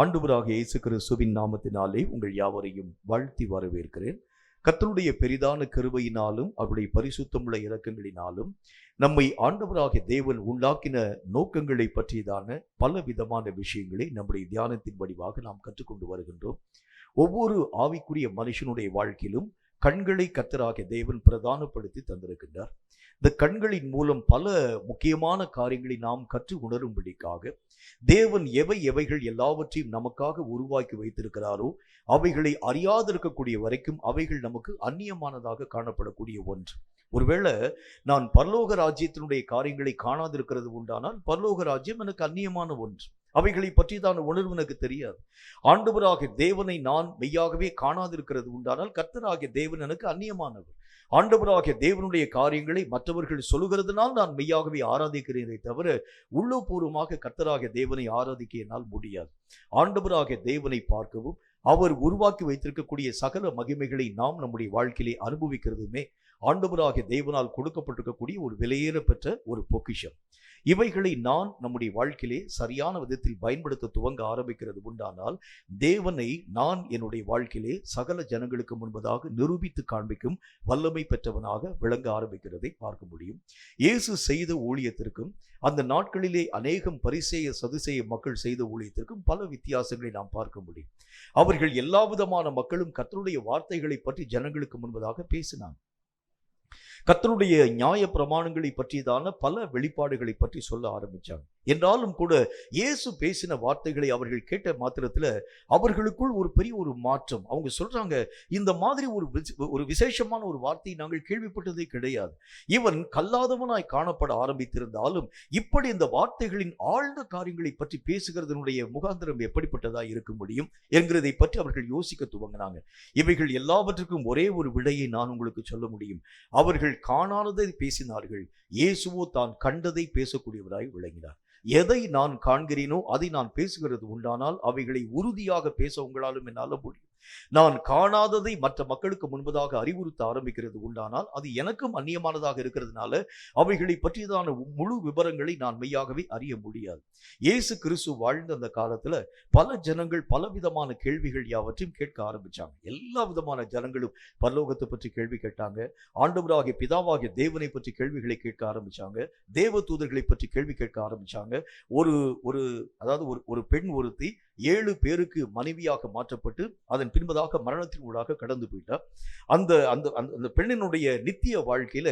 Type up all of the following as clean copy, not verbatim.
ஆண்டவராகிய இயேசு கிறிஸ்துவின் நாமத்தினாலே உங்கள் யாவரையும் வாழ்த்தி வரவேற்கிறேன். கர்த்தருடைய பெரிதான கிருபையினாலும் அவருடைய பரிசுத்தமுள்ள இரக்கங்களினாலும் நம்மை ஆண்டவராகிய தேவன் உண்டாக்கின நோக்கங்களை பற்றியதான பல விதமான விஷயங்களை நம்முடைய தியானத்தின் வடிவாக நாம் கற்றுக்கொண்டு வருகின்றோம். ஒவ்வொரு ஆவிக்குரிய மனுஷனுடைய வாழ்க்கையிலும் கண்களை கர்த்தராகிய தேவன் பிரதானப்படுத்தி தந்திருக்கின்றார். இந்த கண்களின் மூலம் பல முக்கியமான காரியங்களை நாம் கற்று உணரும்படிக்காக தேவன் எவைகள் எல்லாவற்றையும் நமக்காக உருவாக்கி வைத்திருக்கிறாரோ அவைகளை அறியாதிருக்கக்கூடிய வரைக்கும் அவைகள் நமக்கு அந்நியமானதாக காணப்படக்கூடிய ஒன்று. ஒருவேளை நான் பரலோக ராஜ்யத்தினுடைய காரியங்களை காணாதிருக்கிறது உண்டானால் பரலோக ராஜ்யம் எனக்கு அந்நியமான ஒன்று. அவைகளை பற்றிதான உணர்வு எனக்கு தெரியாது. ஆண்டவராகிய தேவனை நான் மெய்யாகவே காணாதிருக்கிறது உண்டானால் கர்த்தராகிய தேவன் எனக்கு அந்நியமானவர். ஆண்டவராகிய தேவனுடைய காரியங்களை மற்றவர்கள் சொல்லுகிறதுனால் நான் மெய்யாகவே ஆராதிக்கிறேனே தவிர உள்ளபூர்வமாக கர்த்தராகிய தேவனை ஆராதிக்க என்னால் முடியாது. ஆண்டவராகிய தேவனை பார்க்கவும் அவர் உருவாக்கி வைத்திருக்கக்கூடிய சகல மகிமைகளை நாம் நம்முடைய வாழ்க்கையிலே அனுபவிக்கிறதுமே ஆண்டவராகிய தேவனால் கொடுக்கப்பட்டிருக்கக்கூடிய ஒரு விலையேற பெற்ற ஒரு பொக்கிஷம். இவைகளை நான் நம்முடைய வாழ்க்கையிலே சரியான விதத்தில் பயன்படுத்த துவங்க ஆரம்பிக்கிறது உண்டானால் தேவனை நான் என்னுடைய வாழ்க்கையிலே சகல ஜனங்களுக்கு முன்பதாக நிரூபித்து காண்பிக்கும் வல்லமை பெற்றவனாக விளங்க ஆரம்பிக்கிறதை பார்க்க முடியும். இயேசு செய்த ஊழியத்திற்கும் அந்த நாட்களிலே அநேகம் பரிசேய சதுசேய மக்கள் செய்த ஊழியத்திற்கும் பல வித்தியாசங்களை நாம் பார்க்க முடியும். அவர்கள் எல்லா விதமான மக்களும் கர்த்தருடைய வார்த்தைகளை பற்றி ஜனங்களுக்கு முன்பதாக பேசினாங்க. கர்த்தருடைய நியாய பிரமாணங்களை பற்றியதான பல வெளிப்பாடுகளை பற்றி சொல்ல ஆரம்பிச்சாங்க. என்றாலும் கூட இயேசு பேசின வார்த்தைகளை அவர்கள் கேட்ட மாத்திரத்தில் அவர்களுக்குள் ஒரு பெரிய ஒரு மாற்றம். அவங்க சொல்றாங்க, இந்த மாதிரி ஒரு விசேஷமான ஒரு வார்த்தையை நாங்கள் கேள்விப்பட்டதே கிடையாது. இவன் கல்லாதவனாய் காணப்பட ஆரம்பித்திருந்தாலும் இப்படி இந்த வார்த்தைகளின் ஆழ்ந்த காரியங்களை பற்றி பேசுகிறதனுடைய முகாந்திரம் எப்படிப்பட்டதா இருக்க முடியும் என்கிறதை பற்றி அவர்கள் யோசிக்க துவங்கினாங்க. இவைகள் எல்லாவற்றுக்கும் ஒரே ஒரு விடையை நான் உங்களுக்கு சொல்ல முடியும். அவர்கள் காணாததை பேசினார்கள், இயேசுவோ தான் கண்டதை பேசக்கூடியவராய் விளங்கினார். எதை நான் காண்கிறேனோ அதை நான் பேசுகிறது உண்டானால் அவைகளை உறுதியாக பேச உங்களாலும் என்னால முடியும். நான் காணாததை மற்ற மக்களுக்கு முன்பதாக அறிவுறுத்த ஆரம்பிக்கிறது உண்டானால் அது எனக்கும் அந்நியமானதாக இருக்கிறதுனால அவைகளை பற்றியதான முழு விவரங்களை நான் மெய்யாகவே அறிய முடியாது. இயேசு கிறிஸ்து வாழ்ந்த அந்த காலத்துல பல ஜனங்கள் பலவிதமான கேள்விகள் யாவற்றையும் கேட்க ஆரம்பிச்சாங்க. எல்லா விதமான ஜனங்களும் பரலோகத்தை பற்றி கேள்வி கேட்டாங்க, ஆண்டவராகிய பிதாவாகிய தேவனை பற்றி கேள்விகளை கேட்க ஆரம்பிச்சாங்க, தேவ தூதர்களை பற்றி கேள்வி கேட்க ஆரம்பிச்சாங்க. ஒரு பெண் ஒருத்தி 7 பேருக்கு மனைவியாக மாற்றப்பட்டு அதன் பின்பதாக மரணத்தின் ஊடாக கடந்து போயிட்டார். அந்த பெண்ணினுடைய நித்திய வாழ்க்கையில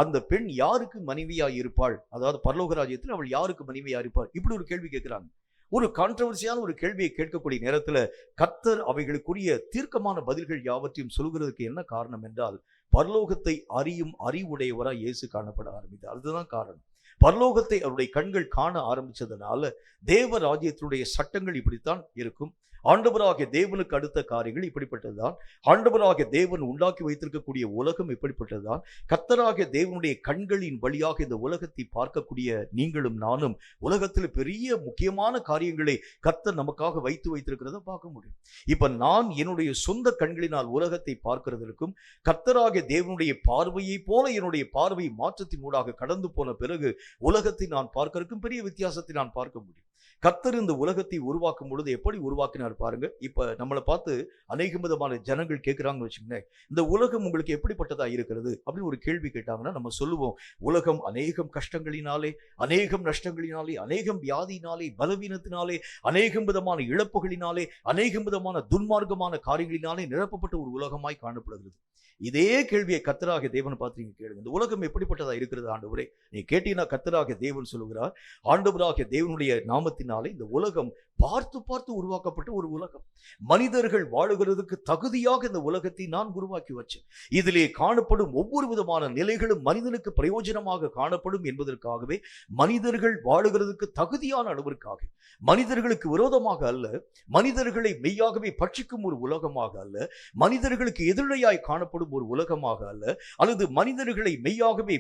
அந்த பெண் யாருக்கு மனைவியாய் இருப்பாள், அதாவது பரலோக ராஜ்யத்தில் அவள் யாருக்கு மனைவியா இருப்பாள், இப்படி ஒரு கேள்வி கேட்கிறாங்க. ஒரு கான்ட்ரவர்சியான ஒரு கேள்வியை கேட்கக்கூடிய நேரத்துல கர்த்தர் அவைகளுக்குரிய தீர்க்கமான பதில்கள் யாவற்றையும் சொல்கிறதுக்கு என்ன காரணம் என்றால் பரலோகத்தை அறியும் அறிவுடையவராய் இயேசு காணப்பட ஆரம்பித்தார். அதுதான் காரணம். பரலோகத்தை அவருடைய கண்கள் காண ஆரம்பிச்சதுனால தேவ ராஜ்யத்தினுடைய சட்டங்கள் இப்படித்தான் இருக்கும். ஆண்டவராகிய தேவனுக்கு அடுத்த காரியங்கள் இப்படிப்பட்டதுதான். ஆண்டவராகிய தேவன் உண்டாக்கி வைத்திருக்கக்கூடிய உலகம் இப்படிப்பட்டதுதான். கர்த்தராகிய தேவனுடைய கண்களின் வழியாக இந்த உலகத்தை பார்க்கக்கூடிய நீங்களும் நானும் உலகத்தில் பெரிய முக்கியமான காரியங்களை கர்த்தர் நமக்காக வைத்திருக்கிறத பார்க்க முடியும். இப்ப நான் என்னுடைய சொந்த கண்களினால் உலகத்தை பார்க்கிறதற்கும் கர்த்தராகிய தேவனுடைய பார்வையை போல என்னுடைய பார்வை மாற்றத்தின் ஊடாக கடந்து போன பிறகு உலகத்தை நான் பார்க்கிறதுக்கும் பெரிய வித்தியாசத்தை நான் பார்க்க முடியும். கர்த்தர் இந்த உலகத்தை உருவாக்கும் பொழுது எப்படி உருவாக்கினார் பாருங்க. இப்ப நம்மளை பார்த்து அநேக விதமான ஜனங்கள் கேட்கிறாங்கன்னு வச்சுக்கோங்க, இந்த உலகம் உங்களுக்கு எப்படிப்பட்டதா இருக்கிறது அப்படின்னு ஒரு கேள்வி கேட்டாங்கன்னா நம்ம சொல்லுவோம், உலகம் அநேகம் கஷ்டங்களினாலே, அநேகம் நஷ்டங்களினாலே, அநேகம் வியாதியினாலே, பலவீனத்தினாலே, அநேகம் விதமான இழப்புகளினாலே, அநேகம் விதமான துன்மார்க்கமான காரியங்களினாலே நிரப்பப்பட்ட ஒரு உலகமாய் காணப்படுகிறது. இதே கேள்வியை கர்த்தராகிய தேவன் பார்த்து நீங்க கேளுங்க, இந்த உலகம் எப்படிப்பட்டதா இருக்கிறது ஆண்டவரே நீ கேட்டீங்கன்னா கர்த்தராகிய தேவன் சொல்லுகிறார், ஆண்டவராகிய தேவனுடைய நாமத்தினாலே இந்த உலகம் பார்த்து பார்த்து உருவாக்கப்பட்ட ஒரு உலகம். மனிதர்கள் வாழுகிறதுக்கு தகுதியாக இந்த உலகத்தை நான் உருவாக்கி வச்சேன். இதிலே காணப்படும் ஒவ்வொரு விதமான நிலைகளும் மனிதனுக்கு பிரயோஜனமாக காணப்படும் என்பதற்காகவே மனிதர்கள் வாழுகிறதுக்கு தகுதியான அளவிற்காக, மனிதர்களுக்கு விரோதமாக அல்ல, மனிதர்களை மெய்யாகவே பட்சிக்கும் ஒரு உலகமாக அல்ல, மனிதர்களுக்கு எதிரையாய் காணப்படும் ஒரு உலகமாக அல்ல, அல்லது மனிதர்களை மெய்யாகவே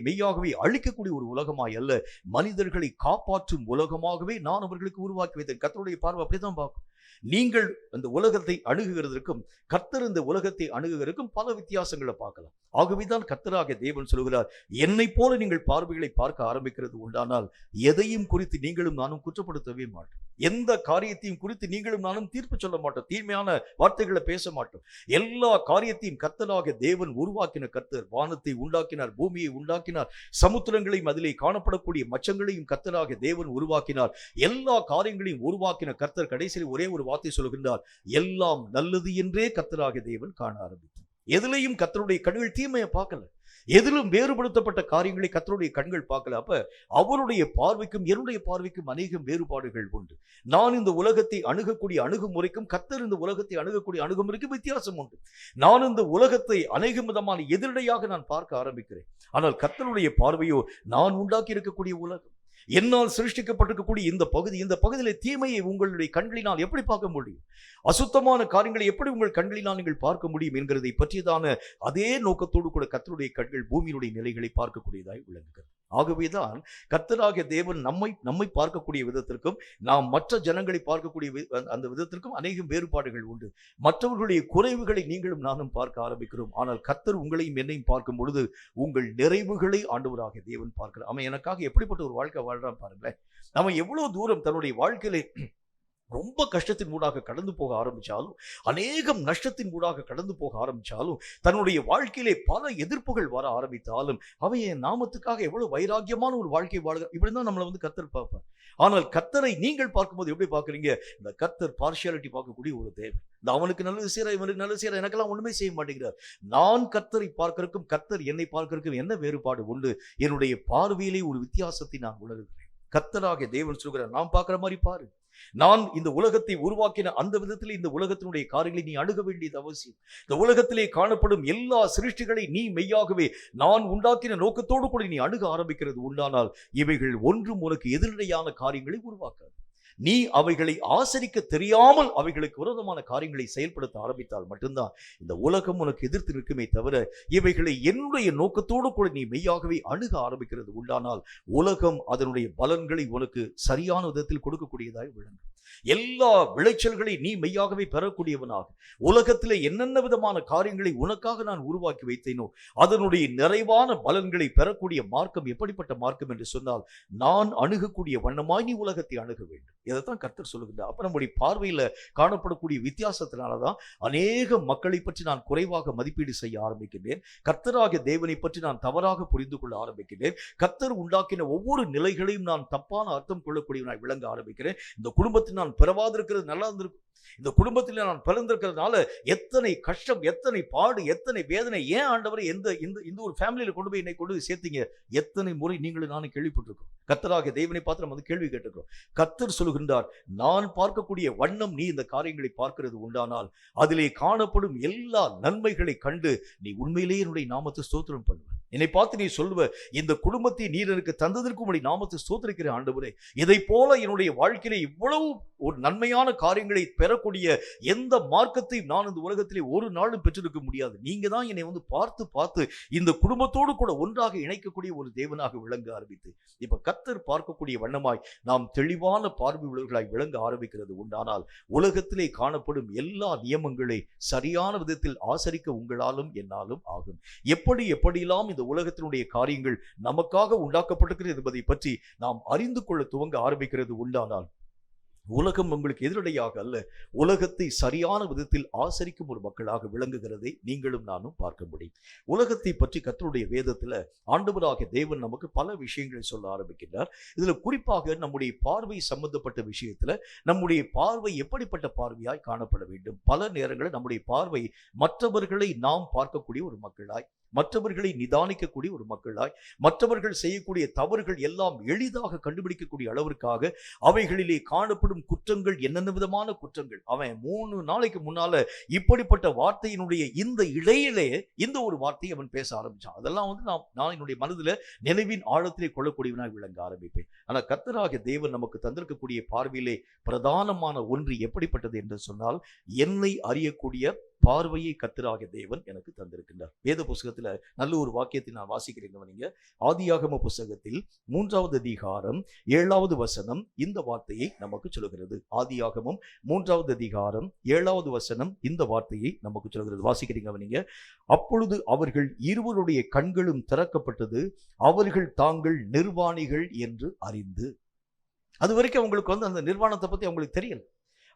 அழிக்கக்கூடிய ஒரு உலகமாய் அல்ல, மனிதர்களை காப்பாற்றும் உலகமாகவே நான் அவர்களுக்கு உருவாக்கி வைத்தேன். கர்த்தருடைய பார்வை அப்படிதான் பார்க்கும். நீங்கள் அந்த உலகத்தை அணுகுகிறதற்கும் கர்த்தர் இந்த உலகத்தை அணுகுகிறதுக்கும் பல வித்தியாசங்களை பார்க்கலாம். ஆகவேதான் கர்த்தராகிய தேவன் சொல்கிறார், என்னை போல நீங்கள் பார்வைகளை பார்க்க ஆரம்பிக்கிறது உண்டானால் எதையும் குறித்து நீங்களும் நானும் குற்றப்படுத்தவே மாட்டோம். எந்த காரியத்தையும் குறித்து நீங்களும் நானும் தீர்ப்பு சொல்ல மாட்டோம். தீமையான வார்த்தைகளை பேச மாட்டோம். எல்லா காரியத்தையும் கர்த்தராகிய தேவன் உருவாக்கின கர்த்தர். வானத்தை உண்டாக்கினார், பூமியை உண்டாக்கினார், சமுத்திரங்களையும் அதிலே காணப்படக்கூடிய மச்சங்களையும் கர்த்தராகிய தேவன் உருவாக்கினார். எல்லா காரியங்களையும் உருவாக்கின கர்த்தர் கடைசியில் ஒரே ஒரு வார்த்தை சொல்கின்றார், எல்லாம் நல்லது என்றே கர்த்தராகிய தேவன் காண ஆரம்பித்தார். எதிலையும் கர்த்தருடைய கண்கள் தீமையை பார்க்கல. எதிலும் வேறுபடுத்தப்பட்ட காரியங்களை கர்த்தருடைய கண்கள் பார்க்கல. அப்ப அவருடைய பார்வைக்கும் என்னுடைய பார்வைக்கும் அநேகம் வேறுபாடுகள் உண்டு. நான் இந்த உலகத்தை அணுகக்கூடிய அணுகுமுறைக்கும் கர்த்தர் இந்த உலகத்தை அணுகக்கூடிய அணுகுமுறைக்கும் வித்தியாசம் உண்டு. நான் இந்த உலகத்தை அநேக விதமான எதிரடையாக நான் பார்க்க ஆரம்பிக்கிறேன். ஆனால் கர்த்தருடைய பார்வையோ நான் உண்டாக்கி இருக்கக்கூடிய உலகம், என்னால் சிருஷ்டிக்கப்பட்டிருக்கக்கூடிய இந்த பகுதியில தீமையை உங்களுடைய கண்களினால் எப்படி பார்க்க முடியும்? அசுத்தமான காரியங்களை எப்படி உங்கள் கண்களினால் நீங்கள் பார்க்க முடியும் என்கிறதை பற்றியதான அதே நோக்கத்தோடு கூட கர்த்தருடைய கண்கள் பூமியினுடைய நிலைகளை பார்க்கக்கூடியதாய் விளங்குகிறது. ஆகவேதான் கர்த்தராகிய தேவன் நம்மை பார்க்கக்கூடிய விதத்திற்கும் நாம் மற்ற ஜனங்களை பார்க்கக்கூடிய அந்த விதத்திற்கும் அநேகம் வேறுபாடுகள் உண்டு. மற்றவர்களுடைய குறைவுகளை நீங்களும் நானும் பார்க்க ஆரம்பிக்கிறோம். ஆனால் கர்த்தர் உங்களையும் என்னையும் பார்க்கும் பொழுது உங்கள் நிறைவுகளை ஆண்டவராகிய தேவன் பார்க்கிறார். அவன் எனக்காக எப்படிப்பட்ட ஒரு வாழ்க்கை வாழ்றான் பாருங்களேன். அவன் எவ்வளவு தூரம் தன்னுடைய வாழ்க்கையிலே ரொம்ப கஷ்டத்தின் ஊடாக கடந்து போக ஆரம்பிச்சாலும், அநேகம் நஷ்டத்தின் ஊடாக கடந்து போக ஆரம்பிச்சாலும், தன்னுடைய வாழ்க்கையிலே பல எதிர்ப்புகள் வர ஆரம்பித்தாலும், அவன் என் நாமத்துக்காக எவ்வளவு வைராக்கியமான ஒரு வாழ்க்கை வாழ்க, இப்படிதான் நம்மளை கர்த்தர் பார்ப்பார். ஆனால் கர்த்தரை நீங்கள் பார்க்கும்போது எப்படி பார்க்குறீங்க? இந்த கர்த்தர் பார்ஷியாலிட்டி பார்க்கக்கூடிய ஒரு தேவன். இந்த அவனுக்கு நல்லது செய்யற, இவனுக்கு நல்லது செய்யற, எனக்கெல்லாம் ஒண்ணுமே செய்ய மாட்டேங்கிறார். நான் கர்த்தரை பார்க்கறதுக்கும் கர்த்தர் என்னை பார்க்கறதுக்கும் என்ன வேறுபாடு உண்டு? என்னுடைய பார்வையிலே ஒரு வித்தியாசத்தை நான் உணர்கிறேன். கர்த்தராகிய தேவன் சொல்கிறார், நான் பார்க்கிற மாதிரி பாரு. நான் இந்த உலகத்தை உருவாக்கின அந்த விதத்திலே இந்த உலகத்தினுடைய காரியங்களை நீ அணுக வேண்டியது அவசியம். இந்த உலகத்திலே காணப்படும் எல்லா சிருஷ்டிகளை நீ மெய்யாகவே நான் உண்டாக்கின நோக்கத்தோடு கூட நீ அணுக ஆரம்பிக்கிறது உண்டானால் இவைகள் ஒன்றும் உனக்கு எதிரடையான காரியங்களை உருவாக்காது. நீ அவைகளை ஆசரிக்க தெரியாமல் அவைகளுக்கு விரோதமான காரியங்களை செயல்படுத்த ஆரம்பித்தால் மட்டும்தான் இந்த உலகம் உனக்கு எதிர்த்து நிற்குமே தவிர, இவைகளை என்னுடைய நோக்கத்தோடு கூட நீ மெய்யாகவே அணுக ஆரம்பிக்கிறது உண்டானால் உலகம் அதனுடைய பலன்களை உனக்கு சரியான விதத்தில் கொடுக்கக்கூடியதாய் விளங்கும். எல்லா விளைச்சல்களை நீ மெய்யாகவே பெறக்கூடியவனாக, உலகத்திலே என்னென்ன விதமான காரியங்களை உனக்காக நான் உருவாக்கி வைத்தேனோ அதனுடைய நிறைவான பலன்களை பெறக்கூடிய மார்க்கம் எப்படிப்பட்ட மார்க்கம் என்று சொன்னால், நான் அணுகக்கூடிய வண்ணமாய் நீ உலகத்தை அணுக வேண்டும். இதைத்தான் கர்த்தர் சொல்லுகின்றார். அப்ப நம்முடைய பார்வையில காணப்படக்கூடிய வித்தியாசத்தினாலதான் அநேக மக்களை பற்றி நான் குறைவாக மதிப்பீடு செய்ய ஆரம்பிக்கின்றேன். கர்த்தராகிய தேவனை பற்றி நான் தவறாக புரிந்து கொள்ள ஆரம்பிக்கின்றேன். கர்த்தர் உண்டாக்கின ஒவ்வொரு நிலைகளையும் நான் தப்பான அர்த்தம் கொள்ளக்கூடியவனாய் விளங்க ஆரம்பிக்கிறேன். இந்த குடும்பத்தில் நான் பிறவாதிருக்கிறது நல்லா இருந்திருக்கும். இந்த குடும்பத்தில் நான் பிறந்திருக்கிறதுனால எத்தனை கஷ்டம், எத்தனை பாடு, எத்தனை வேதனை. ஏன் ஆண்டவரை இந்த ஒரு ஃபேமிலியில கொண்டு போய் என்னை கொண்டு போய் சேர்த்தீங்க? எத்தனை முறை நீங்களும் நானும் கேள்விப்பட்டிருக்கோம். கர்த்தராகிய தேவனை பார்த்து நம்ம கேள்வி கேட்டிருக்கோம். கர்த்தர் சொல்லுகின்றார், நான் பார்க்கக்கூடிய வண்ணம் நீ இந்த காரியங்களை பார்க்கிறது உண்டானால் அதிலே காணப்படும் எல்லா நன்மைகளை கண்டு நீ உண்மையிலேயே என்னுடைய நாமத்தை ஸ்தோத்திரம் பண்ணுவ. என்னை பார்த்து நீ சொல்லுவ, இந்த குடும்பத்தை நீர் எனக்கு தந்ததற்கு உடைய நாமத்தை ஸ்தோத்திரிக்கிற ஆண்டவரே, இதை போல என்னுடைய வாழ்க்கையில இவ்வளவு ஒரு நன்மையான காரியங்களை பெறக்கூடிய எந்த மார்க்கத்தையும் நான் இந்த உலகத்திலே ஒரு நாளும் பெற்றிருக்க முடியாது. நீங்க தான் என்னை பார்த்து பார்த்து இந்த குடும்பத்தோடு கூட ஒன்றாக இணைக்கக்கூடிய ஒரு தேவனாக விளங்க ஆரம்பித்து, இப்ப கர்த்தர் பார்க்கக்கூடிய வண்ணமாய் நாம் தெளிவான பார்வை உள்ளவர்களாய் விளங்க ஆரம்பிக்கிறது உண்டானால் உலகத்திலே காணப்படும் எல்லா நியமங்களை சரியான விதத்தில் ஆசரிக்க உங்களாலும் என்னாலும் ஆகும். எப்படியெல்லாம் இந்த உலகத்தினுடைய காரியங்கள் நமக்காக உண்டாக்கப்பட்டிருக்கிறது என்பதை பற்றி நாம் அறிந்து கொள்ள துவங்க ஆரம்பிக்கிறது உண்டானால் உலகம் உங்களுக்கு எதிரடையாக அல்ல, உலகத்தை சரியான விதத்தில் ஆசரிக்கும் ஒரு மக்களாக விளங்குகிறதை நீங்களும் நானும் பார்க்க முடியும். உலகத்தை பற்றி கர்த்தருடைய வேதத்துல ஆண்டவராகிய தேவன் நமக்கு பல விஷயங்களை சொல்ல ஆரம்பிக்கின்றார். இதுல குறிப்பாக நம்முடைய பார்வை சம்பந்தப்பட்ட விஷயத்துல நம்முடைய பார்வை எப்படிப்பட்ட பார்வையாய் காணப்பட வேண்டும். பல நேரங்களில் நம்முடைய பார்வை மற்றவர்களை நாம் பார்க்கக்கூடிய ஒரு மக்களாய், மற்றவர்களை நிதானிக்கக்கூடிய ஒரு மக்களாய், மற்றவர்கள் செய்யக்கூடிய தவறுகள் எல்லாம் எளிதாக கண்டுபிடிக்கக்கூடிய அளவிற்காக அவைகளிலே காணப்படும் குற்றங்கள் என்னென்ன விதமான குற்றங்கள். அவன் 3 நாளைக்கு முன்னால இப்படிப்பட்ட வார்த்தையினுடைய இந்த இடையிலே இந்த ஒரு வார்த்தையை அவன் பேச ஆரம்பிச்சான். அதெல்லாம் நான் என்னுடைய மனதில் நினைவின் ஆழத்திலே கொள்ளக்கூடியவனாக விளங்க ஆரம்பிப்பேன். ஆனால் கர்த்தராகிய தேவன் நமக்கு தந்திருக்கக்கூடிய பார்வையிலே பிரதானமான ஒன்று எப்படிப்பட்டது என்று சொன்னால், என்னை அறியக்கூடிய பார்வையை கர்த்தராகிய தேவன் எனக்கு தந்திருக்கின்றார். வேத புஸ்தகத்துல நல்ல ஒரு வாக்கியத்தை நான் வாசிக்கிறேன். நீங்க ஆதியாகம புஸ்தகத்தில் 3வது அதிகாரம் 7வது வசனம் இந்த வார்த்தையை நமக்கு சொல்கிறது. ஆதியாகமம் 3வது அதிகாரம் 7வது வசனம் இந்த வார்த்தையை நமக்கு சொல்கிறது. வாசிக்கிறீங்க நீங்க. அப்பொழுது அவர்கள் இருவருடைய கண்களும் திறக்கப்பட்டது, அவர்கள் தாங்கள் நிர்வாணிகள் என்று அறிந்து. அது வரைக்கும் அவங்களுக்கு அந்த நிர்வாணத்தை பத்தி அவங்களுக்கு தெரியல.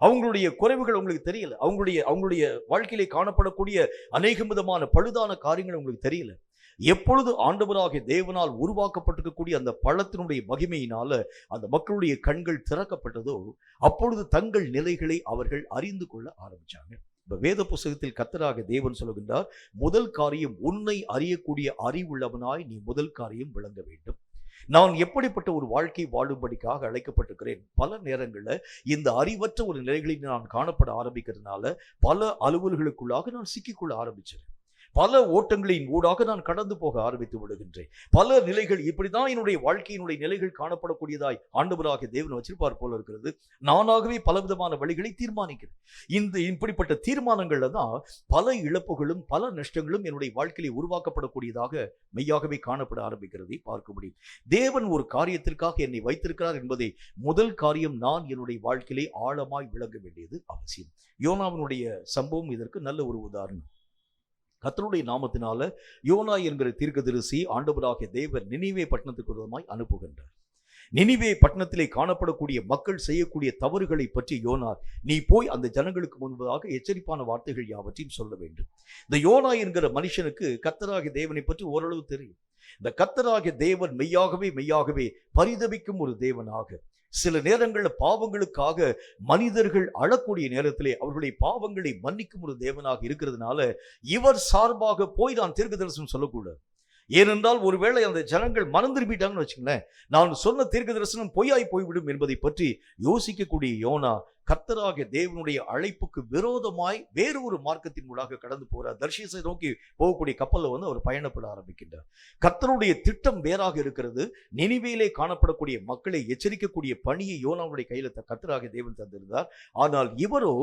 அவங்களுடைய குறைவுகள் அவங்களுக்கு தெரியல. அவங்களுடைய வாழ்க்கையிலே காணப்படக்கூடிய அநேக விதமான பழுதான காரியங்கள் அவங்களுக்கு தெரியல. எப்பொழுது ஆண்டவராகிய தேவனால் உருவாக்கப்பட்டிருக்கக்கூடிய அந்த பழத்தினுடைய மகிமையினால அந்த மக்களுடைய கண்கள் திறக்கப்பட்டதோ, அப்பொழுது தங்கள் நிலைகளை அவர்கள் அறிந்து கொள்ள ஆரம்பிச்சாங்க. இப்ப வேத புஸ்தகத்தில் கர்த்தராகிய தேவன் சொல்லுகின்றார், முதல் காரியம், உன்னை அறியக்கூடிய அறிவுள்ளவனாய் நீ முதல் காரியம் விளங்க வேண்டும். நான் எப்படிப்பட்ட ஒரு வாழ்க்கை வாழும்படிக்காக அழைக்கப்பட்டிருக்கிறேன். பல நேரங்களில் இந்த அறிவற்ற ஒரு நிலைகளில் நான் காணப்பட ஆரம்பிக்கிறதுனால பல அலுவல்களுக்குள்ளாக நான் சிக்கிக்கொள்ள ஆரம்பிச்சேன். பல ஓட்டங்களின் ஊடாக நான் கடந்து போக ஆரம்பித்து விடுகின்றேன். பல நிலைகள் இப்படிதான் என்னுடைய வாழ்க்கையினுடைய நிலைகள் காணப்படக்கூடியதாய் ஆண்டவராகிய தேவன் வச்சிருப்பார் போல இருக்கிறது. நானாகவே பலவிதமான வழிகளை தீர்மானிக்கிறேன். இப்படிப்பட்ட தீர்மானங்கள்ல தான் பல இழப்புகளும் பல நஷ்டங்களும் என்னுடைய வாழ்க்கையிலே உருவாக்கப்படக்கூடியதாக மெய்யாகவே காணப்பட ஆரம்பிக்கிறதை பார்க்க முடியும். தேவன் ஒரு காரியத்திற்காக என்னை வைத்திருக்கிறார் என்பதை முதல் காரியம் நான் என்னுடைய வாழ்க்கையிலே ஆழமாய் விளங்க வேண்டியது அவசியம். யோனாவினுடைய சம்பவம் இதற்கு நல்ல ஒரு உதாரணம். கர்த்தருடைய நாமத்தினால யோனா என்கிற தீர்க்கதரிசி ஆண்டவராகிய தேவன் நினிவே பட்டணத்துக்கு விரோதமாய் அனுப்புகின்றார். நினிவே பட்டணத்திலே காணப்படக்கூடிய மக்கள் செய்யக்கூடிய தவறுகளை பற்றி யோனா, நீ போய் அந்த ஜனங்களுக்கு முன்பதாக எச்சரிப்பான வார்த்தைகள் யாவற்றையும் சொல்ல வேண்டும். இந்த யோனா என்கிற மனுஷனுக்கு கர்த்தராகிய தேவனை பற்றி ஓரளவு தெரியும். இந்த கர்த்தராகிய தேவன் மெய்யாகவே பரிதபிக்கும் ஒரு தேவனாக, சில நேரங்களில் பாவங்களுக்காக மனிதர்கள் அழக்கூடிய நேரத்திலே அவர்களுடைய பாவங்களை மன்னிக்கும் ஒரு தேவனாக இருக்கிறதுனால இவர் சார்பாக போய் நான் தீர்க்க தரிசனம் சொல்லக்கூடாது. ஏனென்றால் ஒருவேளை அந்த ஜனங்கள் மனம் திரும்பிட்டாங்கன்னு வச்சுங்களேன், நான் சொன்ன தீர்க்க தரிசனம் பொய்யாய் போய்விடும் என்பதை பற்றி யோசிக்கக்கூடிய யோனா கர்த்தராகிய தேவனுடைய அழைப்புக்கு விரோதமாய் வேறு ஒரு மார்க்கத்தின் ஊடாக கடந்து போகிறார். தர்ஷீசை நோக்கி போகக்கூடிய கப்பலில் அவர் பயணப்பட ஆரம்பிக்கின்றார். கர்த்தருடைய திட்டம் வேறாக இருக்கிறது. நினிவேயிலே காணப்படக்கூடிய மக்களை எச்சரிக்கக்கூடிய பணியை யோனாவுடைய கையில் கர்த்தராகிய தேவன் தந்திருந்தார். ஆனால் இவரோ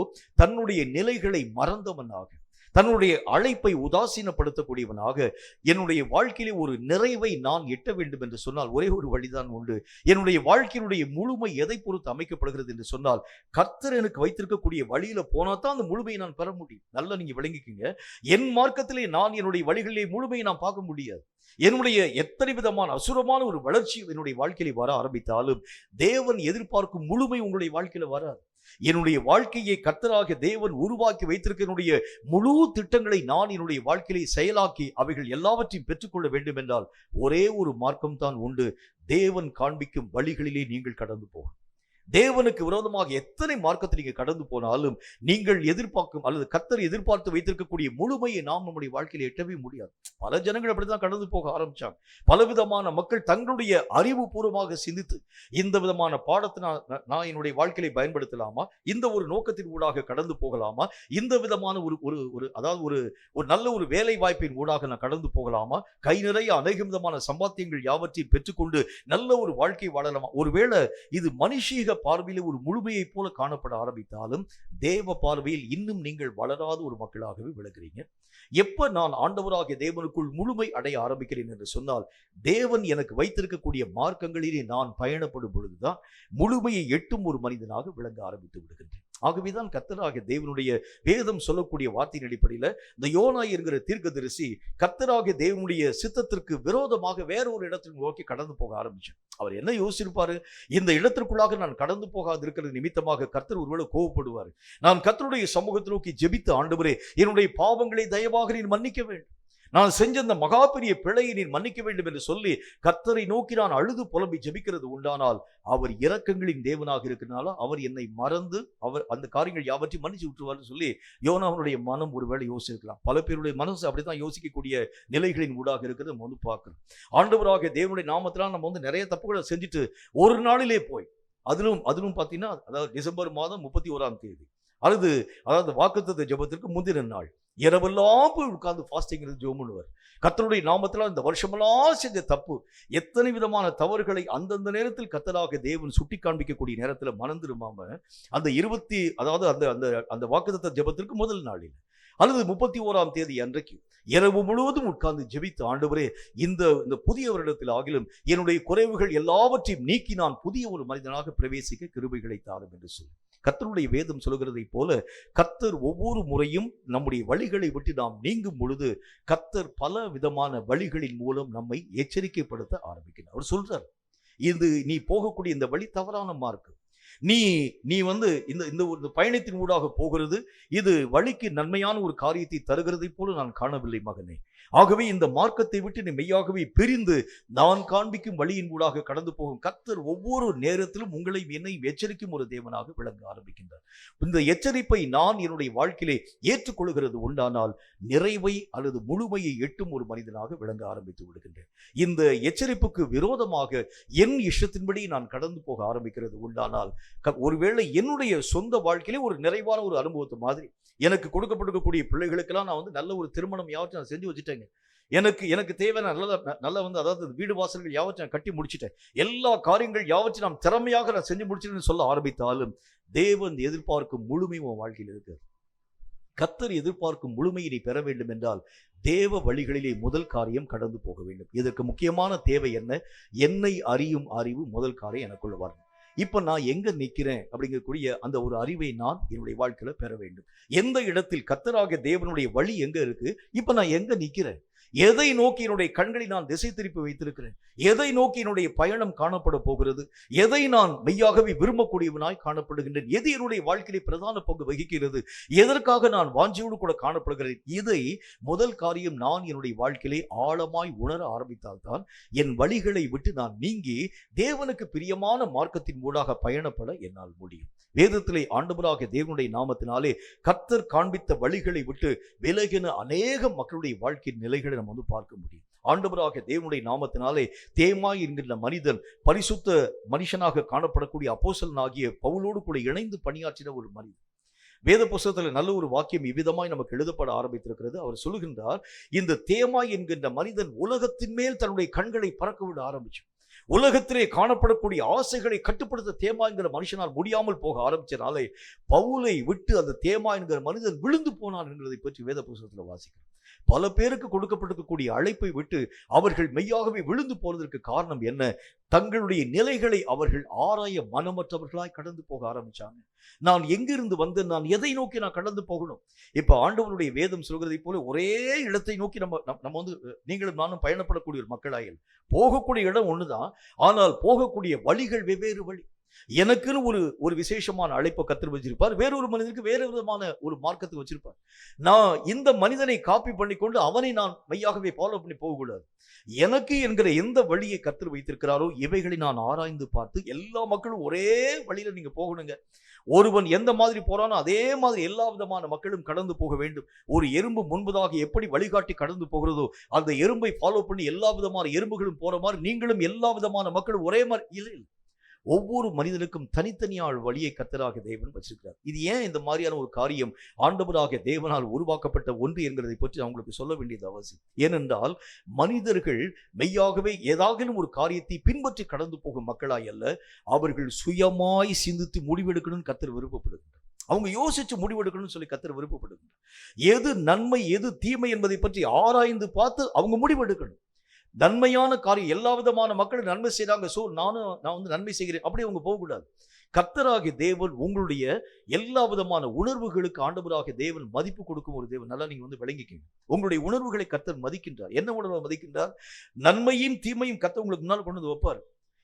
தன்னுடைய நிலைகளை மறந்தவனாக, தன்னுடைய அழைப்பை உதாசீனப்படுத்தக்கூடியவனாக, என்னுடைய வாழ்க்கையிலே ஒரு நிறைவை நான் எட்ட வேண்டும் என்று சொன்னால் ஒரே ஒரு வழிதான் உண்டு. என்னுடைய வாழ்க்கையினுடைய முழுமை எதை பொறுத்து அமைக்கப்படுகிறது என்று சொன்னால், கர்த்தர் எனக்கு வைத்திருக்கக்கூடிய வழியில போனா தான் அந்த முழுமையை நான் பெற முடியும். நல்லா நீங்க விளங்கிக்கங்க. என் மார்க்கத்திலே நான் என்னுடைய வழிகளிலே முழுமையை நான் பார்க்க முடியாது. என்னுடைய எத்தனை விதமான அசுரமான ஒரு வளர்ச்சி என்னுடைய வாழ்க்கையில வர ஆரம்பித்தாலும் தேவன் எதிர்பார்க்கும் முழுமை உங்களுடைய வாழ்க்கையில வராது. என்னுடைய வாழ்க்கையை கர்த்தராகிய தேவன் உருவாக்கி வைத்திருக்கிற முழு திட்டங்களை நான் என்னுடைய வாழ்க்கையை செயலாக்கி அவைகள் எல்லாவற்றையும் பெற்றுக்கொள்ள வேண்டும் என்றால் ஒரே ஒரு மார்க்கம் தான் உண்டு. தேவன் காண்பிக்கும் வழிகளிலே நீங்கள் கடந்து போகணும். தேவனுக்கு விரோதமாக எத்தனை மார்க்கத்தை நீங்க கடந்து போனாலும் நீங்கள் எதிர்பார்க்கும் அல்லது கர்த்தர் எதிர்பார்த்து வைத்திருக்கக்கூடிய முழுமையை நாம் நம்முடைய வாழ்க்கையில் எட்டவே முடியாது. பல ஜனங்கள் அப்படித்தான் கடந்து போக ஆரம்பிச்சாங்க. பலவிதமான மக்கள் தங்களுடைய அறிவு பூர்வமாக சிந்தித்து இந்த விதமான பாடத்தை நான் என்னுடைய வாழ்க்கையை பயன்படுத்தலாமா, இந்த ஒரு நோக்கத்தின் ஊடாக கடந்து போகலாமா, இந்த விதமான ஒரு நல்ல ஒரு வேலை வாய்ப்பின் ஊடாக நான் கடந்து போகலாமா, கை நிறைய அநேக விதமான சம்பாத்தியங்கள் யாவற்றையும் பெற்றுக்கொண்டு நல்ல ஒரு வாழ்க்கை வாழலாமா. ஒருவேளை இது மனுஷீக பார்வையில் ஒரு முழுமையை போல காணப்பட ஆரம்பித்தாலும் தேவ பார்வையில் இன்னும் நீங்கள் வளராத ஒரு மக்களாகவே விளங்குறீங்க. எப்ப நான் ஆண்டவராகிய தேவனுக்குள் முழுமை அடைய ஆரம்பிக்கிறேன் என்று சொன்னால், தேவன் எனக்கு வைத்திருக்கக்கூடிய மார்க்கங்களிலே நான் பயணப்படும் பொழுதுதான் முழுமையை எட்டும் ஒரு மனிதனாக விளங்க ஆரம்பித்து விடுகின்றேன். ஆகவேதான் கர்த்தராகிய தேவனுடைய வேதம் சொல்லக்கூடிய வார்த்தையின் அடிப்படையில் இந்த யோனா என்கிற தீர்க்கதரிசி கர்த்தராகிய தேவனுடைய சித்தத்திற்கு விரோதமாக வேற ஒரு இடத்திற்கு நோக்கி கடந்து போக ஆரம்பிச்சார். அவர் என்ன யோசிச்சிருப்பாரு, இந்த இடத்திற்குள்ளாக நான் கடந்து போகாது இருக்கிறது நிமித்தமாக கர்த்தர் ஒருவேளை கோபப்படுவார். நான் கர்த்தருடைய சமூகத்தை நோக்கி ஜெபித்து, ஆண்டவரே என்னுடைய பாவங்களை தயவாக நீர் மன்னிக்க வேண்டும், நான் செஞ்ச அந்த மகா பெரிய பிழையை நீர் மன்னிக்க வேண்டும் என்று சொல்லி கர்த்தரை நோக்கி நான் அழுது புலம்பி ஜெபிக்கிறது உண்டானால் அவர் இரக்கங்களின் தேவனாக இருக்கிறனால அவர் என்னை மறந்து அவர் அந்த காரியங்கள் யாவற்றையும் மன்னிச்சு விட்டுருவார்னு சொல்லி யோனாவுடைய மனம் ஒருவேளை யோசிக்கலாம். பல பேருடைய மனசு அப்படித்தான் யோசிக்கக்கூடிய நிலைகளின் ஊடாக இருக்கிறது நம்ம பார்க்கிறோம். ஆண்டவராகிய தேவனுடைய நாமத்தினால் நம்ம நிறைய தப்புகளை செஞ்சுட்டு ஒரு நாளிலே போய் அதிலும் பார்த்தீங்கன்னா, அதாவது டிசம்பர் மாதம் 31ஆம் தேதி அதாவது வாக்குத்தத்த ஜெபத்திற்கு முந்தின நாள் இரவெல்லாம் போய் உட்கார்ந்து ஃபாஸ்டிங் ஜெபம் பண்ணுவார். கர்த்தருடைய நாமத்தில் இந்த வருஷமெல்லாம் செஞ்ச தப்பு, எத்தனை விதமான தவறுகளை அந்தந்த நேரத்தில் கர்த்தராகிய தேவன் சுட்டி காண்பிக்கக்கூடிய நேரத்தில் மனம் திரும்பாம அந்த வாக்குத்தத்த ஜெபத்திற்கு முதல் நாளில் அல்லது 31ஆம் தேதி அன்றைக்கு இரவு முழுவதும் உட்கார்ந்து ஜெபித்து, ஆண்டவரே இந்த இந்த புதிய வருடத்தில் ஆகிலும் என்னுடைய குறைவுகள் எல்லாவற்றையும் நீக்கி நான் புதிய ஒரு மனிதனாக பிரவேசிக்க கிருபைகளை தாரும் என்று சொல்லி கர்த்தருடைய வேதம் சொல்கிறதை போல கர்த்தர் ஒவ்வொரு முறையும் நம்முடைய வழிகளை விட்டு நாம் நீங்கும் பொழுது கர்த்தர் பல விதமான வழிகளின் மூலம் நம்மை எச்சரிக்கைப்படுத்த ஆரம்பிக்கிறார். அவர் சொல்றார், இது நீ போகக்கூடிய இந்த வழி தவறான மார்க்கம், நீ நீ வந்து இந்த இந்த ஒரு பயணத்தின் ஊடாக போகிறது, இது வழிக்கு நன்மையான ஒரு காரியத்தை தருகிறதை போல நான் காணவில்லை மகனே. ஆகவே இந்த மார்க்கத்தை விட்டு நீ மெய்யாகவே பிரிந்து நான் காண்பிக்கும் வழியின் ஊடாக கடந்து போகும். கர்த்தர் ஒவ்வொரு நேரத்திலும் உங்களை என்னையும் எச்சரிக்கும் ஒரு தேவனாக விளங்க ஆரம்பிக்கின்றார். இந்த எச்சரிப்பை நான் என்னுடைய வாழ்க்கையிலே ஏற்றுக்கொள்கிறது உண்டானால் நிறைவை அல்லது முழுமையை எட்டும் ஒரு மனிதனாக விளங்க ஆரம்பித்து விடுகின்றேன். இந்த எச்சரிப்புக்கு விரோதமாக என் இஷ்டத்தின்படி நான் கடந்து போக ஆரம்பிக்கிறது உண்டானால் ஒருவேளை என்னுடைய சொந்த வாழ்க்கையிலே ஒரு நிறைவான ஒரு அனுபவத்தை மாதிரி எனக்கு கொடுக்கப்பட்டிருக்கக்கூடிய பிள்ளைகளுக்கெல்லாம் நான் வந்து நல்ல ஒரு திருமணம் யாவற்றையும் நான் செஞ்சு வச்சுட்டேங்க, எனக்கு தேவையான நல்ல வந்து அதாவது வீடு வாசல்கள் யாவற்றையும் நான் கட்டி முடிச்சிட்டேன், எல்லா காரியங்கள் யாவற்றையும் நான் திறமையாக நான் செஞ்சு முடிச்சிட்டேன்னு சொல்ல ஆரம்பித்தாலும் தேவன் எதிர்பார்க்கும் முழுமை உன் வாழ்க்கையில் இருக்கு. கர்த்தர் எதிர்பார்க்கும் முழுமையை நீ பெற வேண்டும் என்றால் தேவ வழிகளிலே முதல் காரியம் கடந்து போக வேண்டும். இதற்கு முக்கியமான தேவை என்ன? என்னை அறியும் அறிவு முதல் காரியம் எனக்குள்ள வரணும். இப்ப நான் எங்க நிற்கிறேன் அப்படிங்கக்கூடிய அந்த ஒரு அறிவை நான் என்னுடைய வாழ்க்கையில பெற வேண்டும். எந்த இடத்தில் கர்த்தராகிய தேவனுடைய வழி எங்க இருக்கு, இப்ப நான் எங்க நிற்கிறேன், எதை நோக்கி என்னுடைய கண்களை நான் திசை திருப்பி வைத்திருக்கிறேன், எதை நோக்கி என்னுடைய பயணம் காணப்பட போகிறது, எதை நான் மெய்யாகவே விரும்பக்கூடியவனாய் காணப்படுகின்றேன், எது என்னுடைய வாழ்க்கையிலே பிரதான பங்கு வகிக்கிறது, எதற்காக நான் வாஞ்சியோடு கூட காணப்படுகிறேன், இதை முதல் காரியம் நான் என்னுடைய வாழ்க்கையிலே ஆழமாய் உணர ஆரம்பித்தால்தான் என் வழிகளை விட்டு நான் நீங்கி தேவனுக்கு பிரியமான மார்க்கத்தின் ஊடாக பயணப்பட என்னால் முடியும். வேதத்திலே ஆண்டவராகிய தேவனுடைய நாமத்தினாலே கர்த்தர் காண்பித்த வழிகளை விட்டு விலகின அநேக மக்களுடைய வாழ்க்கையின் நிலைகளை நம்ம வந்து பார்க்க முடியும். ஆண்டவராகிய தேவனுடைய நாமத்தினாலே தேமாய் என்கின்ற மனிதன் பரிசுத்த மனுஷனாக காணப்படக்கூடிய அப்போஸ்தலனாகிய பவுலோடு கூட இணைந்து பணியாற்றின ஒரு மனிதன். வேத புத்தகத்தில் நல்ல ஒரு வாக்கியம் இவ்விதமாய் நமக்கு எழுதப்பட ஆரம்பித்திருக்கிறது. அவர் சொல்லுகின்றார், இந்த தேமாய் என்கின்ற மனிதன் உலகத்தின் மேல் தன்னுடைய கண்களை பறக்க விட ஆரம்பிச்சு உலகத்திலே காணப்படக்கூடிய ஆசைகளை கட்டுப்படுத்த தேமா என்கிற மனுஷனால் முடியாமல் போக ஆரம்பிச்சனாலே பவுலை விட்டு அந்த தேமா என்கிற மனிதன் விழுந்து போனான் என்கிறதை பற்றி வேத புத்தகத்தில் வாசிக்கிறோம். பல பேருக்கு கொடுக்கப்பட்டிருக்கக்கூடிய அழைப்பை விட்டு அவர்கள் மெய்யாகவே விழுந்து போவதற்கு காரணம் என்ன? தங்களுடைய நிலைகளை அவர்கள் ஆராய மனமற்றவர்களாய் கடந்து போக ஆரம்பிச்சாங்க. நான் எங்கிருந்து வந்து நான் எதை நோக்கி நான் கடந்து போகணும்? இப்ப ஆண்டவருடைய வேதம் சொல்கிறதை போல ஒரே இடத்தை நோக்கி நம்ம வந்து நீங்களும் நானும் பயணப்படக்கூடிய ஒரு மக்களாயில் போகக்கூடிய இடம் ஒண்ணுதான், ஆனால் போகக்கூடிய வழிகள் வெவ்வேறு வழி. எனக்குன்னு ஒரு விசேஷமான அழைப்பை கர்த்தர் வச்சிருப்பார், வேறொரு மனிதனுக்கு வேற விதமான ஒரு மார்க்கத்தை வச்சிருப்பார். நான் இந்த மனிதனை காப்பி பண்ணிக்கொண்டு அவனை நான் மெய்யாகவே ஃபாலோ பண்ணி போகக்கூடாது. எனக்கு என்கிற எந்த வழியை கர்த்தர் வைத்திருக்கிறாரோ இவைகளை நான் ஆராய்ந்து பார்த்து எல்லா மக்களும் ஒரே வழியில நீங்க போகணுங்க. ஒருவன் எந்த மாதிரி போறானோ அதே மாதிரி எல்லா விதமான மக்களும் கடந்து போக வேண்டும். ஒரு எறும்பு முன்பதாக எப்படி வழிகாட்டி கடந்து போகிறதோ அந்த எறும்பை ஃபாலோ பண்ணி எல்லா விதமான எறும்புகளும் போற மாதிரி நீங்களும் எல்லா விதமான மக்களும் ஒரே மாதிரி இல்லை. ஒவ்வொரு மனிதனுக்கும் தனித்தனியான வழியை கர்த்தராகிய தேவன் வச்சிருக்கிறார். இது ஏன் இந்த மாதிரியான ஒரு காரியம் ஆண்டவராகிய தேவனால் உருவாக்கப்பட்ட ஒன்று என்கிறதை பற்றி அவங்களுக்கு சொல்ல வேண்டியது அவசியம். ஏனென்றால் மனிதர்கள் மெய்யாகவே ஏதாகிலும் ஒரு காரியத்தை பின்பற்றி கடந்து போகும் மக்களாய் அல்ல, அவர்கள் சுயமாய் சிந்தித்து முடிவெடுக்கணும்னு கர்த்தர் விருப்பப்படுகிறார். அவங்க யோசிச்சு முடிவெடுக்கணும்னு சொல்லி கர்த்தர் விருப்பப்படுகிறார். எது நன்மை எது தீமை என்பதை பற்றி ஆராய்ந்து பார்த்து அவங்க முடிவெடுக்கணும். நன்மையான காரியம் எல்லா விதமான மக்களும் நன்மை செய்றாங்க, சோ நான் வந்து நன்மை செய்கிறேன் அப்படி அவங்க போகக்கூடாது. கர்த்தராகிய தேவன் உங்களுடைய எல்லா விதமான உணர்வுகளுக்கு ஆண்டவராகிய தேவன் மதிப்பு கொடுக்கும் ஒரு தேவன். நல்லா நீங்க வந்து விளங்கிக்கங்க. உங்களுடைய உணர்வுகளை கர்த்தர் மதிக்கின்றார். என்ன உணர்வை மதிக்கின்றார்? நன்மையும் தீமையும் கர்த்தர் உங்களுக்கு முன்னால் கொண்டு வந்து வைப்பார்.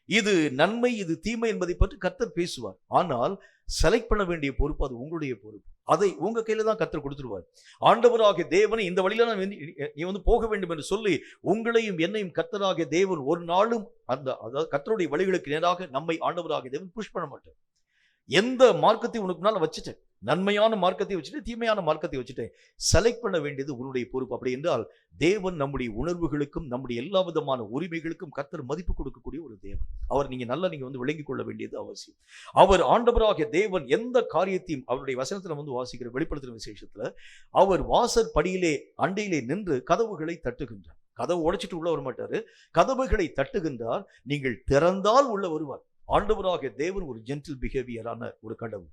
இது நன்மை இது தீமை என்பதை பற்றி கர்த்தர் பேசுவார். ஆனால் செலக்ட் பண்ண வேண்டிய பொறுப்பு அது உங்களுடைய பொறுப்பு. அதை உங்க கையில தான் கர்த்தர் கொடுத்துருவார். ஆண்டவராகிய தேவனை இந்த வழியில நீ வந்து போக வேண்டும் என்று சொல்லி உங்களையும் என்னையும் கர்த்தராகிய தேவன் ஒரு நாளும் அதாவது கர்த்தருடைய வழிகளுக்கு நேராக நம்மை ஆண்டவராகிய தேவன் புஷ் பண்ண மாட்டார். எந்த மார்க்கத்தை உனக்கு முன்னால வச்சுட்டேன், நன்மையான மார்க்கத்தை வச்சுட்டு தீமையான மார்க்கத்தை வச்சுட்டேன், செலக்ட் பண்ண வேண்டியது உன்னுடைய பொறுப்பு. அப்படி என்றால் தேவன் நம்முடைய உணர்வுகளுக்கும் நம்முடைய எல்லா விதமான உரிமைகளுக்கும் கர்த்தர் மதிப்பு கொடுக்கக்கூடிய ஒரு தேவன். அவர் நீங்க வந்து விளங்கிக் கொள்ள வேண்டியது அவசியம். அவர் ஆண்டவராகிய தேவன் எந்த காரியத்தையும் அவருடைய வசனத்துல வந்து வாசிக்கிற வெளிப்படுத்துற விசேஷத்துல அவர் வாசல் படியிலே அண்டையிலே நின்று கதவுகளை தட்டுகின்றார். கதவு உடைச்சிட்டு உள்ள வர மாட்டாரு, கதவுகளை தட்டுகின்றார். நீங்கள் திறந்தால் உள்ள வருவார். ஆண்டவராகிய தேவன் ஒரு ஜென்டில் பிஹேவியரான ஒரு கடவுள்.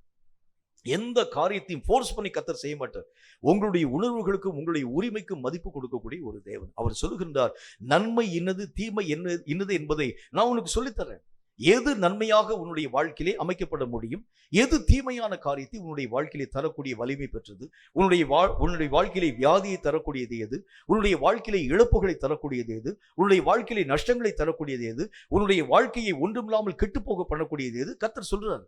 எந்த காரியத்தையும் ஃபோர்ஸ் பண்ணி கர்த்தர் செய்ய மாட்டார். உங்களுடைய உணர்வுகளுக்கும் உங்களுடைய உரிமைக்கும் மதிப்பு கொடுக்கக்கூடிய ஒரு தேவன். அவர் சொல்லுகின்றார், நன்மை இன்னது தீமை இன்னது என்பதை நான் உனக்கு சொல்லித்தரேன். எது நன்மையாக உன்னுடைய வாழ்க்கையிலே அமைக்கப்பட முடியும், எது தீமையான காரியத்தை உன்னுடைய வாழ்க்கையிலே தரக்கூடிய வலிமை பெற்றது, உன்னுடைய வாழ்க்கையிலே வியாதியை தரக்கூடியது எது, உன்னுடைய வாழ்க்கையிலே இழப்புகளை தரக்கூடியது எது, உன்னுடைய வாழ்க்கையிலே நஷ்டங்களை தரக்கூடியது எது, உன்னுடைய வாழ்க்கையை ஒன்றுமில்லாமல் கெட்டுப்போக பண்ணக்கூடியது எது, கர்த்தர் சொல்றார்.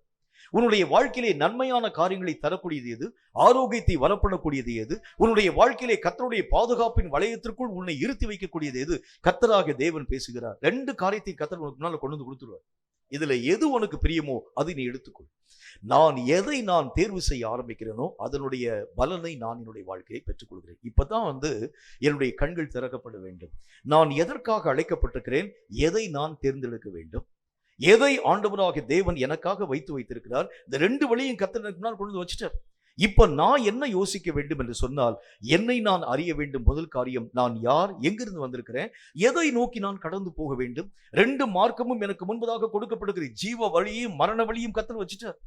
உன்னுடைய வாழ்க்கையிலே நன்மையான காரியங்களை தரக்கூடியது எது, ஆரோக்கியத்தை வரப்படக்கூடியது எது, உன்னுடைய வாழ்க்கையிலே கர்த்தருடைய பாதுகாப்பின் வளையத்திற்குள் உன்னை இருத்தி வைக்கக்கூடியது எது, கர்த்தராகிய தேவன் பேசுகிறார். 2 காரியத்தை கர்த்தர் உனக்கு முன்னால கொண்டு வந்து கொடுத்துருவார். இதுல எது உனக்கு பிரியமோ அதை நீ எடுத்துக்கொள். எதை நான் தேர்வு செய்ய ஆரம்பிக்கிறேனோ அதனுடைய பலனை நான் என்னுடைய வாழ்க்கையை பெற்றுக்கொள்கிறேன். இப்பதான் என்னுடைய கண்கள் திறக்கப்பட வேண்டும். நான் எதற்காக அழைக்கப்பட்டிருக்கிறேன், எதை நான் தேர்ந்தெடுக்க வேண்டும், எதை ஆண்டவராகிய தேவன் எனக்காக வைத்திருக்கிறார். இந்த 2 வழியும் கர்த்தர் எனக்கு முன்னால் கொண்டு வந்து வச்சுட்டார். இப்ப நான் என்ன யோசிக்க வேண்டும் என்று சொன்னால், என்னை நான் அறிய வேண்டும். முதல் காரியம், நான் யார், எங்கிருந்து வந்திருக்கிறேன், எதை நோக்கி நான் கடந்து போக வேண்டும். 2 மார்க்கமும் எனக்கு முன்பதாக கொடுக்கப்படுகிற ஜீவ வழியும் மரண வழியும் கர்த்தர் வச்சுட்டார்.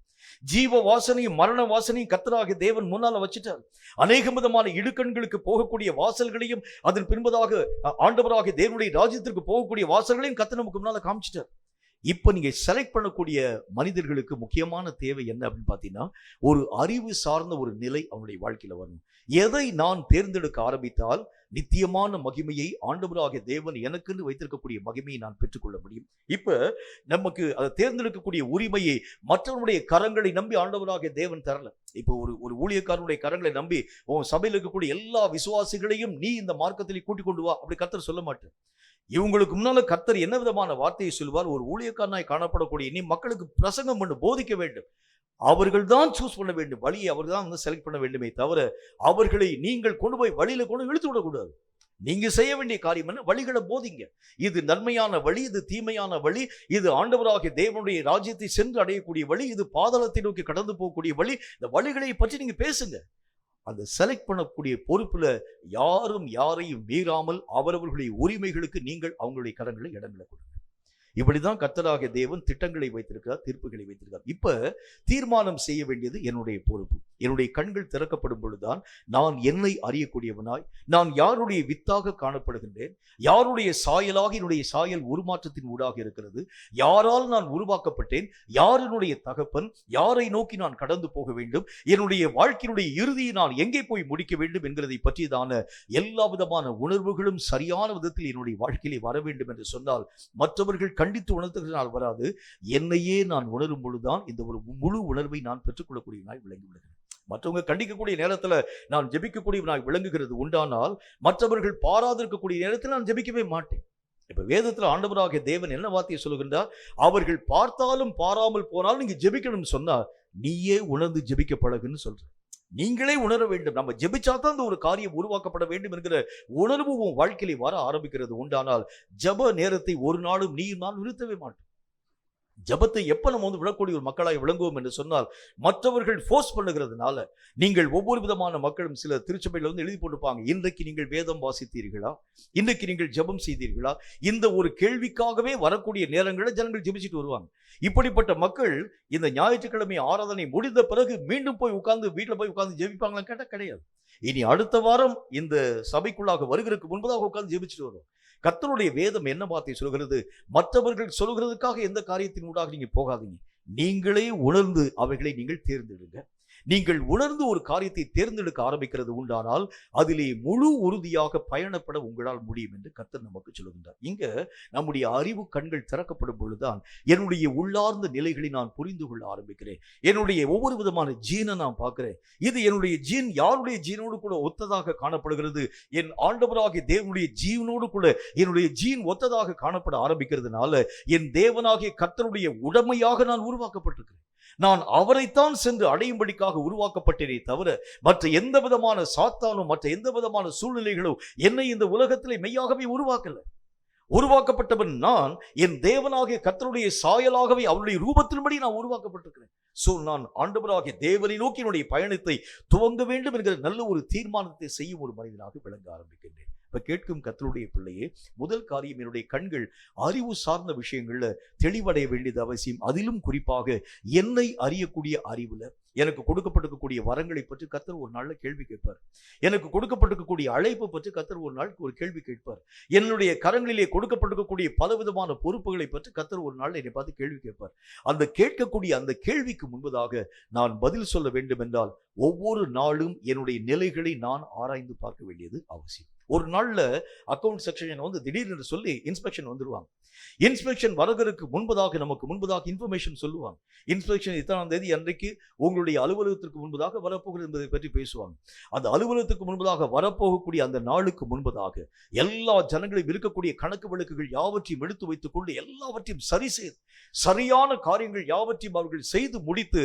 ஜீவ வாசனையும் மரண வாசனையும் கர்த்தராகிய தேவன் முன்னால வச்சுட்டார். அநேக விதமான இடுக்கண்களுக்கு போகக்கூடிய வாசல்களையும் அதன் பின்பதாக ஆண்டவராகிய தேவனுடைய ராஜ்யத்திற்கு போகக்கூடிய வாசல்களையும் கர்த்தர் நமக்கு முன்னால காமிச்சிட்டார். இப்ப நீங்க செலக்ட் பண்ணக்கூடிய மனிதர்களுக்கு முக்கியமான தேவை என்ன அப்படின்னு பாத்தீங்கன்னா, ஒரு அறிவு சார்ந்த ஒரு நிலை அவனுடைய வாழ்க்கையில வரணும். எதை நான் தேர்ந்தெடுக்க ஆரம்பித்தால் நித்தியமான மகிமையை ஆண்டவராகிய தேவன் எனக்குன்னு வைத்திருக்கக்கூடிய மகிமையை நான் பெற்றுக்கொள்ள முடியும். இப்ப நமக்கு அதை தேர்ந்தெடுக்கக்கூடிய உரிமையை மற்றவனுடைய கரங்களை நம்பி ஆண்டவராகிய தேவன் தரல. இப்போ ஒரு ஊழியக்காரனுடைய கரங்களை நம்பி உன் சபையில் இருக்கக்கூடிய எல்லா விசுவாசிகளையும் நீ இந்த மார்க்கத்திலே கூட்டிக் கொண்டு வா அப்படி கர்த்தர் சொல்ல மாட்டேன். இவங்களுக்கு முன்னால கர்த்தர் என்ன விதமான வார்த்தையை சொல்லுவார், ஒரு ஊழியக்காரனாய் காணப்படக்கூடிய நீ மக்களுக்கு பிரசங்கம் பண்ண போதிக்க வேண்டும். அவர்கள் தான் சூஸ் பண்ண வேண்டும், வழியை அவர்கள் தான் செலக்ட் பண்ண வேண்டுமே தவிர அவர்களை நீங்கள் கொண்டு போய் வழியில கொண்டு இழுத்து விடக்கூடாது. நீங்க செய்ய வேண்டிய காரியம் என்ன, வழிகளை போதிங்க. இது நன்மையான வழி, இது தீமையான வழி, இது ஆண்டவராகிய தேவனுடைய ராஜ்யத்தை சென்று அடையக்கூடிய வழி, இது பாதாளத்தை நோக்கி கடந்து போகக்கூடிய வழி. இந்த வழிகளை பற்றி நீங்க பேசுங்க. அந்த செலக்ட் பண்ணக்கூடிய பொறுப்புல யாரும் யாரையும் மீறாமல் அவரவர்களுடைய உரிமைகளுக்கு நீங்கள் அவங்களுடைய கரங்களை இடங்களை கொடுங்க. இப்படிதான் கர்த்தராகிய தேவன் திட்டங்களை வைத்திருக்கிறார், தீர்ப்புகளை வைத்திருக்கிறார். இப்ப தீர்மானம் செய்ய வேண்டியது என்னுடைய பொறுப்பு. என்னுடைய கண்கள் திறக்கப்படும் பொழுதுதான் நான் என்னை அறியக்கூடியவனாய், நான் யாருடைய வித்தாக காணப்படுகின்றேன், யாருடைய சாயலாக என்னுடைய சாயல் உருமாற்றத்தின் ஊடாக இருக்கிறது, யாரால் நான் உருவாக்கப்பட்டேன், யார் என்னுடைய தகப்பன், யாரை நோக்கி நான் கடந்து போக வேண்டும், என்னுடைய வாழ்க்கையினுடைய இறுதியை நான் எங்கே போய் முடிக்க வேண்டும் என்கிறதை பற்றியதான எல்லா விதமான உணர்வுகளும் சரியான விதத்தில் என்னுடைய வாழ்க்கையிலே வர வேண்டும் என்று சொன்னால் மற்றவர்கள் கண்டித்து உணர்த்துகிறனால் வராது. என்னையே நான் உணரும் பொழுதுதான் இந்த ஒரு முழு உணர்வை நான் பெற்றுக்கொள்ளக்கூடியவனாய் விளங்கி விடுகிறேன். மற்றவங்க கண்டிக்கக்கூடிய நேரத்தில் நான் ஜெபிக்கக்கூடியவனாய் விளங்குகிறது உண்டானால் மற்றவர்கள் பாராதிருக்கக்கூடிய நேரத்தில் நான் ஜெபிக்கவே மாட்டேன். இப்ப வேதத்துல ஆண்டவராகிய தேவன் என்ன வார்த்தையை சொல்லுகின்றார், அவர்கள் பார்த்தாலும் பாராமல் போனாலும் நீங்க ஜெபிக்கணும்னு சொன்னா நீயே உணர்ந்து ஜெபிக்க பழகுன்னு சொல்ற. நீங்களே உணர வேண்டும். நம்ம ஜெபிச்சாதான் அந்த ஒரு காரியம் உருவாக்கப்பட வேண்டும் என்கிற உணர்வு உன் வாழ்க்கையில வர ஆரம்பிக்கிறது உண்டானால் ஜப நேரத்தை ஒரு நாளும் நீ நான் நிறுத்தவே மாட்டோம். ஜபத்தை எப்ப நம்ம விடக்கூடிய ஒரு மக்களாய் விளங்குவோம் என்று சொன்னால் மற்றவர்கள் ஃபோர்ஸ் பண்ணுகிறதுனால. நீங்கள் ஒவ்வொரு விதமான மக்களும் சில திருச்சபையில் எழுதி போட்டுப்பாங்க, இன்றைக்கு நீங்கள் வேதம் வாசித்தீர்களா, இன்றைக்கு நீங்கள் ஜபம் செய்தீர்களா, இந்த ஒரு கேள்விக்காகவே வரக்கூடிய நேரங்களில் ஜனங்கள் ஜெபிச்சுட்டு வருவாங்க. இப்படிப்பட்ட மக்கள் இந்த ஞாயிற்றுக்கிழமை ஆராதனை முடிந்த பிறகு மீண்டும் போய் உட்கார்ந்து வீட்டில் போய் உட்கார்ந்து ஜெபிப்பாங்களா கேட்டா கிடையாது. இனி அடுத்த வாரம் இந்த சபைக்குள்ளாக வருகிறதுக்கு முன்பதாக உட்கார்ந்து ஜெபிச்சுட்டு வரும். கர்த்தருடைய வேதம் என்ன வார்த்தை சொல்கிறது, மற்றவர்கள் சொல்கிறதுக்காக எந்த காரியத்தின் ஊடாக நீங்க போகாதீங்க. நீங்களே உணர்ந்து அவைகளை நீங்கள் தேர்ந்தெடுங்க. நீங்கள் உணர்ந்து ஒரு காரியத்தை தேர்ந்தெடுக்க ஆரம்பிக்கிறது உண்டானால் அதிலே முழு உறுதியாக பயணப்பட உங்களால் முடியும் என்று கர்த்தர் நமக்கு சொல்லுகின்றார். இங்க நம்முடைய அறிவு கண்கள் திறக்கப்படும் பொழுதுதான் என்னுடைய உள்ளார்ந்த நிலைகளை நான் புரிந்து கொள்ள ஆரம்பிக்கிறேன். என்னுடைய ஒவ்வொரு விதமான ஜீனை நான் பார்க்கிறேன். இது என்னுடைய ஜீன் யாருடைய ஜீனோடு கூட ஒத்ததாக காணப்படுகிறது, என் ஆண்டவராகிய தேவனுடைய ஜீவனோடு கூட என்னுடைய ஜீன் ஒத்ததாக காணப்பட ஆரம்பிக்கிறதுனால என் தேவனாகிய கர்த்தருடைய உடமையாக நான் உருவாக்கப்பட்டிருக்கிறேன். நான் அவரைத்தான் சென்று அடையும்படிக்காக உருவாக்கப்பட்டேனே தவிர மற்ற எந்த விதமான சாத்தானோ மற்ற எந்த விதமான சூழ்நிலைகளோ என்னை இந்த உலகத்திலே மெய்யாகவே உருவாக்கல. உருவாக்கப்பட்டவன் நான் என் தேவனாகிய கர்த்தருடைய சாயலாகவே அவருடைய ரூபத்தின்படி நான் உருவாக்கப்பட்டிருக்கிறேன். சோ நான் ஆண்டவராகிய தேவனை நோக்கி என்னுடைய பயணத்தை துவங்க வேண்டும் என்கிற நல்ல ஒரு தீர்மானத்தை செய்யும் ஒரு மனிதனாக விளங்க ஆரம்பிக்கின்றேன். இப்ப கேட்கும் கர்த்தருடைய பிள்ளையே, முதல் காரியம், என்னுடைய கண்கள் அறிவு சார்ந்த விஷயங்கள்ல தெளிவடைய வேண்டியது அவசியம். அதிலும் குறிப்பாக என்னை அறியக்கூடிய அறிவுல எனக்கு கொடுக்கப்பட்டிருக்கக்கூடிய வரங்களை பற்றி கர்த்தர் ஒரு நாள்ல கேள்வி கேட்பார். எனக்கு கொடுக்கப்பட்டிருக்கக்கூடிய அழைப்பு பற்றி கர்த்தர் ஒரு நாள் ஒரு கேள்வி கேட்பார். என்னுடைய கரங்களிலே கொடுக்கப்பட்டிருக்கக்கூடிய பலவிதமான பொறுப்புகளை பற்றி கர்த்தர் ஒரு நாள் என்னை பார்த்து கேள்வி கேட்பார். அந்த கேட்கக்கூடிய அந்த கேள்விக்கு முன்பதாக நான் பதில் சொல்ல வேண்டும் என்றால், ஒவ்வொரு நாளும் என்னுடைய நிலைகளை நான் ஆராய்ந்து பார்க்க வேண்டியது அவசியம். ஒரு நாள்ல அக்கவுண்ட் செக்ஷன் வந்து திடீர்னு சொல்லி இன்ஸ்பெக்ஷன் வந்துருவாங்க. இன்ஸ்பெக்ஷன் வருவதற்கு முன்பதாக நமக்கு முன்பதாக இன்ஃபர்மேஷன் சொல்லுவாங்க. இன்ஸ்பெக்ஷன் இத்தனாம் தேதி அன்றைக்கு உங்களுடைய அலுவலகத்திற்கு முன்பதாக வரப்போகிறது என்பதை பற்றி பேசுவாங்க. அந்த அலுவலகத்துக்கு முன்பதாக வரப்போகக்கூடிய அந்த நாளுக்கு முன்பதாக எல்லா ஜனங்களையும் இருக்கக்கூடிய கணக்கு வழக்குகள் யாவற்றையும் எடுத்து வைத்துக் கொண்டு எல்லாவற்றையும் சரி செய்து சரியான காரியங்கள் யாவற்றையும் அவர்கள் செய்து முடித்து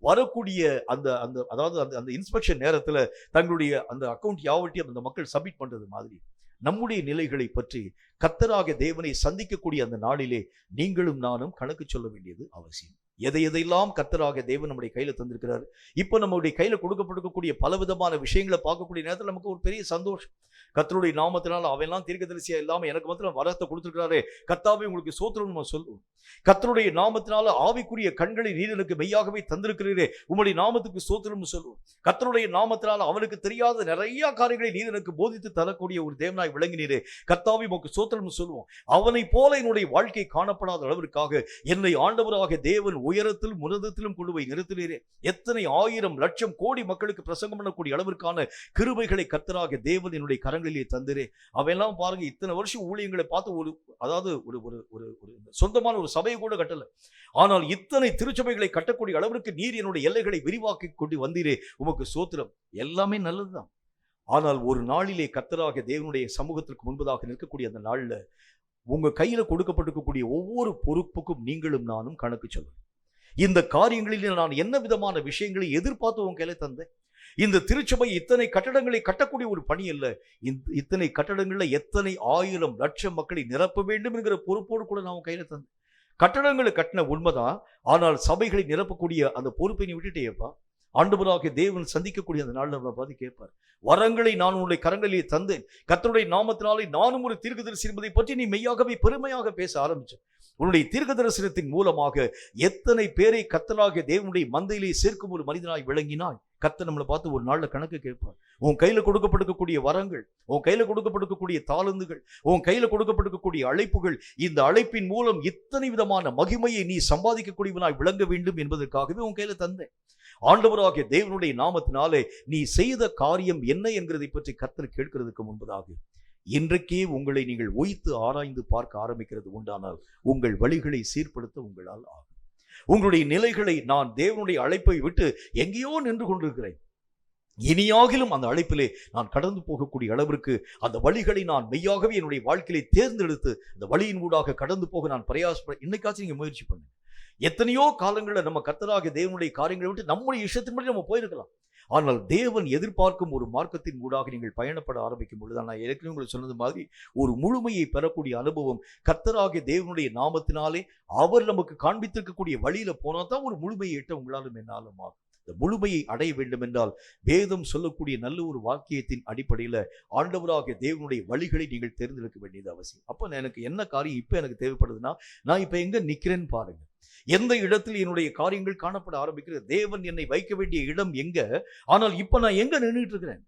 வரக்கூடிய அந்த அந்த அதாவது அந்த அந்த இன்ஸ்பெக்ஷன் நேரத்தில் தங்களுடைய அந்த அக்கவுண்ட் யாவற்றையும் அந்த மக்கள் சப்மிட் பண்றது மாதிரி நம்முடைய நிலைகளை பற்றி கர்த்தராகிய தேவனை சந்திக்கக்கூடிய அந்த நாளிலே நீங்களும் நானும் கணக்கு சொல்ல வேண்டியது அவசியம். எதையெல்லாம் கர்த்தராகிய தேவன் நம்முடைய கையில தந்திருக்கிறார். இப்போ நம்முடைய கையில கொடுக்கப்பட்டிருக்கக்கூடிய பலவிதமான விஷயங்களை பார்க்கக்கூடிய நேரத்தில் நமக்கு ஒரு பெரிய சந்தோஷம். கர்த்தருடைய நாமத்தினால் அவெல்லாம் தீர்க்கதரிசியா இல்லாம எனக்கு மாத்திரம் வரத்தை கொடுத்திருக்கிறாரே, கர்த்தாவே உங்களுக்கு சோத்திரம் நம்ம சொல்லுவோம். கர்த்தருடைய நாமத்தினால ஆவிக்குரிய கண்களை நீர் எனக்கு மெய்யாகவே தந்திருக்கிறீரே, உம்முடைய நாமத்துக்கு சோத்திரம் சொல்லுவோம். கர்த்தருடைய நாமத்தினால அவனுக்கு தெரியாத நிறைய காரியங்களை நீர் எனக்கு போதித்து தரக்கூடிய ஒரு தேவனாய் விளங்கினீரே, கர்த்தாவே உமக்கு சோத்திரம் சொல்லுவோம். அவனை போல என்னுடைய வாழ்க்கை காணப்படாத அளவிற்காக என்னை ஆண்டவராக தேவன் உயரத்திலும் உன்னதத்திலும் கொண்டு போய் நிறுத்தினீரே. எத்தனை ஆயிரம் லட்சம் கோடி மக்களுக்கு பிரசங்கம் பண்ணக்கூடிய அளவிற்கான கிருபைகளை கர்த்தராகிய தேவன் என்னுடைய கரங்களிலே தந்திரே. அவையெல்லாம் பாருங்க, இத்தனை வருஷம் ஊழியங்களை பார்த்து ஒரு அதாவது ஒரு ஒரு ஒரு சொந்தமான ஒரு சபையை கூட கட்டல. ஆனால் இத்தனை திருச்சபைகளை கட்டக்கூடிய அளவிற்கு நீர் என்னுடைய எல்லைகளை விரிவாக்கி கொண்டு வந்தீரே, உமக்கு சோத்திரம். எல்லாமே நல்லதுதான். ஆனால் ஒரு நாளிலே கர்த்தராகிய தேவனுடைய சமூகத்திற்கு முன்பதாக நிற்கக்கூடிய அந்த நாள்ல உங்க கையில கொடுக்கப்பட்டிருக்கக்கூடிய ஒவ்வொரு பொறுப்புக்கும் நீங்களும் நானும் கணக்கு சொல்லணும். இந்த காரியங்களில் நான் என்ன விதமான விஷயங்களை எதிர்பார்த்து உங்க கையில தந்தேன். இந்த திருச்சபை இத்தனை கட்டடங்களை கட்டக்கூடிய ஒரு பணி அல்ல. இத்தனை கட்டடங்கள்ல எத்தனை ஆயிரம் லட்சம் மக்களை நிரப்ப வேண்டும் என்கிற பொறுப்போடு கூட நான் கையில தந்தேன். கட்டடங்களை கட்டின உண்மைதான், ஆனால் சபைகளை நிரப்பக்கூடிய அந்த பொறுப்பை நீ விட்டுட்டேப்பா. ஆண்டவராகிய தேவன் சந்திக்கக்கூடிய அந்த நாள் நம்மளை பார்த்து கேட்பார், வரங்களை நான் உன்னுடைய கரங்களிலே தந்தேன், கர்த்தருடைய நாமத்தினாலே நானும் ஒரு தீர்க்கதரிசி என்பதை பற்றி நீ மெய்யாகவே பெருமையாக பேச ஆரம்பிச்சு. உன்னுடைய தீர்க்க தரிசனத்தின் மூலமாக எத்தனை பேரை கர்த்தராகிய தேவனுடைய மந்தையிலே சேர்க்கும் ஒரு மனிதனாய் விளங்கினாய். கர்த்தர் நம்மளை பார்த்து ஒரு நாள்ல கணக்கு கேட்பார். உன் கையில கொடுக்கப்பட்டிருக்கக்கூடிய வரங்கள், உன் கையில கொடுக்கப்பட்டிருக்கக்கூடிய தாளந்துகள், உன் கையில கொடுக்கப்பட்டிருக்கக்கூடிய அழைப்புகள், இந்த அழைப்பின் மூலம் இத்தனை விதமான மகிமையை நீ சம்பாதிக்கக்கூடியவனாய் விளங்க வேண்டும் என்பதற்காகவே உன் கையில தந்தேன். ஆண்டவராகிய தேவனுடைய நாமத்தினாலே நீ செய்த காரியம் என்ன என்கிறதை பற்றி கர்த்தர் கேட்கிறதுக்கு முன்பதாக இன்றைக்கே உங்களை நீங்கள் ஒய்த்து ஆராய்ந்து பார்க்க ஆரம்பிக்கிறது உண்டானால் உங்கள் வழிகளை சீர்படுத்த உங்களால் ஆகும். உங்களுடைய நிலைகளை, நான் தேவனுடைய அழைப்பை விட்டு எங்கேயோ நின்று கொண்டிருக்கிறேன், இனியாகிலும் அந்த அழைப்பிலே நான் கடந்து போகக்கூடிய அளவிற்கு அந்த வழிகளை நான் மெய்யாகவே என்னுடைய வாழ்க்கையை தேர்ந்தெடுத்து அந்த வழியின் ஊடாக கடந்து போக நான் பிரயாசப்பட இன்னைக்காச்சும் நீங்க முயற்சி பண்ணுங்க. எத்தனையோ காலங்களில் நம்ம கர்த்தராகிய தேவனுடைய காரியங்களை விட்டு நம்முடைய இஷ்டத்தின்படி நம்ம போயிருக்கலாம். ஆனால் தேவன் எதிர்பார்க்கும் ஒரு மார்க்கத்தின் ஊடாக நீங்கள் பயணப்பட ஆரம்பிக்கும் பொழுது, நான் ஏற்கனவே உங்களுக்கு சொன்னது மாதிரி ஒரு முழுமையை பெறக்கூடிய அனுபவம் கர்த்தராகிய தேவனுடைய நாமத்தினாலே அவர் நமக்கு காண்பித்திருக்கக்கூடிய வழியில போனா தான் ஒரு முழுமையை எட்ட உங்களாலும் என்னாலும் ஆகும். இந்த முழுமையை அடைய வேண்டும் என்றால் வேதம் சொல்லக்கூடிய நல்ல ஒரு வாக்கியத்தின் அடிப்படையில் ஆண்டவராகிய தேவனுடைய வழிகளை நீங்கள் தேர்ந்தெடுக்க வேண்டியது அவசியம். அப்போ எனக்கு என்ன காரியம் இப்போ எனக்கு தேவைப்படுதுன்னா, நான் இப்போ எங்க நிற்கிறேன்னு பாருங்க. எந்த இடத்தில் என்னுடைய காரியங்கள் காணப்பட ஆரம்பிக்கிறது, தேவன் என்னை வைக்க வேண்டிய இடம் எங்க, ஆனால் இப்ப நான் எங்க நின்றுட்டு இருக்கிறேன்,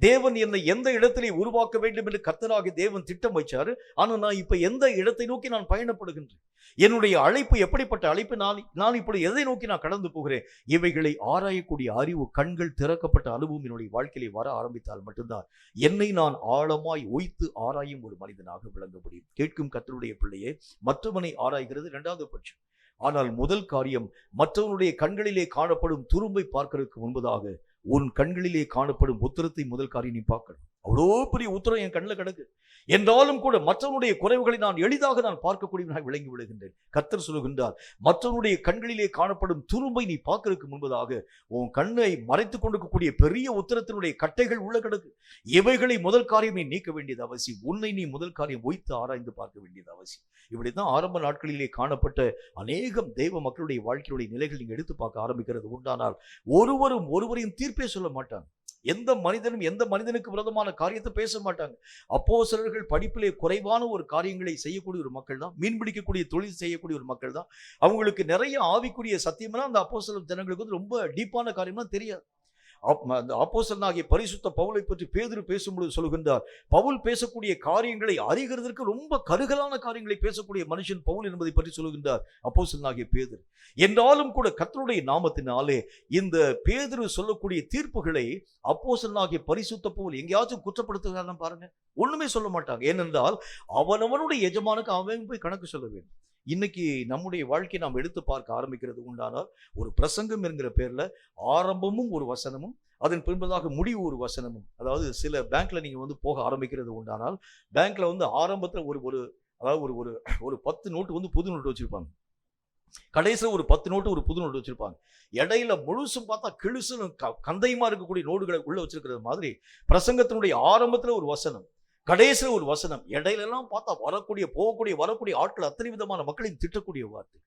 தேவன் என்னை எந்த இடத்திலே உருவாக்க வேண்டும் என்று கர்த்தராகிய தேவன் திட்டம் வைச்சாரு, ஆனால் நான் இப்ப எந்த இடத்தை நோக்கி நான் பயணப்படுகின்றேன், என்னுடைய அழைப்பு எப்படிப்பட்ட அழைப்பு, நான் இப்படி எதை நோக்கி நான் கடந்து போகிறேன், இவைகளை ஆராயக்கூடிய அறிவு, கண்கள் திறக்கப்பட்ட அனுபவம் என்னுடைய வாழ்க்கையிலே வர ஆரம்பித்தால் மட்டும்தான் என்னை நான் ஆழமாய் ஒய்த்து ஆராயும் ஒரு மனிதனாக விளங்க முடியும். கேட்கும் கர்த்தருடைய பிள்ளையே, மற்றவனை ஆராய்கிறது இரண்டாவது பட்சம். ஆனால் முதல் காரியம், மற்றவனுடைய கண்களிலே காணப்படும் துரும்பை பார்க்கறதுக்கு முன்பதாக உன் கண்களிலே காணப்படும் உத்தரத்தை முதல் காரியம் நீ பார்க்கணும். அவ்வளோ பெரிய உத்தரம் என் கண்ணில் கிடக்கு என்றாலும் கூட மற்றவனுடைய குறைவுகளை நான் எளிதாக நான் பார்க்கக்கூடியவனாக விளங்கி விடுகின்றேன். கர்த்தர் சொல்லுகின்றார், மற்றவனுடைய கண்களிலே காணப்படும் துரும்பை நீ பார்க்கறதுக்கு முன்பதாக உன் கண்ணை மறைத்துக் கொண்டிருக்கக்கூடிய பெரிய உத்தரத்தினுடைய கட்டைகள் உள்ள கிடக்கு. இவைகளை முதல் காரியம் நீ நீக்க வேண்டியது அவசியம். உன்னை நீ முதல் காரியம் வைத்து ஆராய்ந்து பார்க்க வேண்டியது அவசியம். இப்படித்தான் ஆரம்ப நாட்களிலே காணப்பட்ட அநேகம் தெய்வ மக்களுடைய வாழ்க்கையுடைய நிலைகள் நீங்க எடுத்து பார்க்க ஆரம்பிக்கிறது உண்டானால் ஒருவரையும் தீர்ப்பே சொல்ல மாட்டாங்க. எந்த மனிதனும் எந்த மனிதனுக்கு விரோதமான காரியத்தை பேச மாட்டாங்க. அப்போஸ்தலர்கள் படிப்பிலே குறைவான ஒரு காரியங்களை செய்யக்கூடிய ஒரு மக்கள் தான், மீன் பிடிக்கக்கூடிய தொழில் செய்யக்கூடிய ஒரு மக்கள் தான். அவங்களுக்கு நிறைய ஆவிக்குரிய சத்தியம்னா அந்த அப்போஸ்தலர் ஜனங்களுக்கு வந்து ரொம்ப டீப்பான காரியம்லாம் தெரியாது. அப்போஸ்தலனாகிய பரிசுத்த பவுலை பற்றி பேதுரு பேசும்பொழுது சொல்கின்றார், பவுல் பேசக்கூடிய காரியங்களை அறிகிறதற்கு ரொம்ப கருகலான காரியங்களை பேசக்கூடிய மனுஷன் பவுல் என்பதை பற்றி சொல்கின்றார் அப்போஸ்தலனாகிய பேதுரு. என்றாலும் கூட கர்த்தருடைய நாமத்தினாலே இந்த பேதுரு சொல்லக்கூடிய தீர்ப்புகளை அப்போஸ்தலனாகிய பரிசுத்த பவுல் எங்கேயாச்சும் குற்றப்படுத்துகிறான்னு பாருங்க, ஒண்ணுமே சொல்ல மாட்டாங்க. ஏனென்றால் அவனவனுடைய எஜமானுக்கு அவன் போய் கணக்கு சொல்ல வேண்டும். இன்னைக்கு நம்முடைய வாழ்க்கையை நாம் எடுத்து பார்க்க ஆரம்பிக்கிறது உண்டானால், ஒரு பிரசங்கம் என்கிற பேர்ல ஆரம்பமும் ஒரு வசனமும், அதன் பின்பதாக முடிவு ஒரு வசனமும். அதாவது சில பேங்க்ல நீங்க வந்து போக ஆரம்பிக்கிறது உண்டானால், பேங்க்ல வந்து ஆரம்பத்துல அதாவது ஒரு 10 நோட்டு வந்து புது நோட்டு வச்சிருப்பாங்க. கடைசியில் ஒரு 10 நோட்டு ஒரு புது நோட்டு வச்சிருப்பாங்க. இடையில முழுசும் பார்த்தா கிழுசும் கந்தையுமா இருக்கக்கூடிய நோடுகளை உள்ள வச்சிருக்கிறது மாதிரி, பிரசங்கத்தினுடைய ஆரம்பத்துல ஒரு வசனம், கடைசியில் ஒரு வசனம், இடையிலெல்லாம் பார்த்தா வரக்கூடிய ஆட்கள் அத்தனை விதமான மக்களையும் திட்டக்கூடிய வார்த்தை.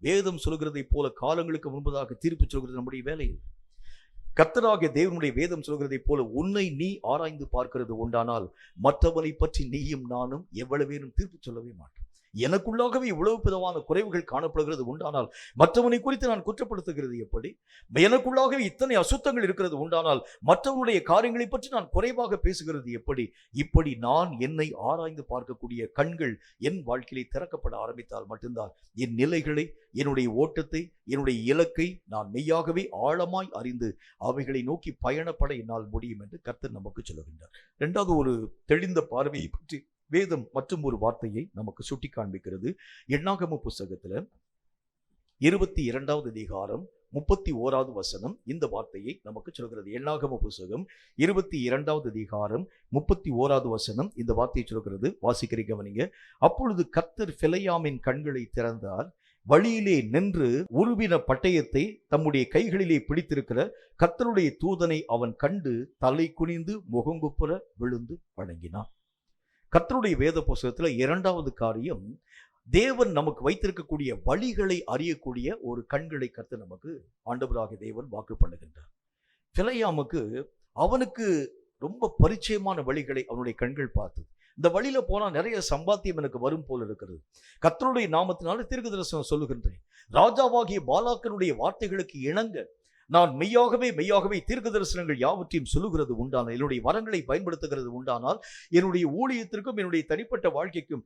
வேதம் சொல்கிறதை போல காலங்களுக்கு முன்பதாக தீர்ப்பு சொல்கிறது நம்முடைய வேலையில். கர்த்தராகிய தேவனுடைய வேதம் சொல்கிறதை போல உன்னை நீ ஆராய்ந்து பார்க்கிறது உண்டானால், மற்றவனை பற்றி நீயும் நானும் எவ்வளவேனும் தீர்ப்பு சொல்லவே மாட்டோம். எனக்குள்ளாகவே இவ்வளவு விதமான குறைவுகள் காணப்படுகிறது உண்டானால், மற்றவனை குறித்து நான் குற்றப்படுத்துகிறது எப்படி? எனக்குள்ளாகவே இத்தனை அசுத்தங்கள் இருக்கிறது உண்டானால், மற்றவனுடைய காரியங்களை பற்றி நான் குறைவாக பேசுகிறது எப்படி? இப்படி நான் என்னை ஆராய்ந்து பார்க்கக்கூடிய கண்கள் என் வாழ்க்கையிலே திறக்கப்பட ஆரம்பித்தால் மட்டும்தான் என் நிலைகளை, என்னுடைய ஓட்டத்தை, என்னுடைய இலக்கை நான் மெய்யாகவே ஆழமாய் அறிந்து அவைகளை நோக்கி பயணப்பட என்னால் முடியும் என்று கர்த்தர் நமக்கு சொல்லுகின்றார். இரண்டாவது, ஒரு தெளிந்த பார்வையை பற்றி வேதம் மற்றும் ஒரு வார்த்தையை நமக்கு சுட்டி காண்பிக்கிறது. எண்ணாகம புஸ்தகத்துல 22வது அதிகாரம் 31வது வசனம் இந்த வார்த்தையை நமக்கு சொல்கிறது. எண்ணாகம புஸ்தகம் 22வது அதிகாரம் 31வது வசனம் இந்த வார்த்தையை சொல்கிறது. வாசிக்கிறீங்க கவனிங்க. அப்பொழுது கர்த்தர் பிலேயாமின் கண்களை திறந்தார், வழியிலே நின்று உருவின பட்டயத்தை தம்முடைய கைகளிலே பிடித்திருக்கிற கர்த்தருடைய தூதனை அவன் கண்டு தலை குனிந்து முகங்குப்புற விழுந்து வணங்கினான். கர்த்தருடைய வேத புஸ்தகத்துல இரண்டாவது காரியம், தேவன் நமக்கு வைத்திருக்கக்கூடிய வழிகளை அறியக்கூடிய ஒரு கண்களை கர்த்தர் நமக்கு ஆண்டவராகிய தேவன் வாக்கு பண்ணுகின்றார். பிலேயாமுக்கு அவனுக்கு ரொம்ப பரிச்சயமான வழிகளை அவனுடைய கண்கள் பார்த்தது. இந்த வழியில போனா நிறைய சம்பாத்தியம் எனக்கு வரும் போல இருக்கிறது. கர்த்தருடைய நாமத்தினால தீர்க்கதரிசனம் சொல்லுகின்றேன். ராஜாவாகிய பாலாக்கனுடைய வார்த்தைகளுக்கு இணங்க நான் மெய்யாகவே தீர்க்க தரிசனங்கள் யாவற்றையும் சொல்லுகிறது உண்டானால், என்னுடைய வரங்களை பயன்படுத்துகிறது உண்டானால், என்னுடைய ஊழியத்திற்கும் என்னுடைய தனிப்பட்ட வாழ்க்கைக்கும்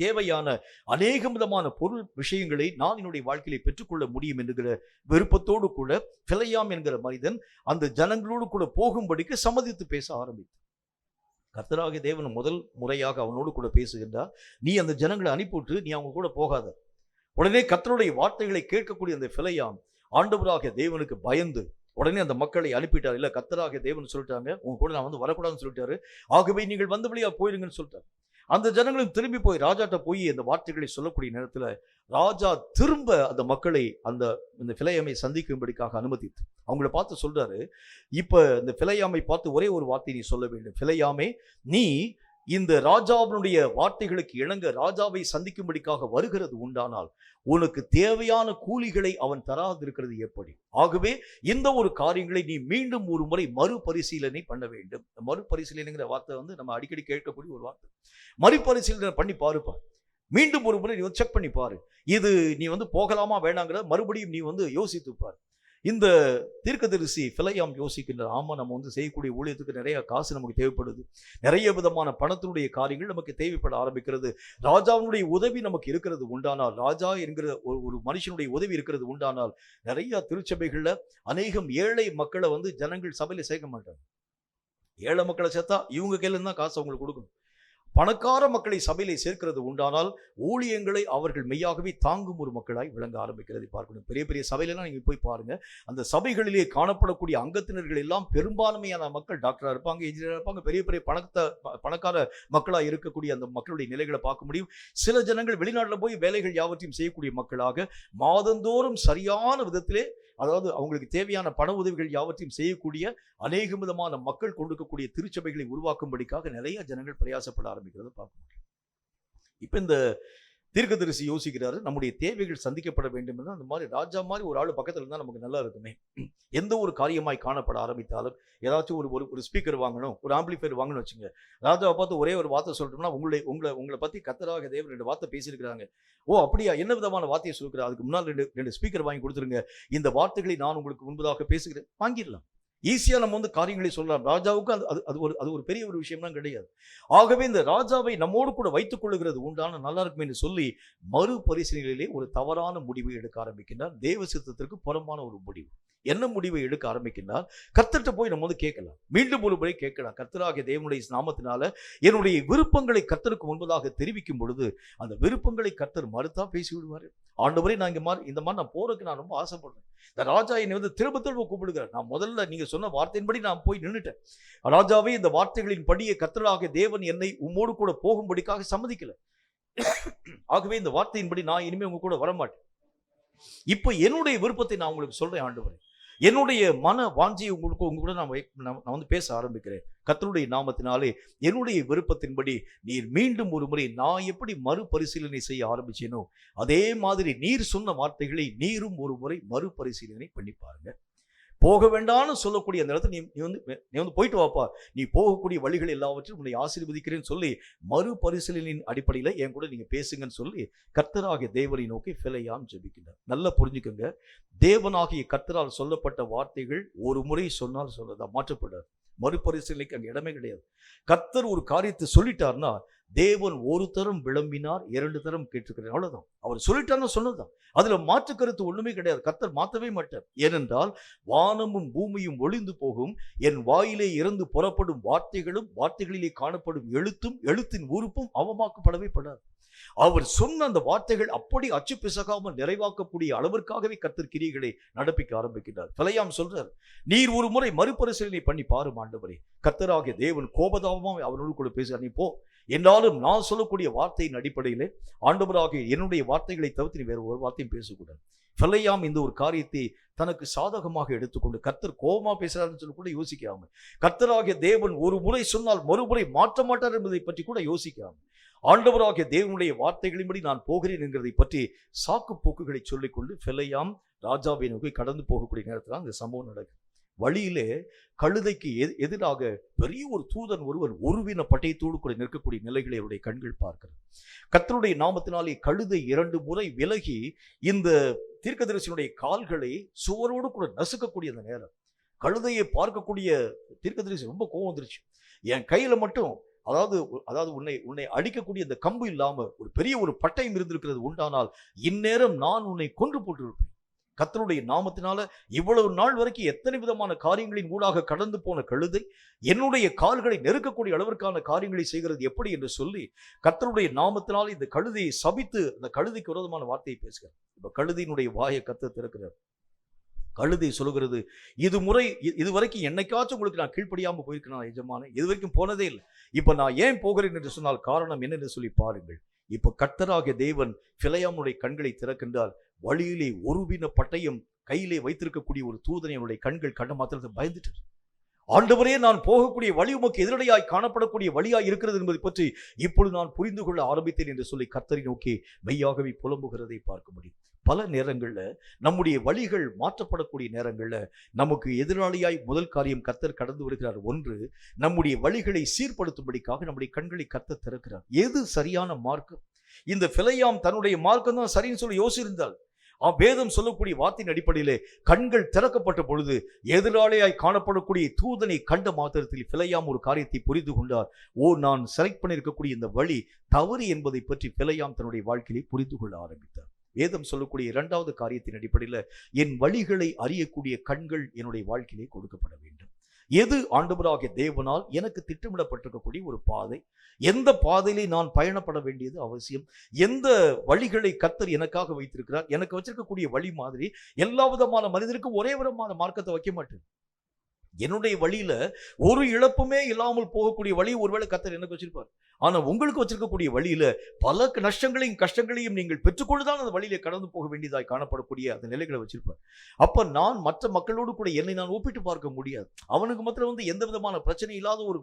தேவையான அநேக விதமான பொருள் விஷயங்களை நான் என்னுடைய வாழ்க்கையிலே பெற்றுக்கொள்ள முடியும் என்கிற விருப்பத்தோடு கூட பிலேயாம் என்கிற மனிதன் அந்த ஜனங்களோடு கூட போகும்படிக்கு சம்மதித்து பேச ஆரம்பித்தார். கர்த்தராகிய தேவன் முதல் முறையாக அவனோடு கூட பேசுகின்றார். நீ அந்த ஜனங்களை அனுப்பிவிட்டு நீ அவங்க கூட போகாத. உடனே கர்த்தருடைய வார்த்தைகளை கேட்கக்கூடிய அந்த பிலேயாம் ஆண்டவராகிய தேவனுக்கு பயந்து உடனே அந்த மக்களை அனுப்பிட்டார். இல்ல, கர்த்தராகிய தேவன் சொல்லிட்டாங்க, உங்க கூட நான் வந்து வரக்கூடாதுன்னு சொல்லிட்டாரு, ஆகவே நீங்கள் வந்த வழியா போயிடுங்கன்னு சொல்லிட்டாரு. அந்த ஜனங்களும் திரும்பி போய் ராஜாட்ட போய் அந்த வார்த்தைகளை சொல்லக்கூடிய நேரத்துல ராஜா திரும்ப அந்த மக்களை இந்த பிலேயாமை சந்திக்கும்படிக்காக அனுமதித்து அவங்கள பார்த்து சொல்றாரு, இப்ப இந்த பிலேயாமை பார்த்து ஒரே ஒரு வார்த்தை நீ சொல்ல வேண்டும். பிலேயாமே, நீ இந்த ராஜாவினுடைய வார்த்தைகளுக்கு இணங்க ராஜாவை சந்திக்கும்படிக்காக வருகிறது உண்டானால் உனக்கு தேவையான கூலிகளை அவன் தராதிருக்கிறது எப்படி? ஆகவே இந்த ஒரு காரியங்களை நீ மீண்டும் ஒரு முறை மறுபரிசீலனை பண்ண வேண்டும். மறுபரிசீலனைங்கிற வார்த்தை வந்து நம்ம அடிக்கடி கேட்கக்கூடிய ஒரு வார்த்தை. மறுபரிசீலனை பண்ணி பாருப்பா, மீண்டும் ஒரு முறை நீ வந்து செக் பண்ணி பாரு, இது நீ வந்து போகலாமா வேணாங்கிறத மறுபடியும் நீ வந்து யோசித்து பாரு. இந்த தீர்க்கதரிசி பிலேயாம் யோசிக்கின்ற, ஆமா, நம்ம வந்து செய்யக்கூடிய ஊழியத்துக்கு நிறைய காசு நமக்கு தேவைப்படுது, நிறைய விதமான பணத்தினுடைய காரியங்கள் நமக்கு தேவைப்பட ஆரம்பிக்கிறது, ராஜாவுடைய உதவி நமக்கு இருக்கிறது உண்டானால், ராஜா என்கிற ஒரு மனுஷனுடைய உதவி இருக்கிறது உண்டானால், நிறைய திருச்சபைகள்ல அநேகம் ஏழை மக்களை வந்து ஜனங்கள் சபையில சேர்க்க மாட்டாங்க. ஏழை மக்களை சேர்த்தா இவங்க கையில இருந்தா காசு அவங்களுக்கு கொடுக்கணும். பணக்கார மக்களை சபையிலே சேர்க்கிறது உண்டானால் ஊழியங்களை அவர்கள் மெய்யாகவே தாங்கும் ஒரு மக்களாய் விளங்க ஆரம்பிக்கிறது பார்க்கணும். பெரிய பெரிய சபையிலாம் நீங்க போய் பாருங்க, அந்த சபைகளிலே காணப்படக்கூடிய அங்கத்தினர்கள் எல்லாம் பெரும்பான்மையான மக்கள் டாக்டரா இருப்பாங்க, இன்ஜினியரா இருப்பாங்க, பெரிய பெரிய பணக்கார மக்களாக இருக்கக்கூடிய அந்த மக்களுடைய நிலைகளை பார்க்க முடியும். சில ஜனங்கள் வெளிநாட்டில் போய் வேலைகள் யாவற்றையும் செய்யக்கூடிய மக்களாக மாதந்தோறும் சரியான விதத்திலே, அதாவது அவங்களுக்கு தேவையான பண உதவிகள் யாவற்றையும் செய்யக்கூடிய அநேக விதமான மக்கள் கொண்டிருக்கக்கூடிய திருச்சபைகளை உருவாக்கும்படிக்காக நிறைய ஜனங்கள் பிரயாசப்பட ஆரம்பிக்கிறத பார்க்க முடியும். இப்ப இந்த தீர்க்கதரிசி யோசிக்கிறாரு, நம்முடைய தேவைகள் சந்திக்கப்பட வேண்டும் என்றால் அந்த மாதிரி ராஜா மாதிரி ஒரு ஆள் பக்கத்தில் இருந்தால் நமக்கு நல்லா இருக்குமே. எந்த ஒரு காரியமாய் காணப்பட ஆரம்பித்தாலும் ஏதாச்சும் ஒரு ஒரு ஸ்பீக்கர் வாங்கணும், ஒரு ஆம்பிளிஃபையர் வாங்கணும் வச்சுங்க. ராஜாவை பார்த்து ஒரே ஒரு வார்த்தை சொல்லணும்னா, உங்களை உங்களை உங்களை பற்றி கர்த்தராகிய தேவன் 2 வார்த்தை பேசியிருக்கிறாங்க. ஓ அப்படியா, என்ன விதமான வார்த்தையை சொல்லுகிறார், அதுக்கு முன்னால் 2 ஸ்பீக்கர் வாங்கி கொடுத்துருங்க, இந்த வார்த்தைகளை நான் உங்களுக்கு முன்பதாக பேசுகிறேன், வாங்கிடலாம். ஈஸியா நம்ம காரியங்களை சொல்லலாம். ராஜாவுக்கு அது ஒரு பெரிய ஒரு விஷயம்லாம் கிடையாது. ஆகவே இந்த ராஜாவை நம்மோடு கூட வைத்துக் கொள்ளுகிறது உண்டான நல்லா இருக்கும் என்று சொல்லி மறுபரிசீலனையிலே ஒரு தவறான முடிவை எடுக்க ஆரம்பிக்கின்றார். தேவ சித்தத்திற்கு புறம்பான ஒரு முடிவு. என்ன முடிவை எடுக்க ஆரம்பிக்கின்றார்? கர்த்தர்கிட்ட போய் நம்ம கேட்கலாம், மீண்டும் ஒரு முறை கேட்கலாம். கர்த்தராகிய தேவனுடைய நாமத்தினால என்னுடைய விருப்பங்களை கர்த்தருக்கு முன்பதாக தெரிவிக்கும் பொழுது அந்த விருப்பங்களை கர்த்தர் மறுத்தா பேசி விடுவாரு. ஆண்டவரே, நான் இந்த மாதிரி நான் போறதுக்கு நான் ரொம்ப ஆசைப்படுறேன். இந்த ராஜா என்னை திரும்ப திரும்ப கூப்பிடுகிறார். நான் முதல்ல நீங்க சொன்ன வார்த்தையின்படி நான் போய் நின்றுட்டேன். ராஜாவே, இந்த வார்த்தைகளின் படியே கர்த்தராகிய தேவன் என்னை உம்மோடு கூட போகும்படிக்காக சம்மதிக்கல. ஆகவே இந்த வார்த்தையின்படி நான் இனிமே உங்க கூட வரமாட்டேன். இப்ப என்னுடைய விருப்பத்தை நான் உங்களுக்கு சொல்றேன் ஆண்டவரே. என்னுடைய மன வாஞ்சியை உங்க கூட நான் பேச ஆரம்பிக்கிறேன். கர்த்தருடைய நாமத்தினாலே என்னுடைய விருப்பத்தின்படி நீர் மீண்டும் ஒரு முறை நான் எப்படி மறுபரிசீலனை செய்ய ஆரம்பிச்சேனோ அதே மாதிரி நீர் சொன்ன வார்த்தைகளை நீரும் ஒரு முறை மறுபரிசீலனை பண்ணி பாருங்க. போக வேண்டாம்னு சொல்லக்கூடிய அந்த இடத்துல நீ போயிட்டு வாப்பா, நீ போகக்கூடிய வழிகள் எல்லாவற்றையும் உன்னை ஆசீர்வதிக்கிறேன்னு சொல்லி மறுபரிசீலனையின் அடிப்படையில் என் கூட நீங்க பேசுங்கன்னு சொல்லி கர்த்தராகிய தேவனை நோக்கி பிலேயாம் ஜெபிக்கிறார். நல்லா புரிஞ்சுக்கோங்க, தேவனாகிய கர்த்தரால் சொல்லப்பட்ட வார்த்தைகள் ஒரு முறை சொன்னால் சொல்லதா மாற்றப்படாது. மறுபரிசீலனைக்கு அங்கே இடமே கிடையாது. கர்த்தர் ஒரு காரியத்தை சொல்லிட்டார்னா தேவன் ஒரு தரம் விளம்பினார், 2 தரம் கேட்டிருக்கிறார், அவ்வளவுதான். அவர் சொல்லிட்டார்னு சொன்னதுதான். அதுல மாற்று கருத்து ஒண்ணுமே கிடையாது. கர்த்தர் மாற்றவே மாட்டார். ஏனென்றால் வானமும் பூமியும் ஒளிந்து போகும், என் வாயிலே இருந்து புறப்படும் வார்த்தைகளும் வார்த்தைகளிலே காணப்படும் எழுத்தும் எழுத்தின் உறுப்பும் அவமாக்கப்படவே படாது. அவர் சொன்ன அந்த வார்த்தைகள் அப்படி அச்சு பிசகாமல் நிறைவாக்கக்கூடிய அளவிற்காகவே கர்த்தர் கிரியைகளை நடப்பிக்க ஆரம்பிக்கிறார். பிலேயாம் சொல்றார், நீர் ஒரு முறை மறுபரிசீலனை பண்ணி பாரும் ஆண்டவரே. கர்த்தராகிய தேவன் கோபதாபமாக அவனோடு கூட பேசுகிறார். நீ போ, என்றாலும் நான் சொல்லக்கூடிய வார்த்தையின் அடிப்படையிலே ஆண்டவராகிய என்னுடைய வார்த்தைகளை தவிர்த்து நீ வேறு ஒரு வார்த்தையும் பேசக்கூடாது. பிலேயாம் இந்த ஒரு காரியத்தை தனக்கு சாதகமாக எடுத்துக்கொண்டு கர்த்தர் கோபமா பேசுறாருன்னு சொல்லி கூட யோசிக்காம, கர்த்தராகிய தேவன் ஒரு முறை சொன்னால் மறுமுறை மாற்ற மாட்டார் என்பதை பற்றி கூட யோசிக்காம, ஆண்டவராகிய தேவனுடைய வார்த்தைகளின்படி நான் போகிறேன் என்கிறதை பற்றி சாக்கு போக்குகளை சொல்லிக்கொண்டு பிலேயாம் ராஜாவை நோக்கி கடந்து போகக்கூடிய நேரத்தில் அந்த சம்பவம் நடக்குது. வழியிலே கழுதைக்கு எதிராக பெரிய ஒரு தூதன் ஒருவன் ஒருவின பட்டயத்தோடு கூட நிற்கக்கூடிய நிலைகளை அவருடைய கண்கள் பார்க்கிறது. கர்த்தருடைய நாமத்தினாலே கழுதை 2 முறை விலகி இந்த தீர்க்கதரிசியினுடைய கால்களை சுவரோடு கூட நசுக்கக்கூடிய அந்த நேரம், கழுதையை பார்க்கக்கூடிய தீர்க்கதரிசி ரொம்ப கோபம் வந்துருச்சு. என் கையில மட்டும் அதாவது உன்னை அடிக்கக்கூடிய இந்த கம்பு இல்லாம ஒரு பெரிய ஒரு பட்டயம் இருந்திருக்கிறது உண்டானால் இந்நேரம் நான் உன்னை கொன்று போட்டிருப்பேன். கர்த்தருடைய நாமத்தினால இவ்வளவு நாள் வரைக்கும் எத்தனை விதமான காரியங்களின் ஊடாக கடந்து போன கழுதை என்னுடைய கால்களை நெருக்கக்கூடிய அளவிற்கான காரியங்களை செய்கிறது எப்படி என்று சொல்லி கர்த்தருடைய நாமத்தினால் இந்த கழுதையை சபித்து அந்த கழுதைக்கு விரோதமான வார்த்தையை பேசுகிறார். இப்ப கழுதையினுடைய வாயை கர்த்தர் திறக்கிறார். கழுதை சொல்லுகிறது, இதுவரைக்கும் என்னைக்காச்சும் உங்களுக்கு நான் கீழ்ப்படியாம போயிருக்கேன் எஜமானே, இது வரைக்கும் போனதே இல்லை. இப்ப நான் ஏன் போகிறேன் என்று சொன்னால் காரணம் என்ன என்று சொல்லி பாருங்கள். இப்ப கர்த்தராகிய தேவன் பிலேயாமுடைய கண்களை திறக்கின்றார். வழியிலே ஒருவின பட்டயம் கையிலே வைத்திருக்கக்கூடிய ஒரு தூதனை அவருடைய கண்கள் கண்ட மாத்திரத்தை பயந்துட்டார். ஆண்டவரே, நான் போகக்கூடிய வழி உமக்கு எதிரடையாய் காணப்படக்கூடிய வழியாய் இருக்கிறது என்பதை பற்றி இப்பொழுது நான் புரிந்து கொள்ள ஆரம்பித்தேன் என்று சொல்லி கர்த்தரை நோக்கி மெய்யாகவே புலம்புகிறதை பார்க்க முடியும். பல நேரங்கள்ல நம்முடைய வழிகள் மாற்றப்படக்கூடிய நேரங்கள்ல நமக்கு எதிராளியாய் முதல் காரியம் கர்த்தர் கடந்து வருகிறார். ஒன்று, நம்முடைய வழிகளை சீர்படுத்தும்படிக்காக நம்முடைய கண்களை கர்த்தர் திறக்கிறார். எது சரியான மார்க்கம்? இந்த பிலேயாம் தன்னுடைய மார்க்கம் தான் சரின்னு சொல்லி யோசிச்சிருந்தால் வேதம் சொல்லக்கூடிய வார்த்தையின் அடிப்படையிலே கண்கள் திறக்கப்பட்ட பொழுது எதிராளியாய் காணப்படக்கூடிய தூதனை கண்ட மாத்திரத்தில் பிலேயாம் ஒரு காரியத்தை புரிந்து கொண்டார். நான் செலக்ட் பண்ணியிருக்கக்கூடிய இந்த வழி தவறு என்பதை பற்றி பிலேயாம் தன்னுடைய வாழ்க்கையை புரிந்து கொள்ள ஆரம்பித்தார். வேதம் சொல்லக்கூடிய 2வது காரியத்தின் அடிப்படையில் என் வழிகளை அறியக்கூடிய கண்கள் என்னுடைய வாழ்க்கையிலே கொடுக்கப்பட வேண்டும். எது ஆண்டவராகிய தேவனால் எனக்கு திட்டமிடப்பட்டிருக்கக்கூடிய ஒரு பாதை, எந்த பாதையிலே நான் பயணப்பட வேண்டியது அவசியம், எந்த வழிகளை கர்த்தர் எனக்காக வைத்திருக்கிறார். எனக்கு வச்சிருக்கக்கூடிய வழி மாதிரி எல்லா விதமான மனிதருக்கும் ஒரே விதமான மார்க்கத்தை வைக்க மாட்டேன். என்னுடைய வழியில ஒரு இழப்புமே இல்லாமல் போகக்கூடிய வழி ஒருவேளை கர்த்தர் எனக்கு வச்சிருப்பார். ஆனா உங்களுக்கு வச்சிருக்கக்கூடிய வழியில பல நஷ்டங்களையும் கஷ்டங்களையும் நீங்கள் பெற்றுக்கொண்டுதான் அந்த வழியில கடந்து போக வேண்டியதாய் காணப்படக்கூடிய அந்த நிலைகளை வச்சிருப்பார். அப்ப நான் மற்ற மக்களோடு கூட என்னை நான் ஒப்பிட்டு பார்க்க முடியாது. அவனுக்கு மாத்திரம் எந்த விதமான பிரச்சனை இல்லாத ஒரு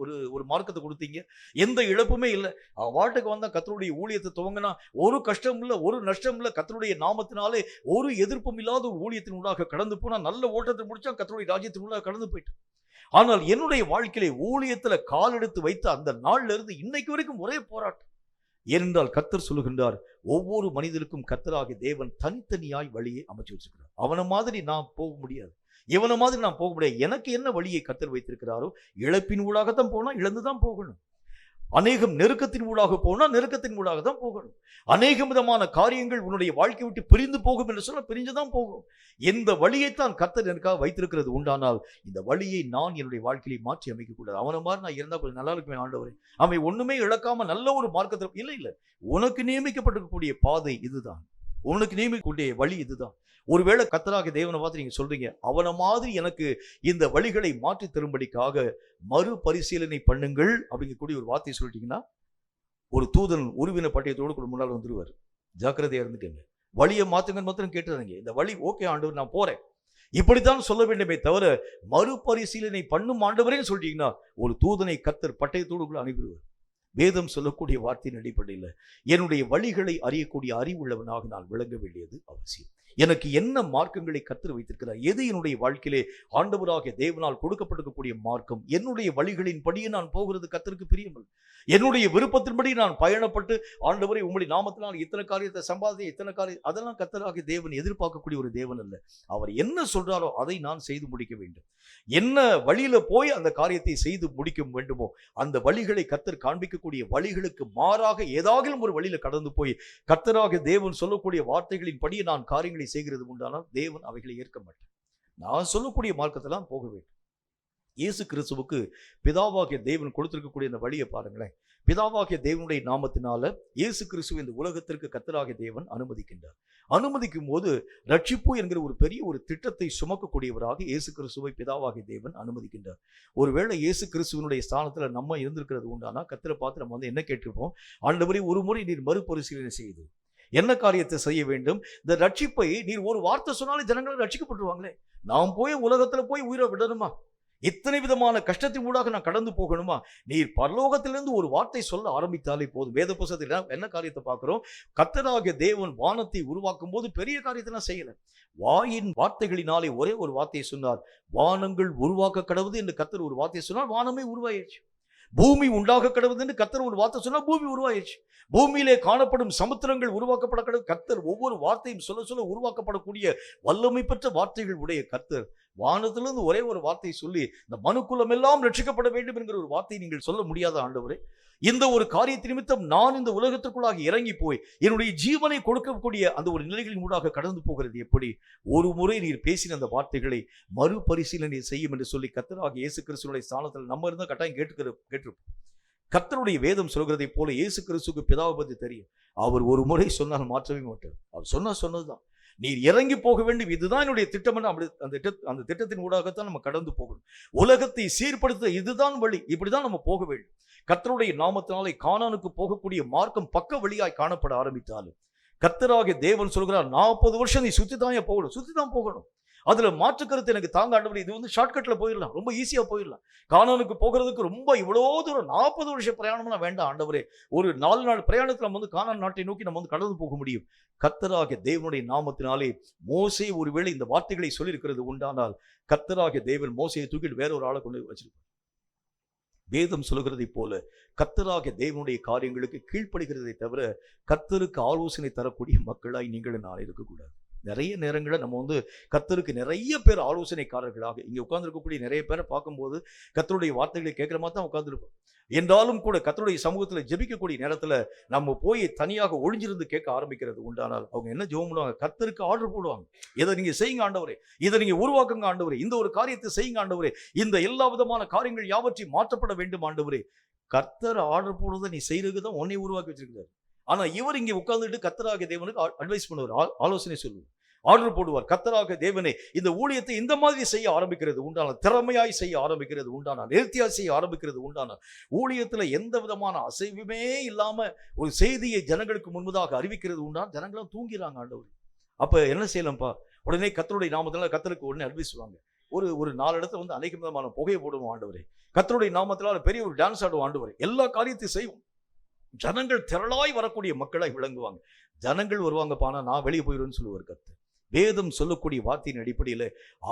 ஒரு ஒரு மார்க்கத்தை கொடுத்தீங்க, எந்த இழப்புமே இல்லை, அவன் வாட்டுக்கு வந்தா கர்த்தருடைய ஊழியத்தை துவங்கினா ஒரு கஷ்டம் இல்லை, ஒரு நஷ்டம் இல்லை, கர்த்தருடைய நாமத்தினாலே ஒரு எதிர்ப்பும் இல்லாத ஒரு ஊழியத்தின் ஊடாக கடந்து போனா நல்ல ஓட்டத்தை முடிச்சா கர்த்தருடைய ராஜ்யத்தின் ஊடாக கடந்து போயிட்டு. ஆனால் என்னுடைய வாழ்க்கையிலே ஊழியத்துல கால் எடுத்து வைத்த அந்த நாள்ல இருந்து இன்னைக்கு வரைக்கும் ஒரே போராட்டம். ஏனென்றால் கர்த்தர் சொல்லுகின்றார், ஒவ்வொரு மனிதனுக்கும் கர்த்தராகிய தேவன் தனித்தனியாய் வழியை அமைச்சு வச்சிருக்கிறார். அவனை மாதிரி நான் போக முடியாது, இவனை மாதிரி நான் போக முடியாது. எனக்கு என்ன வழியை கர்த்தர் வைத்திருக்கிறாரோ இழப்பின் ஊடாகத்தான் போனா இழந்துதான் போகணும். அநேகம் நெருக்கத்தின் ஊடாக போனா நெருக்கத்தின் ஊடாக தான் போகணும். அநேக விதமான காரியங்கள் உன்னுடைய வாழ்க்கை விட்டு பிரிந்து போகும் என்று சொன்னா பிரிஞ்சுதான் போகும். எந்த வழியைத்தான் கர்த்தர் எனக்காக வைத்திருக்கிறது உண்டானால் இந்த வழியை நான் என்னுடைய வாழ்க்கையை மாற்றி அமைக்க கூடாது. அவனை மாதிரி நான் இருந்தா கொஞ்சம் நல்லா இருக்குமே ஆண்டவரே, அவன் ஒண்ணுமே இழக்காம நல்ல ஒரு மார்க்கத்தில் இல்லை. உனக்கு நியமிக்கப்பட்டிருக்கக்கூடிய பாதை இதுதான், உனக்கு நியமிக்கக்கூடிய வழி இதுதான். ஒருவேளை கர்த்தராகிய தேவனை பார்த்து நீங்க சொல்றீங்க, அவனை மாதிரி எனக்கு இந்த வழிகளை மாற்றி தரும்படிக்காக மறுபரிசீலனை பண்ணுங்கள் அப்படிங்கக்கூடிய ஒரு வார்த்தையை சொல்லிட்டீங்கன்னா ஒரு தூதன் உருவின பட்டயத்தோடு கூட முன்னால் வந்துருவார். ஜாக்கிரதையா இருந்துக்கங்க. வழியை மாத்துங்கன்னு மாத்திரம் கேட்டுறாங்க. இந்த வழி ஓகே ஆண்டவர் நான் போறேன் இப்படித்தான் சொல்ல வேண்டுமே தவிர மறுபரிசீலனை பண்ணும் ஆண்டவரேன்னு சொல்லிட்டீங்கன்னா ஒரு தூதனை கர்த்தர் பட்டயத்தோடு கூட அனுப்பிடுவார். வேதம் சொல்லக்கூடிய வார்த்தையின் அடிப்படையில் என்னுடைய வழிகளை அறியக்கூடிய அறிவுள்ளவனாக நான் விளங்க வேண்டியது அவசியம். எனக்கு என்ன மார்க்கங்களை கர்த்தர் வைத்திருக்கிறார், எது என்னுடைய வாழ்க்கையிலே ஆண்டவராகிய தேவனால் கொடுக்கப்பட்டிருக்கக்கூடிய மார்க்கம், என்னுடைய வழிகளின் படியே நான் போகிறது கர்த்தருக்கு பிரியமில்லை. என்னுடைய விருப்பத்தின்படி நான் பயணப்பட்டு ஆண்டவரை உம்முடைய நாமத்தினால் இத்தனை காரியத்தை சம்பாதி இத்தனை காரியம், அதெல்லாம் கர்த்தராகிய தேவன் எதிர்பார்க்கக்கூடிய ஒரு தேவன் அல்ல. அவர் என்ன சொல்றாரோ அதை நான் செய்து முடிக்க வேண்டும். என்ன வழியில போய் அந்த காரியத்தை செய்து முடிக்க வேண்டுமோ அந்த வழிகளை கர்த்தர் காண்பிக்கக்கூடிய வழிகளுக்கு மாறாக ஏதாவது ஒரு வழியில கடந்து போய் கர்த்தராகிய தேவன் சொல்லக்கூடிய வார்த்தைகளின் படியே நான் காரியங்களை செய்கிறது உண்டானால் தேவன் அவைகளை ஏற்க மாட்டார். நான் சொல்லக்கூடிய மார்க்கத்தெல்லாம் போக வேண்டும். இயேசு கிறிஸ்துவுக்கு பிதாவாகிய தேவன் கொடுத்திருக்கக்கூடிய இந்த வழியை பாருங்களேன். பிதாவாகிய தேவனுடைய நாமத்தினால இயேசு கிறிஸ்துவை இந்த உலகத்திற்கு கர்த்தராகிய தேவன் அனுமதிக்கின்றார். அனுமதிக்கும் போது ரட்சிப்பு என்கிற ஒரு பெரிய ஒரு திட்டத்தை சுமக்கக்கூடியவராக இயேசு கிறிஸ்துவை பிதாவாகிய தேவன் அனுமதிக்கின்றார். ஒருவேளை இயேசு கிறிஸ்துவனுடைய ஸ்தானத்துல நம்ம இருந்திருக்கிறது உண்டானா கர்த்தரை பார்த்து நம்ம என்ன கேட்டிருப்போம், ஆண்டவரே ஒரு முறை நீர் மறுபரிசீலனை செய்து என்ன காரியத்தை செய்ய வேண்டும், இந்த ரட்சிப்பை நீர் ஒரு வார்த்தை சொன்னாலே ஜனங்களை ரட்சிக்கப்பட்டுருவாங்களே, நாம் போய் உலகத்துல போய் உயிரை விடணுமா, இத்தனை விதமான கஷ்டத்தின் ஊடாக நான் கடந்து போகணுமா, நீர் பரலோகத்திலிருந்து ஒரு வார்த்தை சொல்ல ஆரம்பித்தாலே போதும். வேத புத்தகத்தில் என்ன காரியத்தை பார்க்கிறோம், கர்த்தராகிய தேவன் வானத்தை உருவாக்கும் போது பெரிய காரியத்தை நான் செய்யல, வாயின் வார்த்தைகளினாலே ஒரே ஒரு வார்த்தையை சொன்னார், வானங்கள் உருவாக்க கடவுது என்று கர்த்தர் ஒரு வார்த்தையை சொன்னார், வானமே உருவாயிடுச்சு. பூமி உண்டாக கடவுது என்று கர்த்தர் ஒரு வார்த்தை சொன்னா பூமி உருவாயிடுச்சு. பூமியிலே காணப்படும் சமுத்திரங்கள் உருவாக்கப்பட கடவுது. கர்த்தர் ஒவ்வொரு வார்த்தையும் சொல்ல சொல்ல உருவாக்கப்படக்கூடிய வல்லமை பெற்ற வார்த்தைகள் உடைய கர்த்தர் வானத்திலிருந்து ஒரே ஒரு வார்த்தையை சொல்லி இந்த மனுக்குலம் எல்லாம் ரட்சிக்கப்பட வேண்டும் என்கிற ஒரு வார்த்தையை நீங்கள் சொல்ல முடியாத ஆண்டவரே, இந்த ஒரு காரியத்தின் நிமித்தம் நான் இந்த உலகத்திற்குள்ளாக இறங்கி போய் என்னுடைய ஜீவனை கொடுக்கக்கூடிய அந்த ஒரு நிலைகளின் ஊடாக கடந்து போகிறது எப்படி, ஒரு முறை நீர் பேசின அந்த வார்த்தைகளை மறுபரிசீலனை செய்யும் என்று சொல்லி கர்த்தராகிய இயேசு கிறிஸ்துவினுடைய ஸ்தானத்தில் நம்ம இருந்தால் கட்டாயம் கேட்டிருப்போம். கர்த்தருடைய வேதம் சொல்கிறதை போல இயேசு கிறிஸ்துவுக்கு பிதாவை பற்றி தெரியும். அவர் ஒரு முறை சொன்னால் மாற்றவே மாட்டார். அவர் சொன்னதுதான், நீர் இறங்கி போக வேண்டும், இதுதான் என்னுடைய திட்டம். அந்த திட்டத்தின் ஊடாகத்தான் நம்ம கடந்து போகணும். உலகத்தை சீர்படுத்த இதுதான் வழி, இப்படிதான் நம்ம போக வேண்டும். கர்த்தருடைய நாமத்தினாலே கானானுக்கு போகக்கூடிய மார்க்கம் பக்க வழியாய் காணப்பட ஆரம்பித்தாலும் கர்த்தராகிய தேவன் சொல்கிறார், 40 வருஷம் நீ சுத்திதான் போகணும். அதுல மாற்று கருத்து எனக்கு தாங்க ஆண்டவரே, இது ஷார்ட்கட்ல போயிடலாம், ரொம்ப ஈஸியா போயிடலாம். கானானுக்கு போகிறதுக்கு ரொம்ப இவ்வளோ தூரம் 40 வருஷம் பிரயாணம்லாம் வேண்டாம் ஆண்டவரே, ஒரு 4 நாள் பிரயாணத்தில் நம்ம கானான் நாட்டை நோக்கி நம்ம கடந்து போக முடியும். கர்த்தராகிய தேவனுடைய நாமத்தினாலே மோசே ஒருவேளை இந்த வார்த்தைகளை சொல்லியிருக்கிறது உண்டானால் கர்த்தராகிய தேவன் மோசையை தூக்கிட்டு வேற ஒரு ஆளை கொண்டு வச்சிருப்பார். வேதம் சொல்லுகிறதை போல கர்த்தராகிய தேவனுடைய காரியங்களுக்கு கீழ்ப்படுகிறதை தவிர கர்த்தருக்கு ஆலோசனை தரக்கூடிய மக்களாய் நீங்களும் நான் இருக்கக்கூடாது. நிறைய நேரங்களில் நம்ம கர்த்தருக்கு நிறைய பேர் ஆலோசனைக்காரர்களாக இங்கே உட்கார்ந்துருக்கக்கூடிய நிறைய பேரை பார்க்கும்போது கர்த்தருடைய வார்த்தைகளை கேட்குற மாதிரி தான் உட்கார்ந்துருப்போம். என்றாலும் கூட கர்த்தருடைய சமூகத்தில் ஜெபிக்கக்கூடிய நேரத்தில் நம்ம போய் தனியாக ஒளிஞ்சிருந்து கேட்க ஆரம்பிக்கிறது உண்டானால் அவங்க என்ன ஜெபம் பண்ணுவாங்க, கர்த்தருக்கு ஆர்டர் போடுவாங்க, இதை நீங்க செய்யுங்க ஆண்டவரே, இதை நீங்க உருவாக்குங்க ஆண்டவரே, இந்த ஒரு காரியத்தை செய்யுங்க ஆண்டவரே, இந்த எல்லா விதமான காரியங்கள் யாவற்றையும் மாற்றப்பட வேண்டும் ஆண்டவரே. கர்த்தர் ஆர்டர் போடுறதை நீ செய்யறதுக்கு தான் உன்னை உருவாக்கி வச்சிருக்கிறார். ஆனா இவர் இங்கே உட்கார்ந்துட்டு கர்த்தராகிய தேவனுக்கு அட்வைஸ் பண்ணுவார், ஆலோசனை சொல்லுவார். ஆர்டர் போடுவார். கர்த்தராகிய தேவனே, இந்த ஊழியத்தை இந்த மாதிரி செய்ய ஆரம்பிக்கிறது உண்டான, திறமையாய் செய்ய ஆரம்பிக்கிறது உண்டான, நேர்த்தியாய் செய்ய ஆரம்பிக்கிறது உண்டான, ஊழியத்துல எந்த விதமான அசைவுமே இல்லாம ஒரு செய்தியை ஜனங்களுக்கு முன்பதாக அறிவிக்கிறது உண்டான, ஜனங்களும் தூங்கிறாங்க ஆண்டவர். அப்ப என்ன செய்யலாம்ப்பா? உடனே கர்த்தருடைய நாமத்தினால கர்த்தருக்கு உடனே அறிவிச்சுவாங்க. ஒரு 4 இடத்துல வந்து அநேக விதமான புகையை போடுவோம் ஆண்டவரே, கர்த்தருடைய நாமத்தினால பெரிய ஒரு டான்ஸ் ஆடுவோம் ஆண்டவரே, எல்லா காரியத்தையும் செய்வோம். ஜனங்கள் திரளாய் வரக்கூடிய மக்களாய் விளங்குவாங்க. ஜனங்கள் வருவாங்கப்பா, நான் வெளியே போயிடுவேன்னு சொல்லுவார் கர்த்தர். வேதம் சொல்லக்கூடிய வார்த்தையின் அடிப்படையில்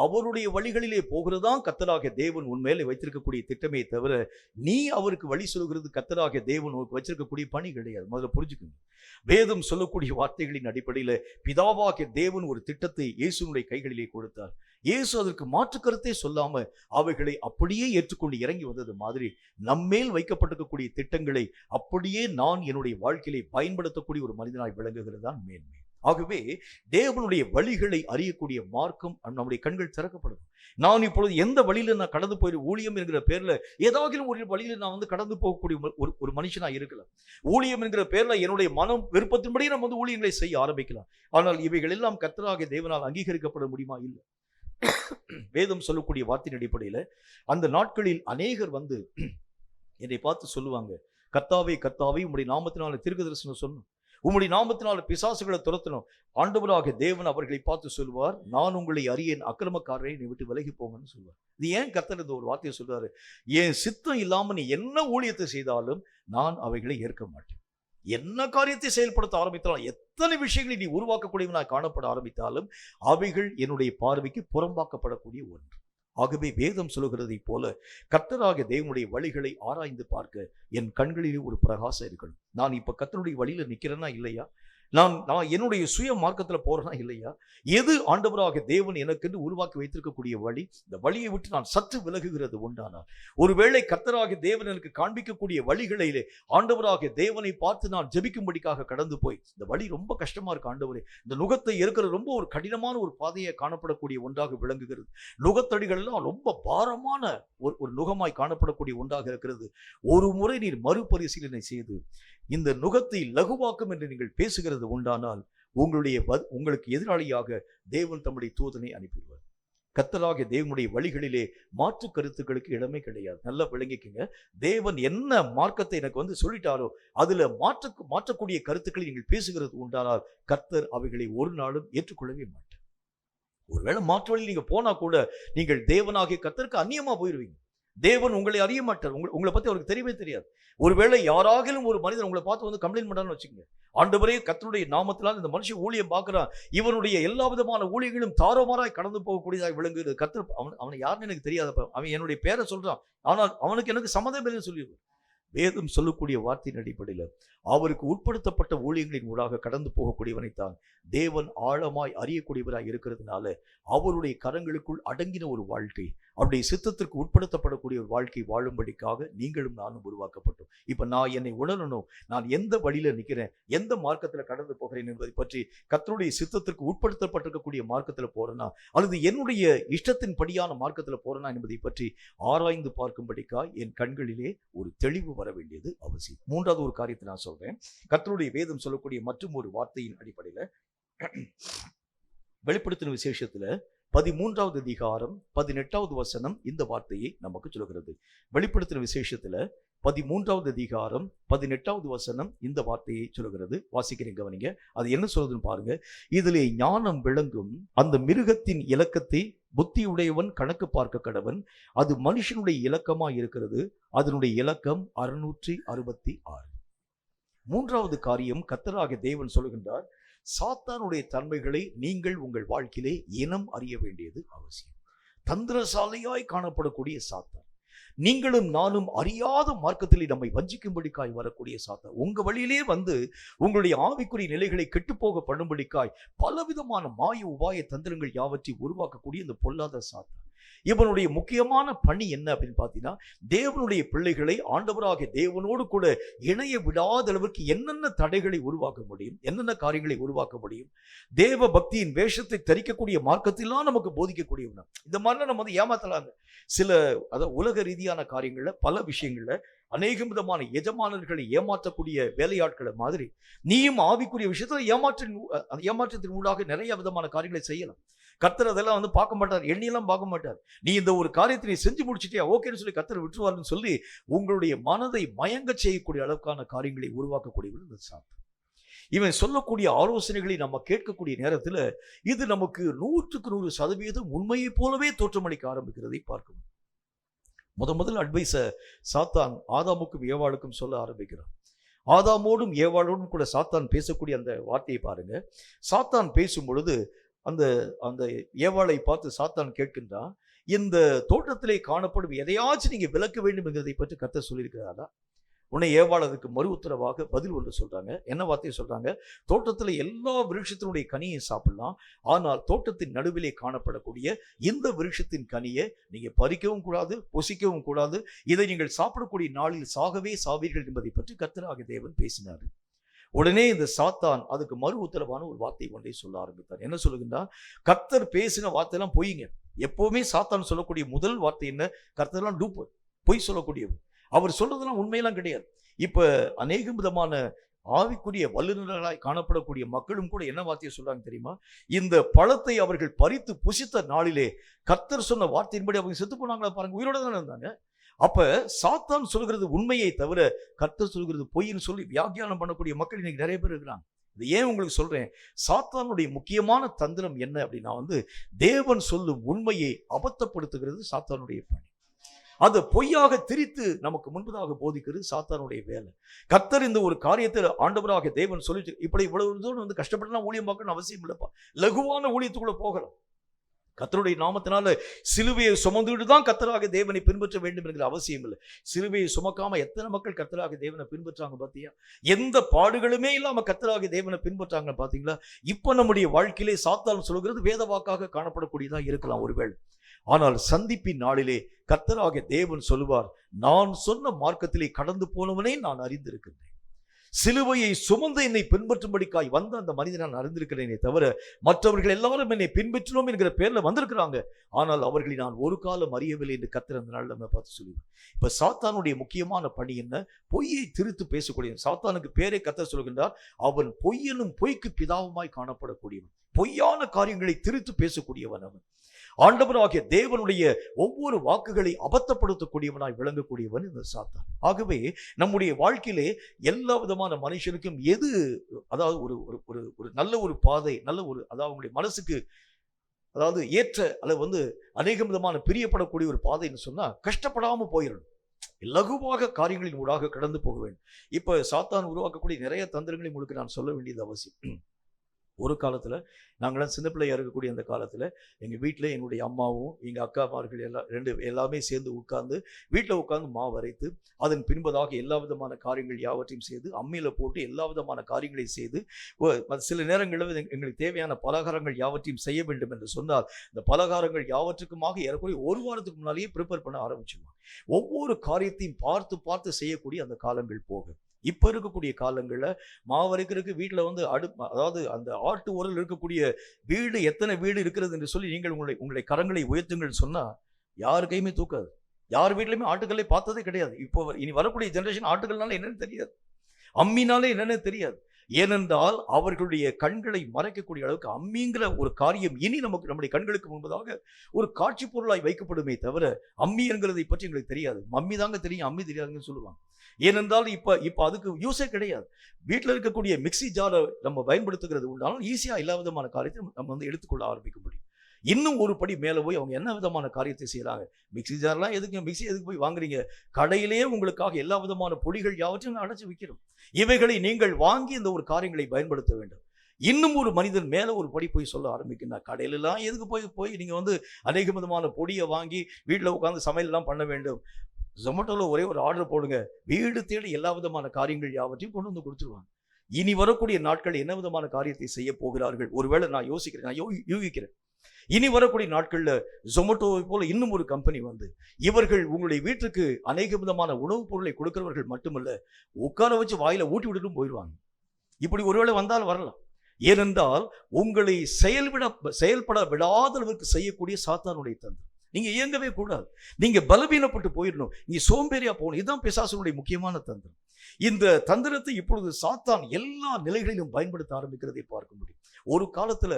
அவருடைய வழிகளிலே போகிறதான் கர்த்தராகிய தேவன் உன்மேலே வைத்திருக்கக்கூடிய திட்டமே தவிர, நீ அவருக்கு வழி சொல்கிறது கர்த்தராகிய தேவன் வச்சிருக்கக்கூடிய பணி கிடையாது. முதல்ல புரிஞ்சுக்கணும். வேதம் சொல்லக்கூடிய வார்த்தைகளின் அடிப்படையில் பிதாவாகிய தேவன் ஒரு திட்டத்தை இயேசுனுடைய கைகளிலே கொடுத்தார். இயேசு அதற்கு மாற்று கருத்தை சொல்லாம அவைகளை அப்படியே ஏற்றுக்கொண்டு இறங்கி வந்தது மாதிரி, நம்மேல் வைக்கப்பட்டிருக்கக்கூடிய திட்டங்களை அப்படியே நான் என்னுடைய வாழ்க்கையிலே பயன்படுத்தக்கூடிய ஒரு மனிதனாய் விளங்குகிறது தான் மேன்மை. ஆகவே தேவனுடைய வழிகளை அறியக்கூடிய மார்க்கம் நம்முடைய கண்கள் திறக்கப்படும். நான் இப்பொழுது எந்த வழியில நான் கடந்து போய் ஊழியம் என்கிற பேர்ல ஏதாவது ஒரு வழியில நான் வந்து கடந்து போகக்கூடிய ஒரு மனுஷனா இருக்கலாம். ஊழியம் என்கிற பேர்ல என்னுடைய மனம் விருப்பத்தின்படி நம்ம வந்து ஊழியங்களை செய்ய ஆரம்பிக்கலாம். ஆனால் இவைகள் எல்லாம் கர்த்தராகிய தேவனால் அங்கீகரிக்கப்பட முடியுமா? இல்லை. வேதம் சொல்லக்கூடிய வார்த்தையின் அடிப்படையில அந்த நாட்களில் அநேகர் வந்து என்னை பார்த்து சொல்லுவாங்க, கர்த்தாவே கர்த்தாவே உம்முடைய நாமத்தினால தீர்க்கதரிசனம் சொன்னோம், உம்முடைய நாமத்தினால பிசாசுகளை துரத்தணும். ஆண்டவராகிய தேவன் அவர்களை பார்த்து சொல்வார், நான் உங்களை அறியேன், அக்கிரமக்காரரை நீ விட்டு விலகி போங்கன்னு சொல்வார். இது ஏன் கர்த்தர் இந்த ஒரு வார்த்தையை சொல்றாரு? என் சித்தம் இல்லாம நீ என்ன ஊழியத்தை செய்தாலும் நான் அவைகளை ஏற்க மாட்டேன். என்ன காரியத்தை செயல்படுத்த ஆரம்பித்தாலும், எத்தனை விஷயங்களை நீ உருவாக்கக்கூடியவனாய் காணப்பட ஆரம்பித்தாலும் அவைகள் என்னுடைய பார்வைக்கு புறம்பாக்கப்படக்கூடிய ஒன்று. ஆகவே வேதம் சொல்லுகிறதை போல கர்த்தராகிய தேவனுடைய வழிகளை ஆராய்ந்து பார்க்க என் கண்களிலே ஒரு பிரகாசம் இருக்கணும். நான் இப்ப கர்த்தருடைய வழியில நிக்கிறேன்னா இல்லையா? நான் என்னுடைய சுய மார்க்கத்துல போறேனா இல்லையா? எது ஆண்டவராகிய தேவன் எனக்கென்று உருவாக்கி வைத்திருக்கக்கூடிய வழி, இந்த வழியை விட்டு நான் சற்று விலகுகிறது உண்டானால், ஒருவேளை கர்த்தராகிய தேவன் எனக்கு காண்பிக்கக்கூடிய வழிகளிலே ஆண்டவராகிய தேவனை பார்த்து நான் ஜெபிக்கும்படிக்காக கடந்து போய், இந்த வழி ரொம்ப கஷ்டமா இருக்கு ஆண்டவரே, இந்த நுகத்தை இருக்கிற ரொம்ப ஒரு கடினமான ஒரு பாதையை காணப்படக்கூடிய ஒன்றாக விளங்குகிறது, நுகத்தடிகள் எல்லாம் ரொம்ப பாரமான ஒரு நுகமாய் காணப்படக்கூடிய ஒன்றாக இருக்கிறது. ஒரு முறை நீர் மறுபரிசீலனை செய்து இந்த நுகத்தை லகுவாக்கும் என்று நீங்கள் பேசுகிறது உண்டானால், உங்களுக்கு எதிராளியாக தேவன் தம்முடைய தூதனை அனுப்பிடுவார். கர்த்தராகிய தேவனுடைய வழிகளிலே மாற்று கருத்துக்களுக்கு இடமே கிடையாது. நல்லா விளங்கிக்கங்க. தேவன் என்ன மார்க்கத்தை எனக்கு வந்து சொல்லிட்டாரோ அதுல மாற்றக்கூடிய கருத்துக்களை நீங்கள் பேசுகிறது உண்டானால் கர்த்தர் அவைகளை ஒரு நாளும் ஏற்றுக்கொள்ளவே மாட்டார். ஒருவேளை மாற்று வழி நீங்க போனா கூட நீங்கள் தேவனாகிய கர்த்தருக்கு அந்நியமா போயிருவீங்க. தேவன் உங்களை அறிய மாட்டார். உங்களை பத்தி அவருக்கு தெரியவே தெரியாது. ஒருவேளை யாராகிலும் ஒரு மனிதன் உங்களை பார்த்து வந்து கம்ப்ளைண்ட் பண்ணான்னு வச்சுக்கோங்க, ஆண்டவரே கர்த்தருடைய நாமத்தினால் இந்த மனுஷன் ஊழியம் பார்க்கிறான், இவனுடைய எல்லா விதமான ஊழியர்களும் தாரோமாராய் கடந்து போகக்கூடியதாக விளங்குகிறது. கர்த்தர் அவனை யாருன்னு எனக்கு தெரியாதப்ப, அவன் என்னுடைய பேரை சொல்றான், ஆனால் அவனுக்கு எனக்கு சம்மதம் இல்லைன்னு சொல்லிடுவான். வேதம் சொல்லக்கூடிய வார்த்தையின் அடிப்படையில் அவருக்கு உட்படுத்தப்பட்ட ஊழியங்களின் ஊடாக கடந்து போகக்கூடியவனைத்தான் தேவன் ஆழமாய் அறியக்கூடியவராய் இருக்கிறதுனால அவருடைய கரங்களுக்குள் அடங்கின ஒரு வாழ்க்கை, அவருடைய சித்தத்திற்கு உட்படுத்தப்படக்கூடிய ஒரு வாழ்க்கை வாழும்படிக்காக நீங்களும் நானும் உருவாக்கப்பட்டோம். இப்ப நான் என்னை உணரணும், நான் எந்த வழியில நிற்கிறேன், எந்த மார்க்கத்தில் கடந்து போகிறேன் என்பதை பற்றி, கர்த்தருடைய சித்தத்திற்கு உட்படுத்தப்பட்டிருக்கக்கூடிய மார்க்கத்தில் போறேனா அல்லது என்னுடைய இஷ்டத்தின் படியான மார்க்கத்தில் போறேனா என்பதை பற்றி ஆராய்ந்து பார்க்கும்படிக்காய் என் கண்களிலே ஒரு தெளிவு வர வேண்டியது அவசியம். மூன்றாவது ஒரு காரியத்தை நான் சொல்றேன். கர்த்தருடைய வேதம் சொல்லக்கூடிய மற்றும் ஒரு வார்த்தையின் அடிப்படையில் வெளிப்படுத்தின விசேஷத்துல 13வது அதிகாரம் 18வது வசனம் இந்த வார்த்தையை நமக்கு சொல்கிறது. வெளிப்படுத்தின விசேஷத்துல 13வது அதிகாரம் 18வது வசனம் இந்த வார்த்தையை சொல்கிறது. வாசிக்கிறேன், கவனிங்க. அது என்ன சொல்றதுன்னு பாருங்க. இதிலே ஞானம் விளங்கும் அந்த மிருகத்தின் இலக்கத்தை புத்தியுடையவன் கணக்கு பார்க்க கடவன், அது மனுஷனுடைய இலக்கமா இருக்கிறது, அதனுடைய இலக்கம் 666. மூன்றாவது காரியம் கர்த்தராகிய தேவன் சொல்லுகின்றார், சாத்தானுடைய தன்மைகளை நீங்கள் உங்கள் வாழ்க்கையிலே இனம் அறிய வேண்டியது அவசியம். தந்திரசாலியாய் காணப்படக்கூடிய சாத்தான், நீங்களும் நானும் அறியாத மார்க்கத்திலே நம்மை வஞ்சிக்கும்படிக்காய் வரக்கூடிய சாத்தான், உங்க வழியிலே வந்து உங்களுடைய ஆவிக்குரிய நிலைகளை கெட்டுப்போக பண்ணும்படிக்காய் பலவிதமான மாய உபாய தந்திரங்கள் யாவற்றை உருவாக்கக்கூடிய இந்த பொல்லாத சாத்தான், இவனுடைய முக்கியமான பணி என்ன அப்படின்னு பார்த்தீங்கன்னா, தேவனுடைய பிள்ளைகளை ஆண்டவராகிய தேவனோடு கூட இணைய விடாத அளவுக்கு என்னென்ன தடைகளை உருவாக்க முடியும், என்னென்ன காரியங்களை உருவாக்க முடியும், தேவ பக்தியின் வேஷத்தை தரிக்கக்கூடிய மார்க்கத்திலாம் நமக்கு போதிக்கக்கூடியவன். இந்த மாதிரிலாம் நம்ம வந்து ஏமாத்தலாங்க. சில அதாவது உலக ரீதியான காரியங்கள்ல பல விஷயங்கள்ல அநேக விதமான எஜமானர்களை ஏமாற்றக்கூடிய வேலையாட்களை மாதிரி நீயும் ஆவிக்குரிய விஷயத்துல ஏமாற்றத்தின் ஊடாக நிறைய விதமான காரியங்களை செய்யலாம். கர்த்தர் அதெல்லாம் வந்து பார்க்க மாட்டார், எண்ணியெல்லாம் பார்க்க மாட்டார். நீ இந்த ஒரு காரியத்தை நீ செஞ்சு முடிச்சிட்டியா, ஓகேன்னு சொல்லி கர்த்தர் விட்டுருவார்னு சொல்லி உங்களுடைய மனதை மயங்க செய்யக்கூடிய அளவுக்கான காரியங்களை உருவாக்கக்கூடியவர் இந்த சாத்தான். இவன் சொல்லக்கூடிய ஆலோசனைகளை நம்ம கேட்கக்கூடிய நேரத்தில் இது நமக்கு 100% உண்மையை போலவே தோற்றமளிக்க ஆரம்பிக்கிறதை பார்க்கணும். முதல் அட்வைஸை சாத்தான் ஆதாமுக்கும் ஏவாளுக்கும் சொல்ல ஆரம்பிக்கிறான். ஆதாமோடும் ஏவாளோடும் கூட சாத்தான் பேசக்கூடிய அந்த வார்த்தையை பாருங்க. சாத்தான் பேசும் பொழுது அந்த அந்த ஏவாளை பார்த்து சாத்தான் கேட்கின்றான், இந்த தோட்டத்திலே காணப்படும் எதையாச்சும் நீங்க விலக்க வேண்டும் என்கிறதை பற்றி கர்த்தர் சொல்லியிருக்கிறாரா? உன்னை ஏவாள் அதுக்கு மறு உத்தரவாக பதில் ஒன்று சொல்றாங்க. என்ன வார்த்தையை சொல்றாங்க? தோட்டத்தில் எல்லா விருட்சத்தினுடைய கனியை சாப்பிடலாம், ஆனால் தோட்டத்தின் நடுவிலே காணப்படக்கூடிய இந்த விருட்சத்தின் கனியை நீங்க பறிக்கவும் கூடாது, புசிக்கவும் கூடாது, இதை நீங்கள் சாப்பிடக்கூடிய நாளில் சாகவே சாவீர்கள் என்பதை பற்றி கர்த்தராகிய தேவன் பேசினார். உடனே இந்த சாத்தான் அதுக்கு மறு உத்தரவான ஒரு வார்த்தை ஒன்றை சொல்ல ஆரம்பித்தார். என்ன சொல்லுகின்றார்? கர்த்தர் பேசின வார்த்தையெல்லாம் பொய்ங்க. எப்பவுமே சாத்தான் சொல்லக்கூடிய முதல் வார்த்தை என்ன? கர்த்தர்லாம் டூப்பு, பொய் சொல்லக்கூடியவர். அவர் சொல்றதெல்லாம் உண்மையெல்லாம் கிடையாது. இப்ப அநேக விதமான ஆவிக்குரிய வல்லுநர்களாய் காணப்படக்கூடிய மக்களும் கூட என்ன வார்த்தையை சொல்றாங்க தெரியுமா? இந்த பழத்தை அவர்கள் பறித்து புசித்த நாளிலே கர்த்தர் சொன்ன வார்த்தையின்படி அவங்க செத்து போனாங்களா பாருங்க, உயிரோட தானே இருந்தாங்க. அப்ப சாத்தான் சொல்கிறது உண்மையை தவிர கர்த்தர் சொல்கிறது பொய்ன்னு சொல்லி வியாக்கியானம் பண்ணக்கூடிய மக்கள் இன்னைக்கு நிறைய பேர் இருக்கிறாங்க. இது ஏன் உங்களுக்கு சொல்றேன்? சாத்தானுடைய முக்கியமான தந்திரம் என்ன அப்படின்னா வந்து தேவன் சொல்லும் உண்மையை அபத்தப்படுத்துகிறது சாத்தானுடைய பணி. அதை பொய்யாக திரித்து நமக்கு முன்பதாக போதிக்கிறது சாத்தானுடைய வேலை. கர்த்தர் இந்த ஒரு காரியத்தை ஆண்டவராக தேவன் சொல்லிட்டு இப்படி இவ்வளவு தூரம் வந்து கஷ்டப்பட்டுலாம் ஊழியம் பார்க்கணும்னு அவசியம் இல்லைப்பா. லகுவான ஊழியத்துக்குள்ள போகலாம். கர்த்தருடைய நாமத்தினால சிலுவையை சுமந்துட்டு தான் கர்த்தராக தேவனை பின்பற்ற வேண்டும் என்கிற அவசியம் இல்லை. சிலுவையை சுமக்காம எத்தனை மக்கள் கர்த்தராக தேவனை பின்பற்றாங்க பாத்தியா? எந்த பாடுகளுமே இல்லாம கர்த்தராக தேவனை பின்பற்றாங்க பாத்தீங்களா? இப்ப நம்முடைய வாழ்க்கையிலே சாத்தான் சொல்கிறது வேத வாக்காக காணப்படக்கூடியதா இருக்கலாம் ஒருவேளை. ஆனால் சந்திப்பின் நாளிலே கர்த்தராகிய தேவன் சொல்லுவார், நான் சொன்ன மார்க்கத்திலே கடந்து போனவனே நான் அறிந்திருக்கிறேன். சிலுவையை சுமந்து என்னை பின்பற்றும்படிக்காய் வந்த அந்த மனிதனை நான் அறிந்திருக்கிறேனே தவிர மற்றவர்கள் எல்லாரும் என்னை பின்பற்றினோம் என்கிற பேர்ல வந்திருக்கிறாங்க, ஆனால் அவர்களை நான் ஒரு காலம் அறியவில்லை என்று கர்த்தர் அந்த நாள் நம்ம பார்த்து சொல்லுவேன். இப்ப சாத்தானுடைய முக்கியமான பணி என்ன? பொய்யை திரித்து பேசக்கூடிய சாத்தானுக்கு பேரை கர்த்தர் சொல்கின்றார், அவன் பொய்யனும் பொய்க்கு பிதாவுமாய் காணப்படக்கூடியவன். பொய்யான காரியங்களை திரித்து பேசக்கூடியவன் அவன். ஆண்டவராகிய தேவனுடைய ஒவ்வொரு வாக்குகளை அபத்தப்படுத்தக்கூடியவனாய் விளங்கக்கூடியவன் இந்த சாத்தான். ஆகவே நம்முடைய வாழ்க்கையிலே எல்லா விதமான மனுஷனுக்கும் எது அதாவது ஒரு ஒரு ஒரு நல்ல ஒரு பாதை, நல்ல ஒரு அதாவது அவங்களுடைய மனசுக்கு அதாவது ஏற்ற அல்லது வந்து அநேக விதமான பிரியப்படக்கூடிய ஒரு பாதைன்னு சொன்னா கஷ்டப்படாம போயிடணும். லகுவாக காரியங்களின் ஊடாக கடந்து போக வேண்டும். இப்ப சாத்தான் உருவாக்கக்கூடிய நிறைய தந்திரங்களை உங்களுக்கு நான் சொல்ல வேண்டியது அவசியம். ஒரு காலத்தில் நாங்களாம் சின்ன பிள்ளையா இருக்கக்கூடிய அந்த காலத்தில் எங்கள் வீட்டில் என்னுடைய அம்மாவும் எங்கள் அக்காமார்கள் எல்லாமே சேர்ந்து உட்கார்ந்து வீட்டில் உட்கார்ந்து மாவு அரைத்து அதன் பின்பதாக எல்லா விதமான காரியங்கள் யாவற்றையும் செய்து அம்மியில் போட்டு எல்லா விதமான காரியங்களை செய்து சில நேரங்களில் எங்களுக்கு தேவையான பலகாரங்கள் யாவற்றையும் செய்ய வேண்டும் என்று சொன்னால் இந்த பலகாரங்கள் யாவற்றுக்குமாக ஏறக்குறைய ஒரு வாரத்துக்கு முன்னாலேயே ப்ரிப்பேர் பண்ண ஆரம்பிச்சிடுவாங்க. ஒவ்வொரு காரியத்தையும் பார்த்து பார்த்து செய்யக்கூடிய அந்த காலங்கள் போகும். இப்ப இருக்கக்கூடிய காலங்களில் மாவு அரைக்கிறதுக்கு வீட்டில் வந்து அதாவது அந்த ஆட்டு உரல் இருக்கக்கூடிய வீடு எத்தனை வீடு இருக்கிறது என்று சொல்லி நீங்கள் உங்களுடைய கரங்களை உயர்த்துங்கள் சொன்னா யாரு கையுமே தூக்காது. யார் வீட்லையுமே ஆட்டுக்கல்லை பார்த்ததே கிடையாது. இப்போ இனி வரக்கூடிய ஜெனரேஷன் ஆட்டுக்கல்னால என்னன்னு தெரியாது, அம்மினாலே என்னன்னு தெரியாது. ஏனென்றால் அவர்களுடைய கண்களை மறைக்கக்கூடிய அளவுக்கு அம்மிங்கிற ஒரு காரியம் இனி நம்முடைய கண்களுக்கு முன்பதாக ஒரு காட்சி பொருளாய் வைக்கப்படுமே தவிர அம்மி என்கிறதை பற்றி எங்களுக்கு தெரியாது. அம்மி தாங்க தெரியும், அம்மி தெரியாதுன்னு சொல்லுவாங்க. ஏனென்றால் இப்ப அதுக்கு யூஸே கிடையாது. வீட்டில் இருக்கக்கூடிய மிக்சி ஜாரை நம்ம பயன்படுத்துகிறது உண்டாலும் ஈஸியா எல்லா விதமான காரியத்தை நம்ம வந்து எடுத்துக்கொள்ள ஆரம்பிக்க முடியும். இன்னும் ஒரு படி மேலே போய் அவங்க என்ன விதமான காரியத்தை செய்யறாங்க? மிக்சி ஜார்லாம் எதுக்கு, மிக்சி எதுக்கு போய் வாங்குறீங்க? கடையிலேயே உங்களுக்காக எல்லா விதமான பொடிகள் யாவற்றையும் அடைச்சு விற்கிறோம். இவைகளை நீங்கள் வாங்கி இந்த ஒரு காரியங்களை பயன்படுத்த வேண்டும். இன்னும் ஒரு மனிதன் மேல ஒரு படி போய் சொல்ல ஆரம்பிக்கிறார், கடையில எல்லாம் எதுக்கு போய் நீங்க வந்து அநேக விதமான பொடியை வாங்கி வீட்டில் உட்கார்ந்து சமையல் எல்லாம் பண்ண வேண்டும். ஜொமேட்டோல ஒரே ஒரு ஆர்டர் போடுங்க, வீடு தேடி எல்லா விதமான காரியங்கள் யாவற்றையும் கொண்டு வந்து கொடுத்துருவாங்க. இனி வரக்கூடிய நாட்கள் என்ன விதமான காரியத்தை செய்ய போகிறார்கள்? ஒருவேளை நான் யோசிக்கிறேன், நான் யூகிக்கிறேன், இனி வரக்கூடிய நாட்கள்ல ஜொமேட்டோவை போல இன்னும் ஒரு கம்பெனி வந்து இவர்கள் உங்களுடைய வீட்டுக்கு அநேக விதமான உணவுப் பொருளை கொடுக்கிறவர்கள் மட்டுமல்ல, உட்கார வச்சு வாயில ஊட்டி விட்டுட்டும் போயிடுவாங்க. இப்படி ஒருவேளை வந்தால் வரலாம். ஏனென்றால் உங்களை செயல்பட விடாத அளவுக்கு செய்யக்கூடிய சாத்தானுடைய தந்திரம். நீங்க இயங்கவே கூடாது, நீங்க பலவீனப்பட்டு போயிடணும், நீங்க சோம்பேறியா போகணும். இதுதான் பிசாசுடைய முக்கியமான தந்திரம். இந்த தந்திரத்தை இப்பொழுது சாத்தான் எல்லா நிலைகளிலும் பயன்படுத்த ஆரம்பிக்கிறதை பார்க்க முடியும். ஒரு காலத்துல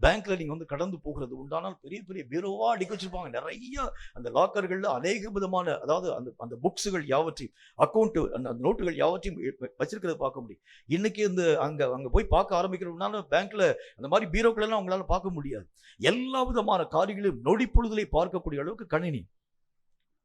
பேங்க்ல நீங்க வந்து கடந்து போகிறது உண்டானால் பெரிய பெரிய பீரோவா அடிக்க வச்சிருப்பாங்க. நிறைய அந்த லாக்கர்கள்ல அநேக விதமான, அதாவது அந்த அந்த புக்ஸுகள் யாவற்றையும், அக்கௌண்ட் அந்த நோட்டுகள் யாவற்றையும் வச்சிருக்கிறத பார்க்க முடியும். இன்னைக்கு இந்த அங்க போய் பார்க்க ஆரம்பிக்கிறதுனால பேங்க்ல அந்த மாதிரி பீரோக்கள் எல்லாம் அவங்களால பார்க்க முடியாது. எல்லா விதமான காரியங்களையும் நொடி பொழுதுலை பார்க்கக்கூடிய அளவுக்கு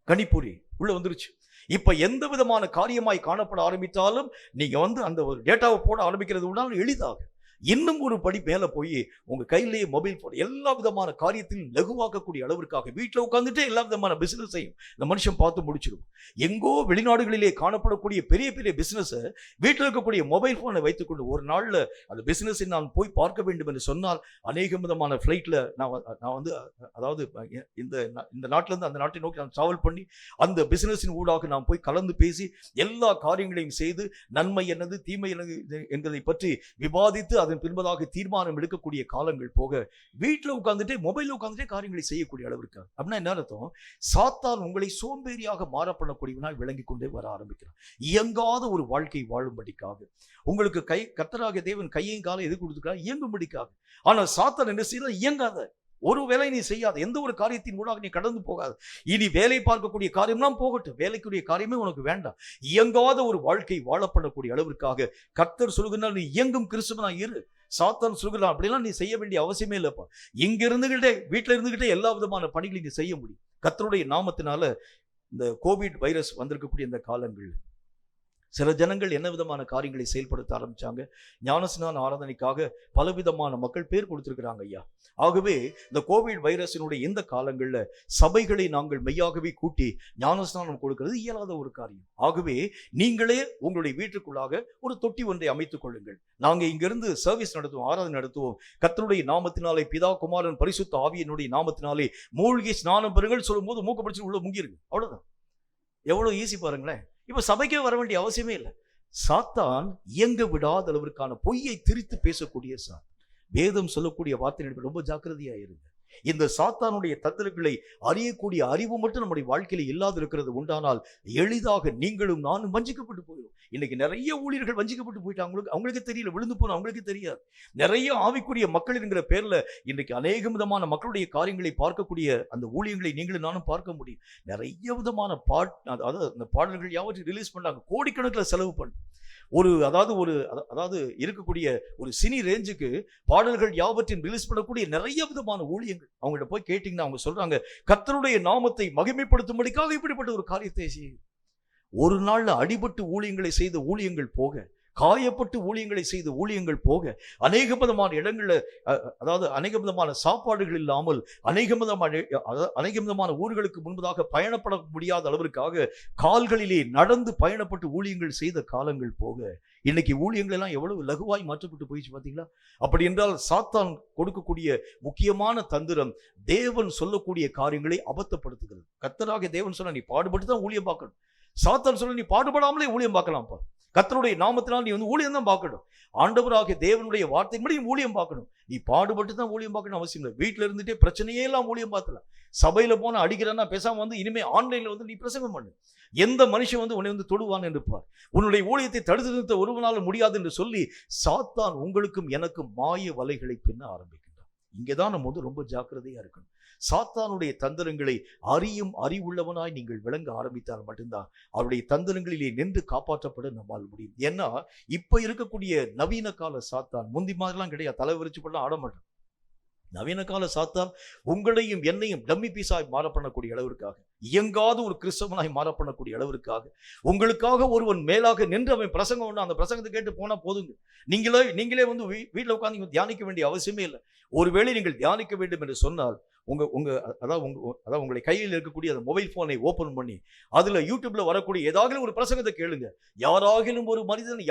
கணிப்பொறி உள்ள வந்துருச்சு. இப்ப எந்த விதமான காரியமாய் காணப்பட ஆரம்பித்தாலும் நீங்க வந்து அந்த ஒரு டேட்டாவை போட ஆரம்பிக்கிறது உண்டால் எளிதாக இன்னும் ஒரு படி மேல போய் உங்க கையிலேயே மொபைல் போன் எல்லா விதமான காரியத்திலும் லகுவாக்கக்கூடிய அளவிற்காக வீட்டில் உட்காந்துட்டே எல்லா விதமான பிசினஸையும் இந்த மனுஷன் பார்த்து முடிச்சிடும். எங்கோ வெளிநாடுகளிலே காணப்படக்கூடிய பெரிய பெரிய பிசினஸ் வீட்டில் இருக்கக்கூடிய மொபைல் போனை வைத்துக்கொண்டு ஒரு நாள்ல அந்த பிசினஸை நான் போய் பார்க்க வேண்டும் என்று சொன்னால் அநேக விதமான ஃபிளைட்ல நான் வந்து, அதாவது இந்த நாட்டில இருந்து அந்த நாட்டை நோக்கி நான் டிராவல் பண்ணி அந்த பிசினஸின் ஊடாக நான் போய் கலந்து பேசி எல்லா காரியங்களையும் செய்து நன்மை என்னது தீமை என்னது என்பதை பற்றி விவாதித்து அதன் பின்பதாக தீர்மானம் எடுக்கக்கூடிய காலங்கள் போக வீட்டில் உட்கார்ந்துட்டு மொபைல் உட்கார்ந்துட்டே காரியங்களை செய்யக்கூடிய அளவிற்கு. அப்படின்னா என்ன அர்த்தம்? சாத்தான் உங்களை சோம்பேறியாக மாற பண்ணக்கூடியவனாய் விளங்கி கொண்டே வர ஆரம்பிக்கிறான். இயங்காத ஒரு வாழ்க்கை வாழும்படிக்காக உங்களுக்கு கர்த்தராகிய தேவன் கையையும் காலம் எது கொடுத்துக்கிறார்? இயங்கும்படிக்காக. ஆனால் சாத்தான் என்ன செய்யறது? இயங்காத ஒரு வேலை நீ செய்யாத, எந்த ஒரு காரியத்தின் ஊடாக நீ கடந்து போகாது. இனி வேலை பார்க்கக்கூடிய காரியம்லாம் போகட்டும், வேலைக்குரிய காரியமே உனக்கு வேண்டாம். இயங்காத ஒரு வாழ்க்கை வாழப்படக்கூடிய அளவிற்காக கர்த்தர் சொல்லுகிறார், நீ இயங்கும் கிறிஸ்துவனா இரு. சாத்தான் சொல்லுகிறான், அப்படிலாம் நீ செய்ய வேண்டிய அவசியமே இல்லப்பா. இங்க இருந்துகிட்டே வீட்டில் இருந்துகிட்டே எல்லா விதமான பணிகளையும் நீ செய்ய முடியும். கர்த்தருடைய நாமத்தினால இந்த கோவிட் வைரஸ் வந்திருக்கக்கூடிய இந்த காலங்கள் சில ஜனங்கள் என்ன விதமான காரியங்களை செயல்படுத்த ஆரம்பிச்சாங்க. ஞானஸ்நான ஆராதனைக்காக பலவிதமான மக்கள் பேர் கொடுத்திருக்கிறாங்க ஐயா. ஆகவே இந்த கோவிட் வைரஸினுடைய இந்த காலங்களில் சபைகளை நாங்கள் மெய்யாகவே கூட்டி ஞானஸ்நானம் கொடுக்கிறது இயலாத ஒரு காரியம். ஆகவே நீங்களே உங்களுடைய வீட்டுக்குள்ளாக ஒரு தொட்டி ஒன்றை அமைத்துக் கொள்ளுங்கள். நாங்கள் இங்கிருந்து சர்வீஸ் நடத்துவோம், ஆராதனை நடத்துவோம். கர்த்தருடைய நாமத்தினாலே, பிதா குமாரன் பரிசுத்த ஆவியினுடைய நாமத்தினாலே மூழ்கி ஸ்நானம் பெறுங்கள் சொல்லும் போது மூக்க பிடிச்சு உள்ள முங்கிருங்க. அவ்வளவுதான். எவ்வளவு ஈஸி பாருங்களேன். இப்ப சபைக்கே வர வேண்டிய அவசியமே இல்லை. சாத்தான் இயங்க விடாத அளவிற்கான பொய்யை திரித்து பேசக்கூடிய சாத்தான். வேதம் சொல்லக்கூடிய வார்த்தை ரொம்ப ஜாக்கிரதையா இருங்க. இந்த சாத்தானுடைய தந்திரங்களை அறியக்கூடிய அறிவு மட்டும் நம்முடைய வாழ்க்கையில இல்லாது இருக்கிறது உண்டானால் எளிதாக நீங்களும் நானும் வஞ்சிக்கப்பட்டு போயிடும். இன்னைக்கு நிறைய ஊழியர்கள் வஞ்சிக்கப்பட்டு போயிட்டாங்க. அவங்களுக்கு தெரியல, விழுந்து போன அவங்களுக்கு தெரியாது. நிறைய ஆவிக்குரிய மக்கள் என்கிற பேர்ல இன்றைக்கு அநேக விதமான மக்களுடைய காரியங்களை பார்க்கக்கூடிய அந்த ஊழியங்களை நீங்களும் நானும் பார்க்க முடியும். நிறைய விதமான அதாவது அந்த பாடல்கள் யாவற்றையும் ரிலீஸ் பண்ணாங்க, கோடிக்கணக்கில் செலவு பண்ணு. அதாவது இருக்கக்கூடிய ஒரு சினி ரேஞ்சுக்கு பாடல்கள் யாவற்றையும் ரிலீஸ் பண்ணக்கூடிய நிறைய விதமான ஊழியங்கள். அவங்கள்ட்ட போய் கேட்டீங்கன்னா அவங்க சொல்றாங்க, கர்த்தருடைய நாமத்தை மகிமைப்படுத்தும்படிக்காக இப்படிப்பட்ட ஒரு காரியத்தை செய்யும். ஒரு நாள்ல அடிபட்டு ஊழியங்களை செய்த ஊழியங்கள் போக, காயப்பட்டு ஊழியங்களை செய்த ஊழியங்கள் போக, அநேக விதமான இடங்கள்ல அதாவது அநேக விதமான சாப்பாடுகள் இல்லாமல் அநேக விதமான ஊர்களுக்கு முன்பதாக பயணப்பட முடியாத அளவிற்காக கால்களிலே நடந்து பயணப்பட்டு ஊழியங்கள் செய்த காலங்கள் போக, இன்னைக்கு ஊழியங்கள் எல்லாம் எவ்வளவு லகுவாய் மாற்றப்பட்டு போயிடுச்சு பார்த்தீங்களா? அப்படி என்றால் சாத்தான் கொடுக்கக்கூடிய முக்கியமான தந்திரம் தேவன் சொல்லக்கூடிய காரியங்களை அபத்தப்படுத்துகிறது. கர்த்தராகிய தேவன் சொன்ன நீ பாடுபட்டு தான் ஊழியம் பார்க்கணும். சாத்தான் சொல்ல நீ பாடுபடாமலே ஊழியம் பார்க்கலாம்ப்பா. கர்த்தருடைய நாமத்தினால் நீ வந்து ஊழியம் தான் பார்க்கணும். ஆண்டவராகிய தேவனுடைய வார்த்தையின்படி ஊழியம் பார்க்கணும். நீ பாடுபட்டு தான் ஊழியம் பார்க்கணும் அவசியம் இல்லை. வீட்டில் இருந்துட்டே பிரச்சனையே எல்லாம் ஊழியம் பார்க்கலாம். சபையில போன அடிக்கிறன்னா பேசாம வந்து இனிமே ஆன்லைன்ல வந்து நீ பிரசங்கம் பண்ணு. எந்த மனுஷன் வந்து உன்னை வந்து தொடுவான் என்று பார். உன்னுடைய ஊழியத்தை தடுத்து நிறுத்த ஒருவனால முடியாது என்று சொல்லி சாத்தான் உங்களுக்கும் எனக்கும் மாய வலைகளை பின்ன ஆரம்பிக்கின்றான். இங்கேதான் நம்ம வந்து ரொம்ப ஜாக்கிரதையா இருக்கணும். சாத்தானுடைய தந்திரங்களை அறிவுள்ளவனாய் நீங்கள் விளங்க ஆரம்பித்தால் மட்டும்தான் அவருடைய தந்திரங்களிலே நின்று காப்பாற்றப்பட நம்மால் முடியும். ஏன்னா இப்ப இருக்கக்கூடிய நவீன கால சாத்தான் முந்தி மாதிரிலாம் கிடையாது. தலை விரிச்சு பண்ணலாம் ஆட மாட்டான். நவீன கால சாத்தான் உங்களையும் என்னையும் டம்மி பீஸாய் மாற பண்ணக்கூடிய அளவிற்காக, இயங்காத ஒரு கிறிஸ்தவனாய் மாற பண்ணக்கூடிய அளவிற்காக, உங்களுக்காக ஒருவன் மேலாக நின்று அவன் பிரசங்கம் ஒன்று அந்த பிரசங்கத்தை கேட்டு போனா போதுங்க. நீங்களே வந்து வீட்டில் உட்காந்து தியானிக்க வேண்டிய அவசியமே இல்லை. ஒருவேளை நீங்கள் தியானிக்க வேண்டும் என்று சொன்னால் உங்களை கையில் இருக்கக்கூடிய அந்த மொபைல் போனை ஓபன் பண்ணி அதுல யூடியூப்ல வரக்கூடிய ஏதாவது ஒரு பிரசங்கத்தை கேளுங்க. யாராகிலும் ஒரு மனிதன்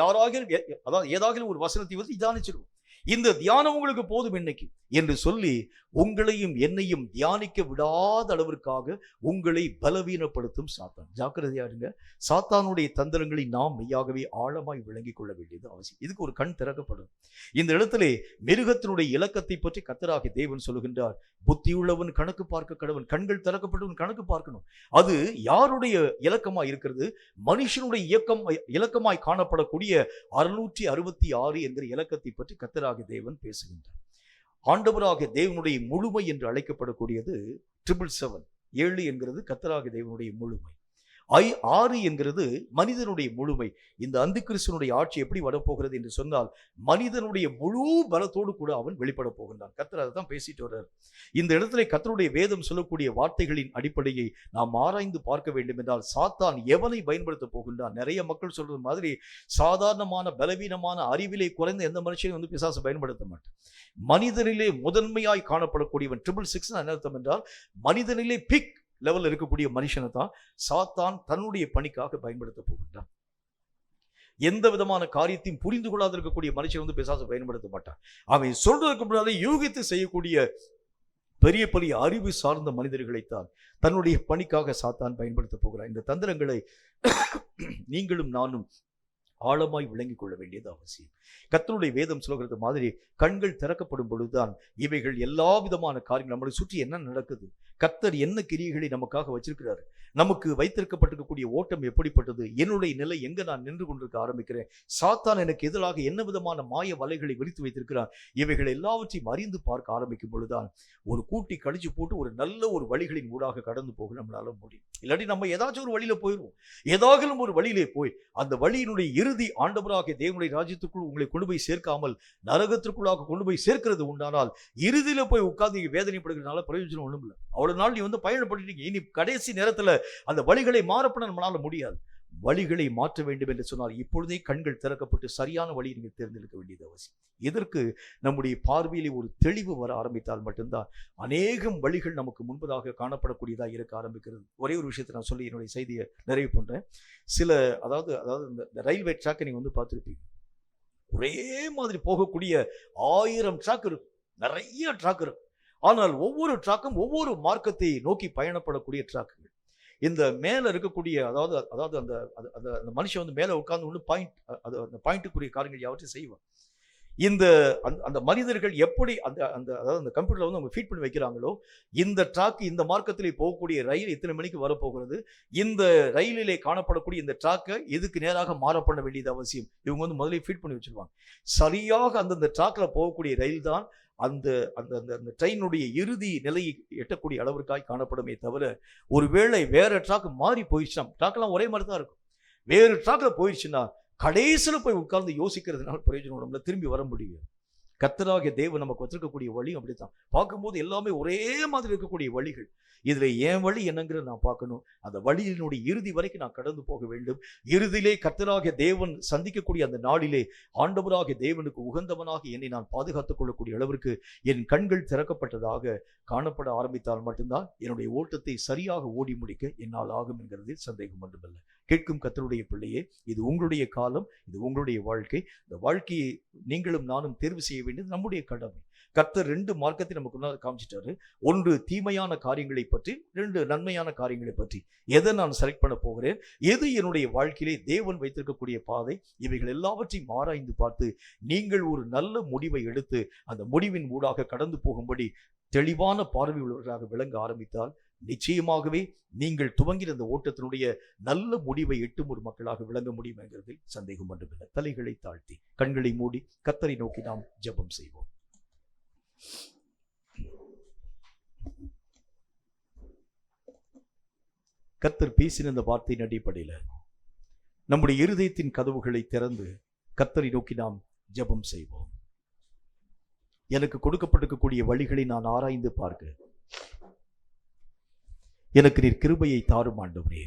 ஏதாவது ஒரு வசனத்தை வந்து தியானிச்சிருக்கும். இந்த தியானம் உங்களுக்கு போதும் இன்னைக்கு என்று சொல்லி உங்களையும் என்னையும் தியானிக்க விடாத அளவிற்காக உங்களை பலவீனப்படுத்தும் சாத்தான். ஜாக்கிரதையா இருங்க. சாத்தானுடைய தந்திரங்களை நாம் மெய்யாகவே ஆழமாய் விளங்கிக் கொள்ள வேண்டியது அவசியம். இதுக்கு ஒரு கண் திறக்கப்படும். இந்த இடத்திலே மிருகத்தினுடைய இலக்கத்தை பற்றி கர்த்தராகிய தேவன் சொல்லுகின்றார், புத்தியுள்ளவன் கணக்கு பார்க்க கடவன். கண்கள் திறக்கப்பட்டவன் கணக்கு பார்க்கணும். அது யாருடைய இலக்கமாய் இருக்கிறது? மனுஷனுடைய இலக்கமாய் காணப்படக்கூடிய 666 என்கிற இலக்கத்தை பற்றி கர்த்தராகிய தேவன் பேசுகின்றார். ஆண்டவராகிய தேவனுடைய முழுமை என்று அழைக்கப்படக்கூடியது 777. 7 என்கிறது கர்த்தராகிய தேவனுடைய முழுமை. 6 என்கிறது மனிதனுடைய முழுமை. இந்த அந்தி கிறிஸ்துவனுடைய ஆட்சி எப்படி வரப்போகிறது என்று சொன்னால், மனிதனுடைய முழு பலத்தோடு கூட அவன் வெளிப்பட போகின்றான். கர்த்தர் அதை தான் பேசிட்டு வர்றார். இந்த இடத்துல கர்த்தருடைய வேதம் சொல்லக்கூடிய வார்த்தைகளின் அடிப்படையை நாம் ஆராய்ந்து பார்க்க வேண்டும் என்றால், சாத்தான் எவனை பயன்படுத்த போகின்றான்? நிறைய மக்கள் சொல்றது மாதிரி சாதாரணமான பலவீனமான அறிவிலே குறைந்த எந்த மனுஷனையும் பிசாசு பயன்படுத்த மாட்டான். மனிதனிலே முதன்மையாய் காணப்படக்கூடியவன் 666 என்ன அர்த்தம் என்றால், மனிதனிலே பிக் லெவல் இருக்கக்கூடிய மனுஷனை தான் சாத்தான் தன்னுடைய பணிக்காக பயன்படுத்த போகின்றான். எந்த விதமான காரியத்தையும் புரிந்து கொள்ளாத இருக்கக்கூடிய மனுஷன் பிசாசு பயன்படுத்த மாட்டான். அவன் சொல்றதுக்கு முன்னாடி யூகித்து செய்யக்கூடிய பெரிய பெரிய அறிவு சார்ந்த மனிதர்களைத்தான் தன்னுடைய பணிக்காக சாத்தான் பயன்படுத்த போகிறான். இந்த தந்திரங்களை நீங்களும் நானும் ஆழமாய் விளங்கிக் கொள்ள வேண்டியது அவசியம். கர்த்தருடைய வேதம் சொல்கிறது மாதிரி கண்கள் திறக்கப்படும் பொழுதுதான் இவைகள் எல்லா விதமான காரியங்கள் நம்மளை சுற்றி என்ன நடக்குது, கர்த்தர் என்ன கிரியைகளை நமக்காக வச்சிருக்கிறாரு, நமக்கு வைத்திருக்கப்பட்டிருக்கக்கூடிய ஓட்டம் எப்படிப்பட்டது, என்னுடைய நிலை எங்க நான் நின்று கொண்டிருக்க ஆரம்பிக்கிறேன், சாத்தான் எனக்கு எதிராக என்ன விதமான மாய வலைகளை விரித்து வைத்திருக்கிறான், இவைகள் எல்லாவற்றையும் அறிந்து பார்க்க ஆரம்பிக்கும் பொழுதுதான் ஒரு கூட்டி கழிச்சு போட்டு ஒரு நல்ல ஒரு வழிகளின் ஊடாக கடந்து போக நம்மளால முடியும். இல்லாட்டி நம்ம ஏதாச்சும் ஒரு வழியில போயிடுவோம். ஏதாகிலும் ஒரு வழியிலே போய் அந்த வழியினுடைய இறுதி ஆண்டவராகிய தேவனுடைய ராஜ்யத்துக்குள் உங்களை கொண்டு போய் சேர்க்காமல் நரகத்திற்குள்ளாக கொண்டு போய் சேர்க்கிறது உண்டானால், இறுதியில போய் உட்கார்ந்து வேதனைப்படுகிறதுனால பிரயோஜனம் ஒண்ணும் இல்லை. அவ்வளவு நாள் நீ பயணப்பட்டுட்டீங்க. இனி கடைசி நேரத்துல அந்த வழிகளை மாறப்பட நம்மளால முடியாது. வழிகளை மாற்ற வேண்டும் என்று சொன்னால் இப்பொழுதே கண்கள் திறக்கப்பட்டு சரியான வழியை நீங்கள் தேர்ந்தெடுக்க வேண்டியது அவசியம். இதற்கு நம்முடைய பார்வையிலே ஒரு தெளிவு வர ஆரம்பித்தால் மட்டும்தான் அநேகம் வழிகள் நமக்கு முன்பதாக காணப்படக்கூடியதாக இருக்க ஆரம்பிக்கிறது. ஒரே ஒரு விஷயத்தை நான் சொல்லி என்னுடைய செய்தியை நிறைவு பண்றேன். சில அதாவது இந்த ரயில்வே ட்ராக்கை நீங்க பார்த்துருப்பீங்க. ஒரே மாதிரி போகக்கூடிய 1000 ட்ராக் இருக்கு, நிறைய ட்ராக் இருக்கு. ஆனால் ஒவ்வொரு ட்ராக்கும் ஒவ்வொரு மார்க்கத்தை நோக்கி பயணப்படக்கூடிய ட்ராக்குகள். இந்த மேல இருக்கக்கூடிய அதாவது அந்த மனுஷன் மேல உட்கார்ந்து பாயிண்ட், அந்த பாயிண்ட்டுக்குரிய காரியங்கள் யாவற்றையும் செய்வான். அந்த மனிதர்கள் எப்படி அந்த கம்ப்யூட்டர்ல அவங்க ஃபீட் பண்ணி வைக்கிறாங்களோ, இந்த ட்ராக் இந்த மார்க்கத்திலே போகக்கூடிய ரயில் இத்தனை மணிக்கு வரப்போகிறது, இந்த ரயிலிலே காணப்படக்கூடிய இந்த ட்ராக்கை இதுக்கு நேராக மாற பண்ண வேண்டியது அவசியம். இவங்க முதலே ஃபீட் பண்ணி வச்சிருவாங்க. சரியாக அந்தந்த ட்ராக்ல போகக்கூடிய ரயில் தான் அந்த ட்ரெயினுடைய இறுதி நிலையை எட்டக்கூடிய அளவிற்காய் காணப்படுமே தவிர, ஒருவேளை வேற ட்ராக் மாறி போயிடுச்சுன்னா, ட்ராக்லாம் ஒரே மாதிரி தான் இருக்கும், வேறு ட்ராக்ல போயிடுச்சுன்னா கடைசியில போய் உட்கார்ந்து யோசிக்கிறதுனால பிரயோஜனம் நம்மள திரும்பி வர முடியும். கர்த்தராகிய தேவன் நமக்கு வச்சிருக்கக்கூடிய வழி அப்படித்தான். பார்க்கும்போது எல்லாமே ஒரே மாதிரி இருக்கக்கூடிய வழிகள். இதுல என் வழி என்னங்கிறத நான் பார்க்கணும். அந்த வழியினுடைய இறுதி வரைக்கும் நான் கடந்து போக வேண்டும். இறுதியிலே கர்த்தராகிய தேவன் சந்திக்கக்கூடிய அந்த நாளிலே ஆண்டவராகிய தேவனுக்கு உகந்தவனாக என்னை நான் பாதுகாத்துக் கொள்ளக்கூடிய அளவிற்கு என் கண்கள் திறக்கப்பட்டதாக காணப்பட ஆரம்பித்தால் மட்டும்தான் என்னுடைய ஓட்டத்தை சரியாக ஓடி முடிக்க என்னால் ஆகும் என்கிறதில் சந்தேகம் ஒன்றுமில்லை. கேட்கும் கர்த்தருடைய பிள்ளையே, இது உங்களுடைய காலம், இது உங்களுடைய வாழ்க்கை. இந்த வாழ்க்கையை நீங்களும் நானும் தேர்வு செய்ய வேண்டியது நம்முடைய கடமை. கர்த்தர் 2 மார்க்கத்தை நமக்கு காமிச்சிட்டாரு. ஒன்று தீமையான காரியங்களை பற்றி, 2 நன்மையான காரியங்களை பற்றி. எதை நான் செலக்ட் பண்ண போகிறேன், எது என்னுடைய வாழ்க்கையிலே தேவன் வைத்திருக்கக்கூடிய பாதை, இவைகள் எல்லாவற்றையும் ஆராய்ந்து பார்த்து நீங்கள் ஒரு நல்ல முடிவை எடுத்து அந்த முடிவின் ஊடாக கடந்து போகும்படி தெளிவான பார்வை உள்ளவர்களாக விளங்க ஆரம்பித்தால் நிச்சயமாகவே நீங்கள் துவங்கிற அந்த ஓட்டத்தினுடைய நல்ல முடிவை எட்டும் ஒரு மக்களாக விளங்க முடியும் என்கிறதில் சந்தேகம் ஒன்றுமில்லை. தலைகளை தாழ்த்தி கண்களை மூடி கர்த்தரை நோக்கி நாம் ஜெபம் செய்வோம். கர்த்தர் பேசின இந்த வார்த்தையின் அடிப்படையில் நம்முடைய இருதயத்தின் கதவுகளை திறந்து கர்த்தரை நோக்கி நாம் ஜெபம் செய்வோம். எனக்கு கொடுக்கப்பட்டிருக்கக்கூடிய வழிகளை நான் ஆராய்ந்து பார்க்க எனக்கு நீர் கிருபையை தாரும் ஆண்டவரே.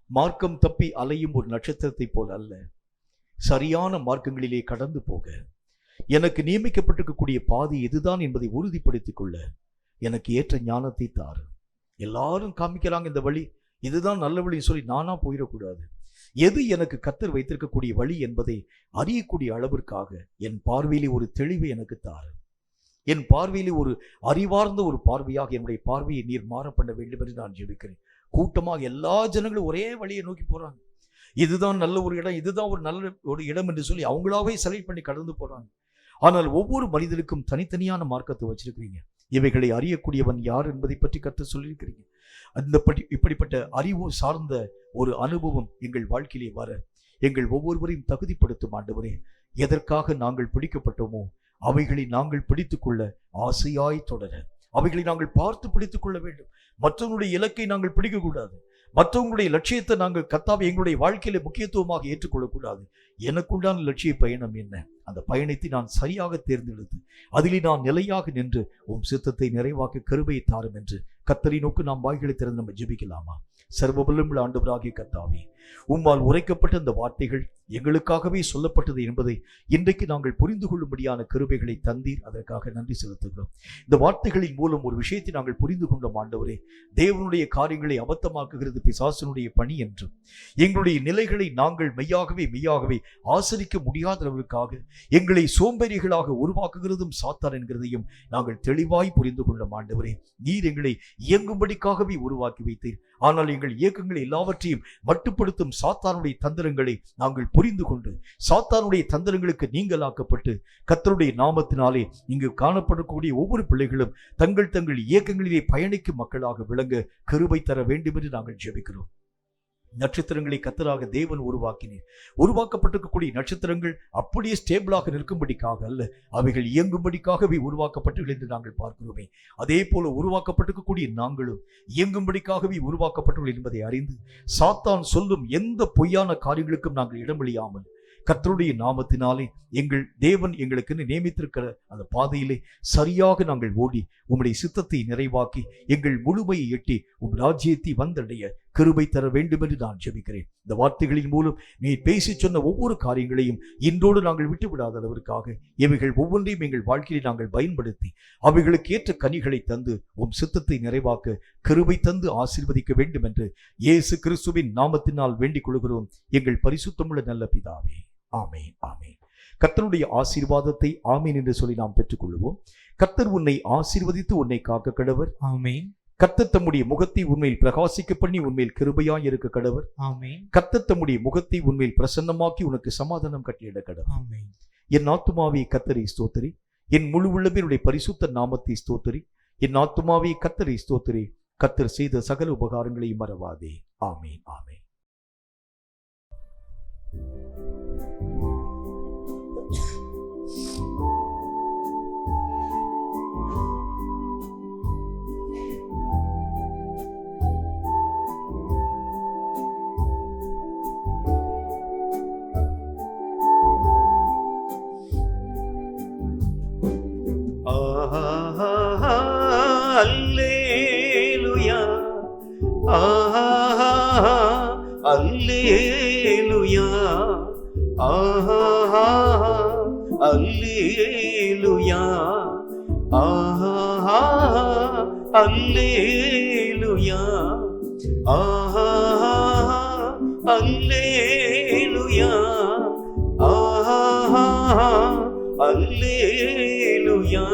மார்க்கம் தப்பி அலையும் ஒரு நட்சத்திரத்தை போல் அல்ல, சரியான மார்க்கங்களிலே கடந்து போக எனக்கு நியமிக்கப்பட்டிருக்கக்கூடிய பாதை இதுதான் என்பதை உறுதிப்படுத்திக் கொள்ள எனக்கு ஏற்ற ஞானத்தை தாரு. எல்லாரும் காமிக்கிறாங்க இந்த வழி, இதுதான் நல்ல வழி சொல்லி நானா போயிடக்கூடாது. எது எனக்கு கர்த்தர் வைத்திருக்கக்கூடிய வழி என்பதை அறியக்கூடிய அளவிற்காக என் பார்வையிலே ஒரு தெளிவை எனக்கு தாரு. என் பார்வையிலே ஒரு அறிவார்ந்த ஒரு பார்வையாக என்னுடைய பார்வையை நீர் மாற பண்ண வேண்டும் என்று நான் ஜெபிக்கிறேன். கூட்டமாக எல்லா ஜனங்களும் ஒரே வழியை நோக்கி போறாங்க. இதுதான் நல்ல ஒரு இடம், இதுதான் ஒரு நல்ல ஒரு இடம் என்று சொல்லி அவங்களாவே செலக்ட் பண்ணி கடந்து போறாங்க. ஆனால் ஒவ்வொரு மனிதனுக்கும் தனித்தனியான மார்க்கத்தை வச்சிருக்கிறீங்க. இவைகளை அறியக்கூடியவன் யார் என்பதை பற்றி கர்த்தர் சொல்லியிருக்கிறீங்க. இப்படிப்பட்ட அறிவு சார்ந்த ஒரு அனுபவம் எங்கள் வாழ்க்கையிலே வர எங்கள் ஒவ்வொருவரையும் தகுதிப்படுத்தும் ஆண்டவரே. எதற்காக நாங்கள் பிடிக்கப்பட்டோமோ அவைகளை நாங்கள் பிடித்துக் கொள்ள ஆசையாய் தொடர, அவைகளை நாங்கள் பார்த்து பிடித்துக் கொள்ள வேண்டும். மற்றவங்களுடைய இலக்கை நாங்கள் பிடிக்கக்கூடாது. மற்றவங்களுடைய லட்சியத்தை நாங்கள் கர்த்தாவே எங்களுடைய வாழ்க்கையில முக்கியத்துவமாக ஏற்றுக்கொள்ளக்கூடாது. எனக்குண்டான லட்சிய பயணம் என்ன? அந்த பயணத்தை நான் சரியாக தேர்ந்தெடுத்து அதிலே நான் நிலையாக நின்று உம் சித்தத்தை நிறைவாக்க கிருபையை தாரும் என்று கர்த்தரை நோக்கி நாம் வாய்களை திறந்து நம்ம ஜெபிக்கலாமா? சர்வவல்லமையுள்ள ஆண்டவராகிய கர்த்தாவே, உம்மால் உரைக்கப்பட்ட அந்த வார்த்தைகள் எங்களுக்காகவே சொல்லப்பட்டது என்பதை இன்றைக்கு நாங்கள் புரிந்து கொள்ளும்படியான கிருபைகளை தந்தீர். அதற்காக நன்றி செலுத்துகிறோம். இந்த வார்த்தைகளின் மூலம் ஒரு விஷயத்தை நாங்கள் புரிந்து கொண்டோம் ஆண்டவரே. தேவனுடைய காரியங்களை அபத்தமாக்குகிறது பிசாசனுடைய பணி என்றும், எங்களுடைய நிலைகளை நாங்கள் மெய்யாகவே ஆசரிக்க முடியாதவர்களுக்காக எங்களை சோம்பேறிகளாக உருவாக்குகிறதும் சாத்தான் என்கிறதையும் நாங்கள் தெளிவாய் புரிந்து கொள்ளும் ஆண்டவரே. நீர் எங்களை இயங்கும்படிக்காகவே உருவாக்கி வைத்தீர். ஆனால் எங்கள் இயக்கங்கள் எல்லாவற்றையும் மட்டுப்படுத்தும் சாத்தானுடைய தந்திரங்களை நாங்கள் புரிந்து கொண்டு சாத்தானுடைய தந்திரங்களுக்கு நீங்களாக்கப்பட்டு கர்த்தருடைய நாமத்தினாலே இங்கு காணப்படக்கூடிய ஒவ்வொரு பிள்ளைகளும் தங்கள் இயக்கங்களிலே பயணிக்கும் மக்களாக விளங்க கிருபை தர வேண்டும் என்று நாங்கள் ஜெபிக்கிறோம். நட்சத்திரங்களை கர்த்தராக தேவன் உருவாக்கினீர். உருவாக்கப்பட்டிருக்கக்கூடிய நட்சத்திரங்கள் அப்படியே ஸ்டேபிளாக நிற்கும்படிக்காக அல்ல, அவைகள் இயங்கும்படிக்காகவே உருவாக்கப்பட்டீர்கள் என்று நாங்கள் பார்க்கிறோமே. அதே போல உருவாக்கப்பட்டிருக்கக்கூடிய நாங்களும் இயங்கும்படிக்காகவே உருவாக்கப்பட்டுள்ளோம் என்பதை அறிந்து சாத்தான் சொல்லும் எந்த பொய்யான காரியங்களுக்கும் நாங்கள் இடமளியாமல் கர்த்தருடைய நாமத்தினாலே எங்கள் தேவன் எங்களுக்கு நியமித்திருக்கிற அந்த பாதையிலே சரியாக நாங்கள் ஓடி உம்முடைய சித்தத்தை நிறைவாக்கி எங்கள் முழுமையை எட்டி உம் ராஜ்யத்தை வந்தடைய கிருபை தர வேண்டும் என்று நான் ஜெபிக்கிறேன். இந்த வார்த்தைகளின் மூலம் நீ பேசி சொன்ன ஒவ்வொரு காரியங்களையும் இன்றோடு நாங்கள் விட்டுவிடாத அளவிற்காக இவைகள் ஒவ்வொன்றையும் எங்கள் வாழ்க்கையை நாங்கள் பயன்படுத்தி அவைகளுக்கு ஏற்ற கனிகளை தந்து உம் சித்தத்தை நிறைவாக்க கிருபை தந்து ஆசீர்வதிக்க வேண்டும் என்று இயேசு கிறிஸ்துவின் நாமத்தினால் வேண்டிக் கொள்கிறோம் எங்கள் பரிசுத்தமுள்ள நல்ல பிதாவே. ஆமென், ஆமென். கர்த்தருடைய ஆசீர்வாதத்தை ஆமீன் என்று சொல்லி நாம் பெற்றுக்கொள்வோம். கர்த்தர் உன்னை ஆசீர்வதித்து உன்னை காக்க கடவர். ஆமென். கர்த்தர் தம்முடைய முகத்தை உன்மேல் பிரகாசிக்க பண்ணி உன்மேல் கிருபையாய் இருக்க கடவர். ஆமென். கர்த்தர் தம்முடைய முகத்தை உன்மேல் பிரசன்னமாக்கி உனக்கு சமாதானம் கட்டளையிட கடவர். ஆமென். என் ஆத்துமாவே கர்த்தரை ஸ்தோத்திரி, என் முழு உள்ளமே பரிசுத்த நாமத்தை ஸ்தோத்திரி. என் ஆத்துமாவே கர்த்தரை ஸ்தோத்திரி, கர்த்தர் செய்த சகல உபகாரங்களையும் மறவாதே. ஆமென், ஆமென். அல்லேலூயா, அல்லேலூயா, அல்லேலூயா, அல்லேலூயா, அல்லேலூயா, அல்லேலூயா,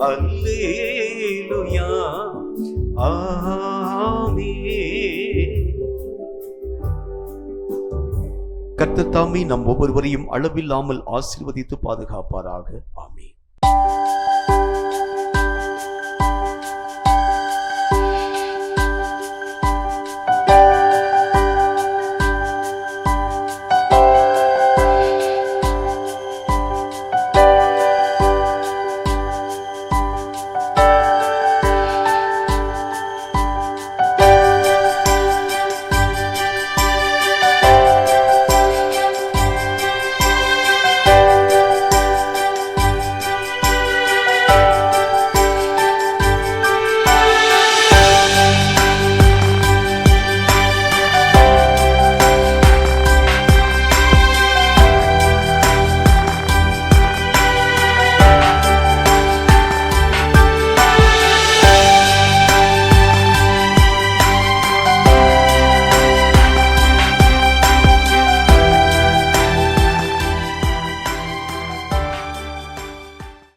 அல்லேலூயா, ஆமென். கர்த்தர் தாமே நம் ஒவ்வொருவரையும் அளவில்லாமல் ஆசீர்வதித்து பாதுகாப்பாராக. ஆமென்.